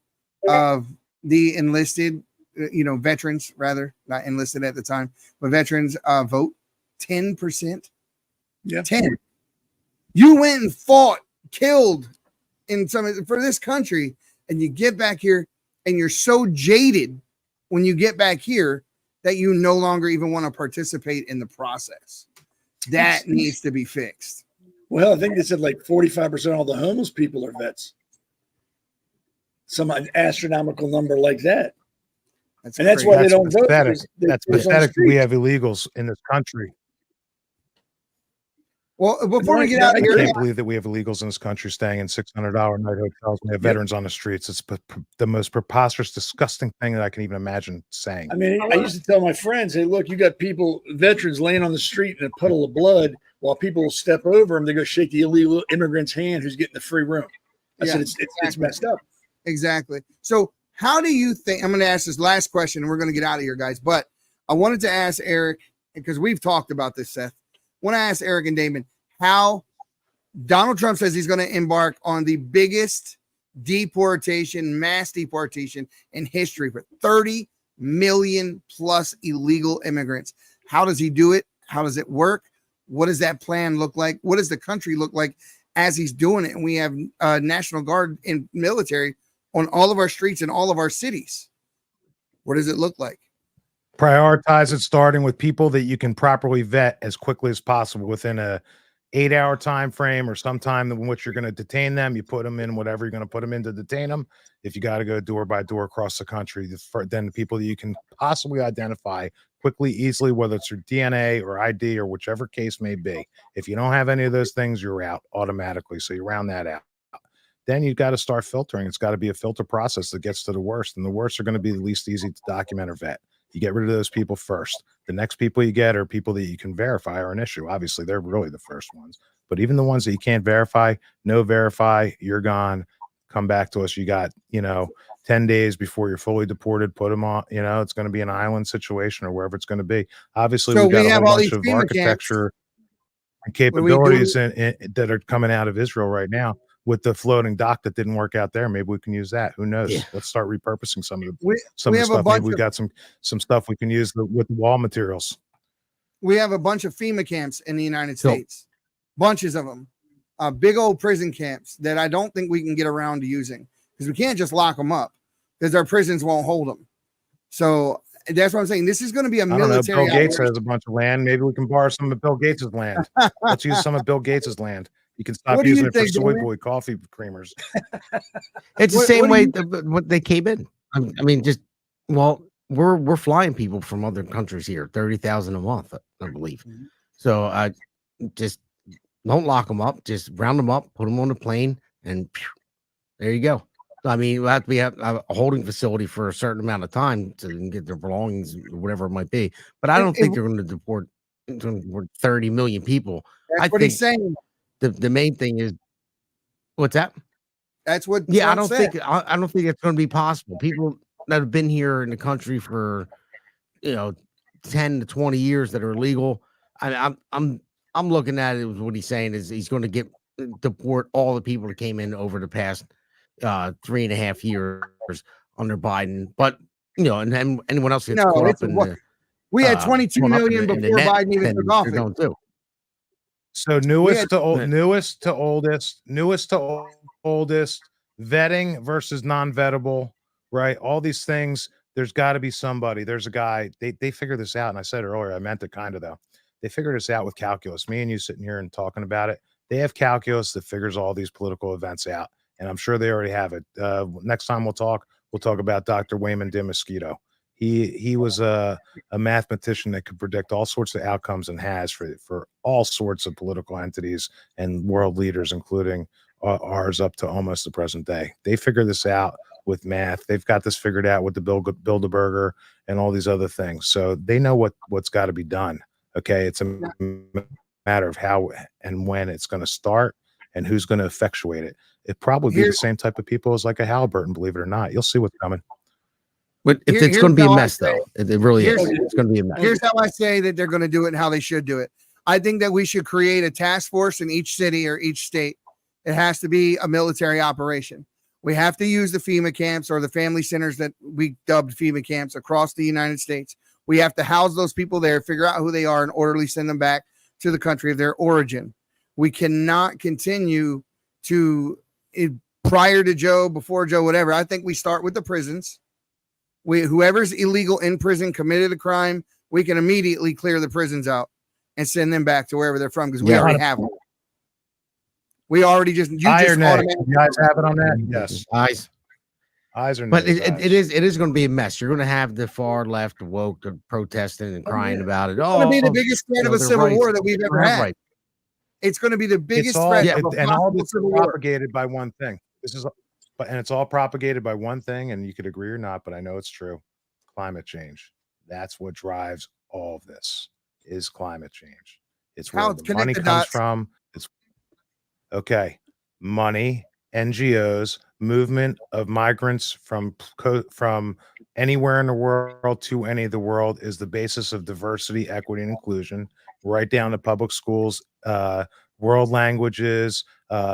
of the enlisted, veterans, rather, not enlisted at the time, but veterans vote? 10%? Yeah. 10. You went and fought, killed for this country, and you get back here and you're so jaded when you get back here that you no longer even want to participate in the process. That needs to be fixed. Well, I think they said like 45% of all the homeless people are vets. Some astronomical number like that. That's why they don't vote. That's pathetic. We have illegals in this country. Well, before we get out of here, I can't believe that we have illegals in this country staying in $600 night hotels. We have veterans on the streets. It's the most preposterous, disgusting thing that I can even imagine saying. I mean, I used to tell my friends, hey, look, you got veterans laying on the street in a puddle of blood while people will step over them. They go shake the illegal immigrant's hand who's getting the free room. I said, it's messed up. Exactly. So how do you think, I'm going to ask this last question and we're going to get out of here, guys, but I wanted to ask Eric, because we've talked about this, Seth. I want to ask Eric and Damon how Donald Trump says he's going to embark on the biggest mass deportation in history for 30 million plus illegal immigrants. How does he do it? How does it work? What does that plan look like? What does the country look like as he's doing it? And we have National Guard and military on all of our streets in all of our cities. What does it look like? Prioritize it, starting with people that you can properly vet as quickly as possible within a 8-hour time frame or sometime in which you're going to detain them. You put them in whatever you're going to put them in to detain them. If you got to go door by door across the country, then the people that you can possibly identify quickly, easily, whether it's your DNA or ID or whichever case may be. If you don't have any of those things, you're out automatically. So you round that out. Then you've got to start filtering. It's got to be a filter process that gets to the worst, and the worst are going to be the least easy to document or vet. You get rid of those people first. The next people you get are people that you can verify are an issue. Obviously, they're really the first ones. But even the ones that you can't verify, you're gone. Come back to us. You got, 10 days before you're fully deported. Put them on, it's going to be an island situation or wherever it's going to be. Obviously, so we've got we a have whole all bunch these of FEMA architecture and capabilities that are coming out of Israel right now. With the floating dock that didn't work out there, maybe we can use that. Who knows? Yeah. Let's start repurposing some of the stuff. Maybe we got some stuff we can use with the wall materials. We have a bunch of FEMA camps in the United States, bunches of them, big old prison camps that I don't think we can get around to using because we can't just lock them up because our prisons won't hold them. So that's what I'm saying. This is going to be a military. Bill Gates has a bunch of land. Maybe we can borrow some of Bill Gates' land. Let's use some of Bill Gates' land. You can stop using it for soy boy coffee creamers. It's the same way what they came in. I mean, we're flying people from other countries here, 30,000 a month, I believe. Mm-hmm. So I just don't lock them up. Just round them up, put them on the plane, and there you go. So, I mean, we'll have to be at a holding facility for a certain amount of time to get their belongings, whatever it might be. But I don't think they're going to deport 30 million people. That's what he's saying. The main thing is, what's that? That's what. Yeah, Trump I don't think it's going to be possible. People that have been here in the country for 10 to 20 years that are illegal. I'm looking at it. What he's saying is he's going to deport all the people that came in over the past 3.5 years under Biden. But and then anyone else gets caught up in the, we had 22 million before Biden even took office. So newest to oldest, vetting versus non-vettable, right? All these things, there's got to be somebody. There's a guy, they figure this out. And I said earlier, I meant it kind of though. They figured this out with calculus. Me and you sitting here and talking about it. They have calculus that figures all these political events out. And I'm sure they already have it. Next time we'll talk about Dr. Wayman DeMosquito. He was a mathematician that could predict all sorts of outcomes and has for all sorts of political entities and world leaders, including ours up to almost the present day. They figure this out with math. They've got this figured out with the Bilderberger and all these other things. So they know what's got to be done. Okay, it's a matter of how and when it's going to start and who's going to effectuate it. It probably be the same type of people as like a Halliburton, believe it or not. You'll see what's coming. But it's going to be a mess, though. It really is. It's going to be a mess. Here's how I say that they're going to do it and how they should do it. I think that we should create a task force in each city or each state. It has to be a military operation. We have to use the FEMA camps or the family centers that we dubbed FEMA camps across the United States. We have to house those people there, figure out who they are, and orderly send them back to the country of their origin. We cannot continue to, prior to Joe, before Joe, whatever. I think we start with the prisons. Whoever's illegal in prison committed a crime, we can immediately clear the prisons out and send them back to wherever they're from because we already have them. We already just you guys have it on that? Yes. Eyes are. But it is going to be a mess. You're going to have the far left woke protesting and crying about it. It's going to be the biggest threat of a civil war that we've ever had. It's going to be the biggest threat of a and all this civil is propagated by one thing. And it's all propagated by one thing, and you could agree or not, but I know it's true. Climate change. That's what drives all of this. Is climate change. It's where the money comes from. It's okay. Money, NGOs, movement of migrants from anywhere in the world to any of the world is the basis of diversity, equity, and inclusion, right down to public schools, world languages,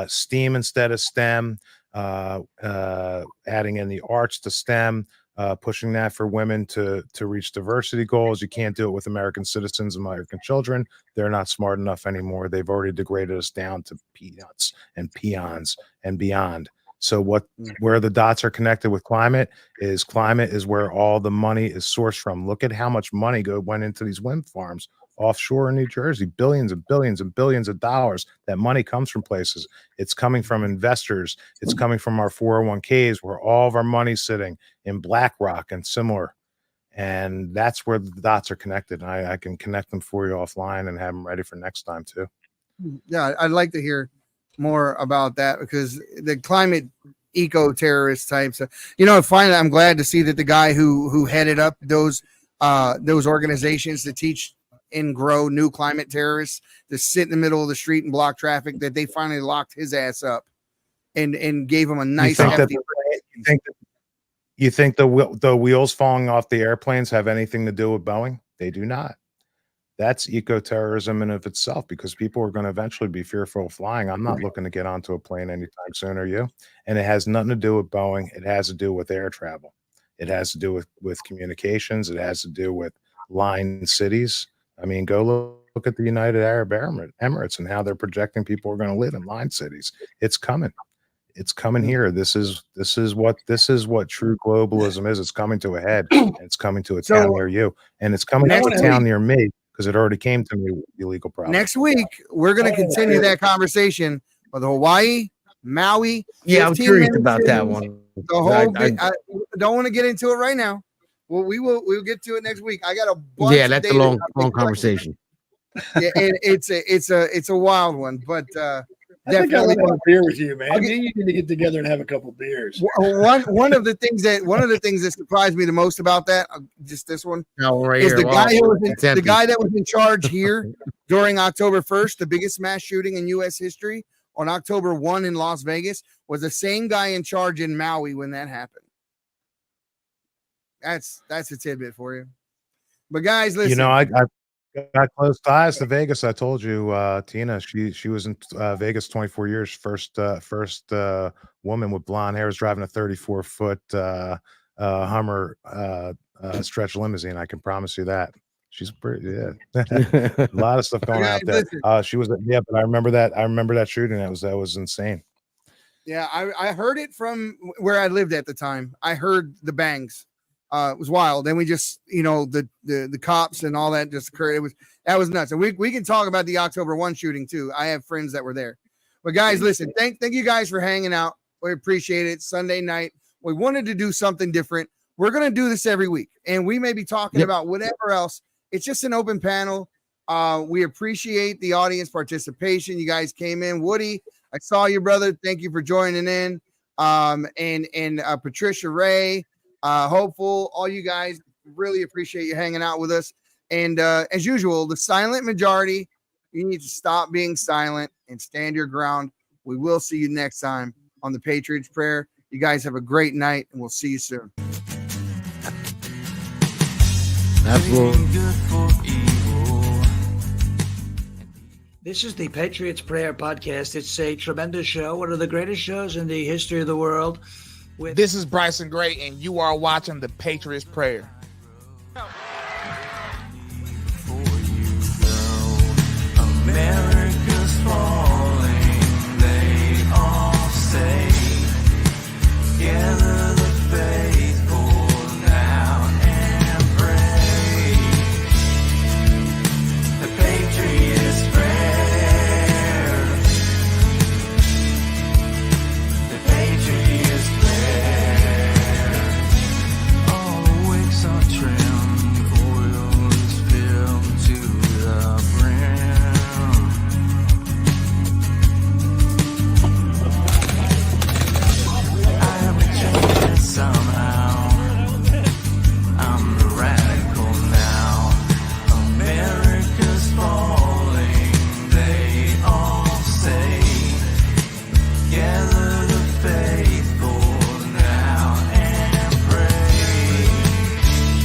STEAM instead of STEM, adding in the arts to STEM, pushing that for women to reach diversity goals. You can't do it with American citizens, American children. They're not smart enough anymore. They've already degraded us down to peanuts and peons and beyond. So where the dots are connected with climate is where all the money is sourced from. Look at how much money went into these wind farms offshore in New Jersey, billions and billions and billions of dollars. That money comes from places. It's coming from investors. It's coming from our 401ks where all of our money's sitting in BlackRock and similar. And that's where the dots are connected. And I can connect them for you offline and have them ready for next time too. Yeah, I'd like to hear more about that because the climate eco-terrorist types, finally, I'm glad to see that the guy who headed up those organizations to teach and grow new climate terrorists to sit in the middle of the street and block traffic, that they finally locked his ass up and gave him a nice hefty. You think the wheels falling off the airplanes have anything to do with Boeing? They do not. That's eco-terrorism in of itself because people are going to eventually be fearful of flying. I'm not looking to get onto a plane anytime soon, are you? And it has nothing to do with Boeing. It has to do with air travel. It has to do with communications. It has to do with line cities. I mean, go look at the United Arab Emirates and how they're projecting people are going to live in line cities. It's coming. It's coming here. This is what true globalism is. It's coming to a head. And it's coming to a town near you, and it's coming to a town near me because it already came to me with illegal problem. Next week, we're going to continue that conversation with Hawaii, Maui. Yeah, I'm curious about that one. The whole I don't want to get into it right now. Well, we'll get to it next week. I got a bunch. Yeah, that's a long conversation. Yeah, and it's a wild one, but I think I'll have a beer with you, man. You need to get together and have a couple beers. One of the things that surprised me the most about that, just this one, is the guy that was in charge here during October 1st, the biggest mass shooting in U.S. history, on October 1 in Las Vegas, was the same guy in charge in Maui when that happened. That's a tidbit for you. But guys, listen. I got close ties to Vegas. I told you, Tina. She was in Vegas 24 years. First woman with blonde hair was driving a 34-foot Hummer stretch limousine. I can promise you that. She's pretty. Yeah, a lot of stuff going out there. She was. Yeah, but I remember that. I remember that shooting. That was insane. Yeah, I heard it from where I lived at the time. I heard the bangs. It was wild. Then we just, the cops and all that just occurred. That was nuts. And we can talk about the October 1 shooting too. I have friends that were there. But guys, listen, thank you guys for hanging out. We appreciate it. Sunday night. We wanted to do something different. We're going to do this every week. And we may be talking about whatever else. It's just an open panel. We appreciate the audience participation. You guys came in. Woody, I saw you, brother. Thank you for joining in. And Patricia Ray, Hopeful, all you guys, really appreciate you hanging out with us. And as usual, the silent majority, you need to stop being silent and stand your ground. We will see you next time on the Patriots Prayer. You guys have a great night, and we'll see you soon. Absolutely. This is the Patriots Prayer Podcast. It's a tremendous show, one of the greatest shows in the history of the world. This is Bryson Gray, and you are watching the Patriots Prayer.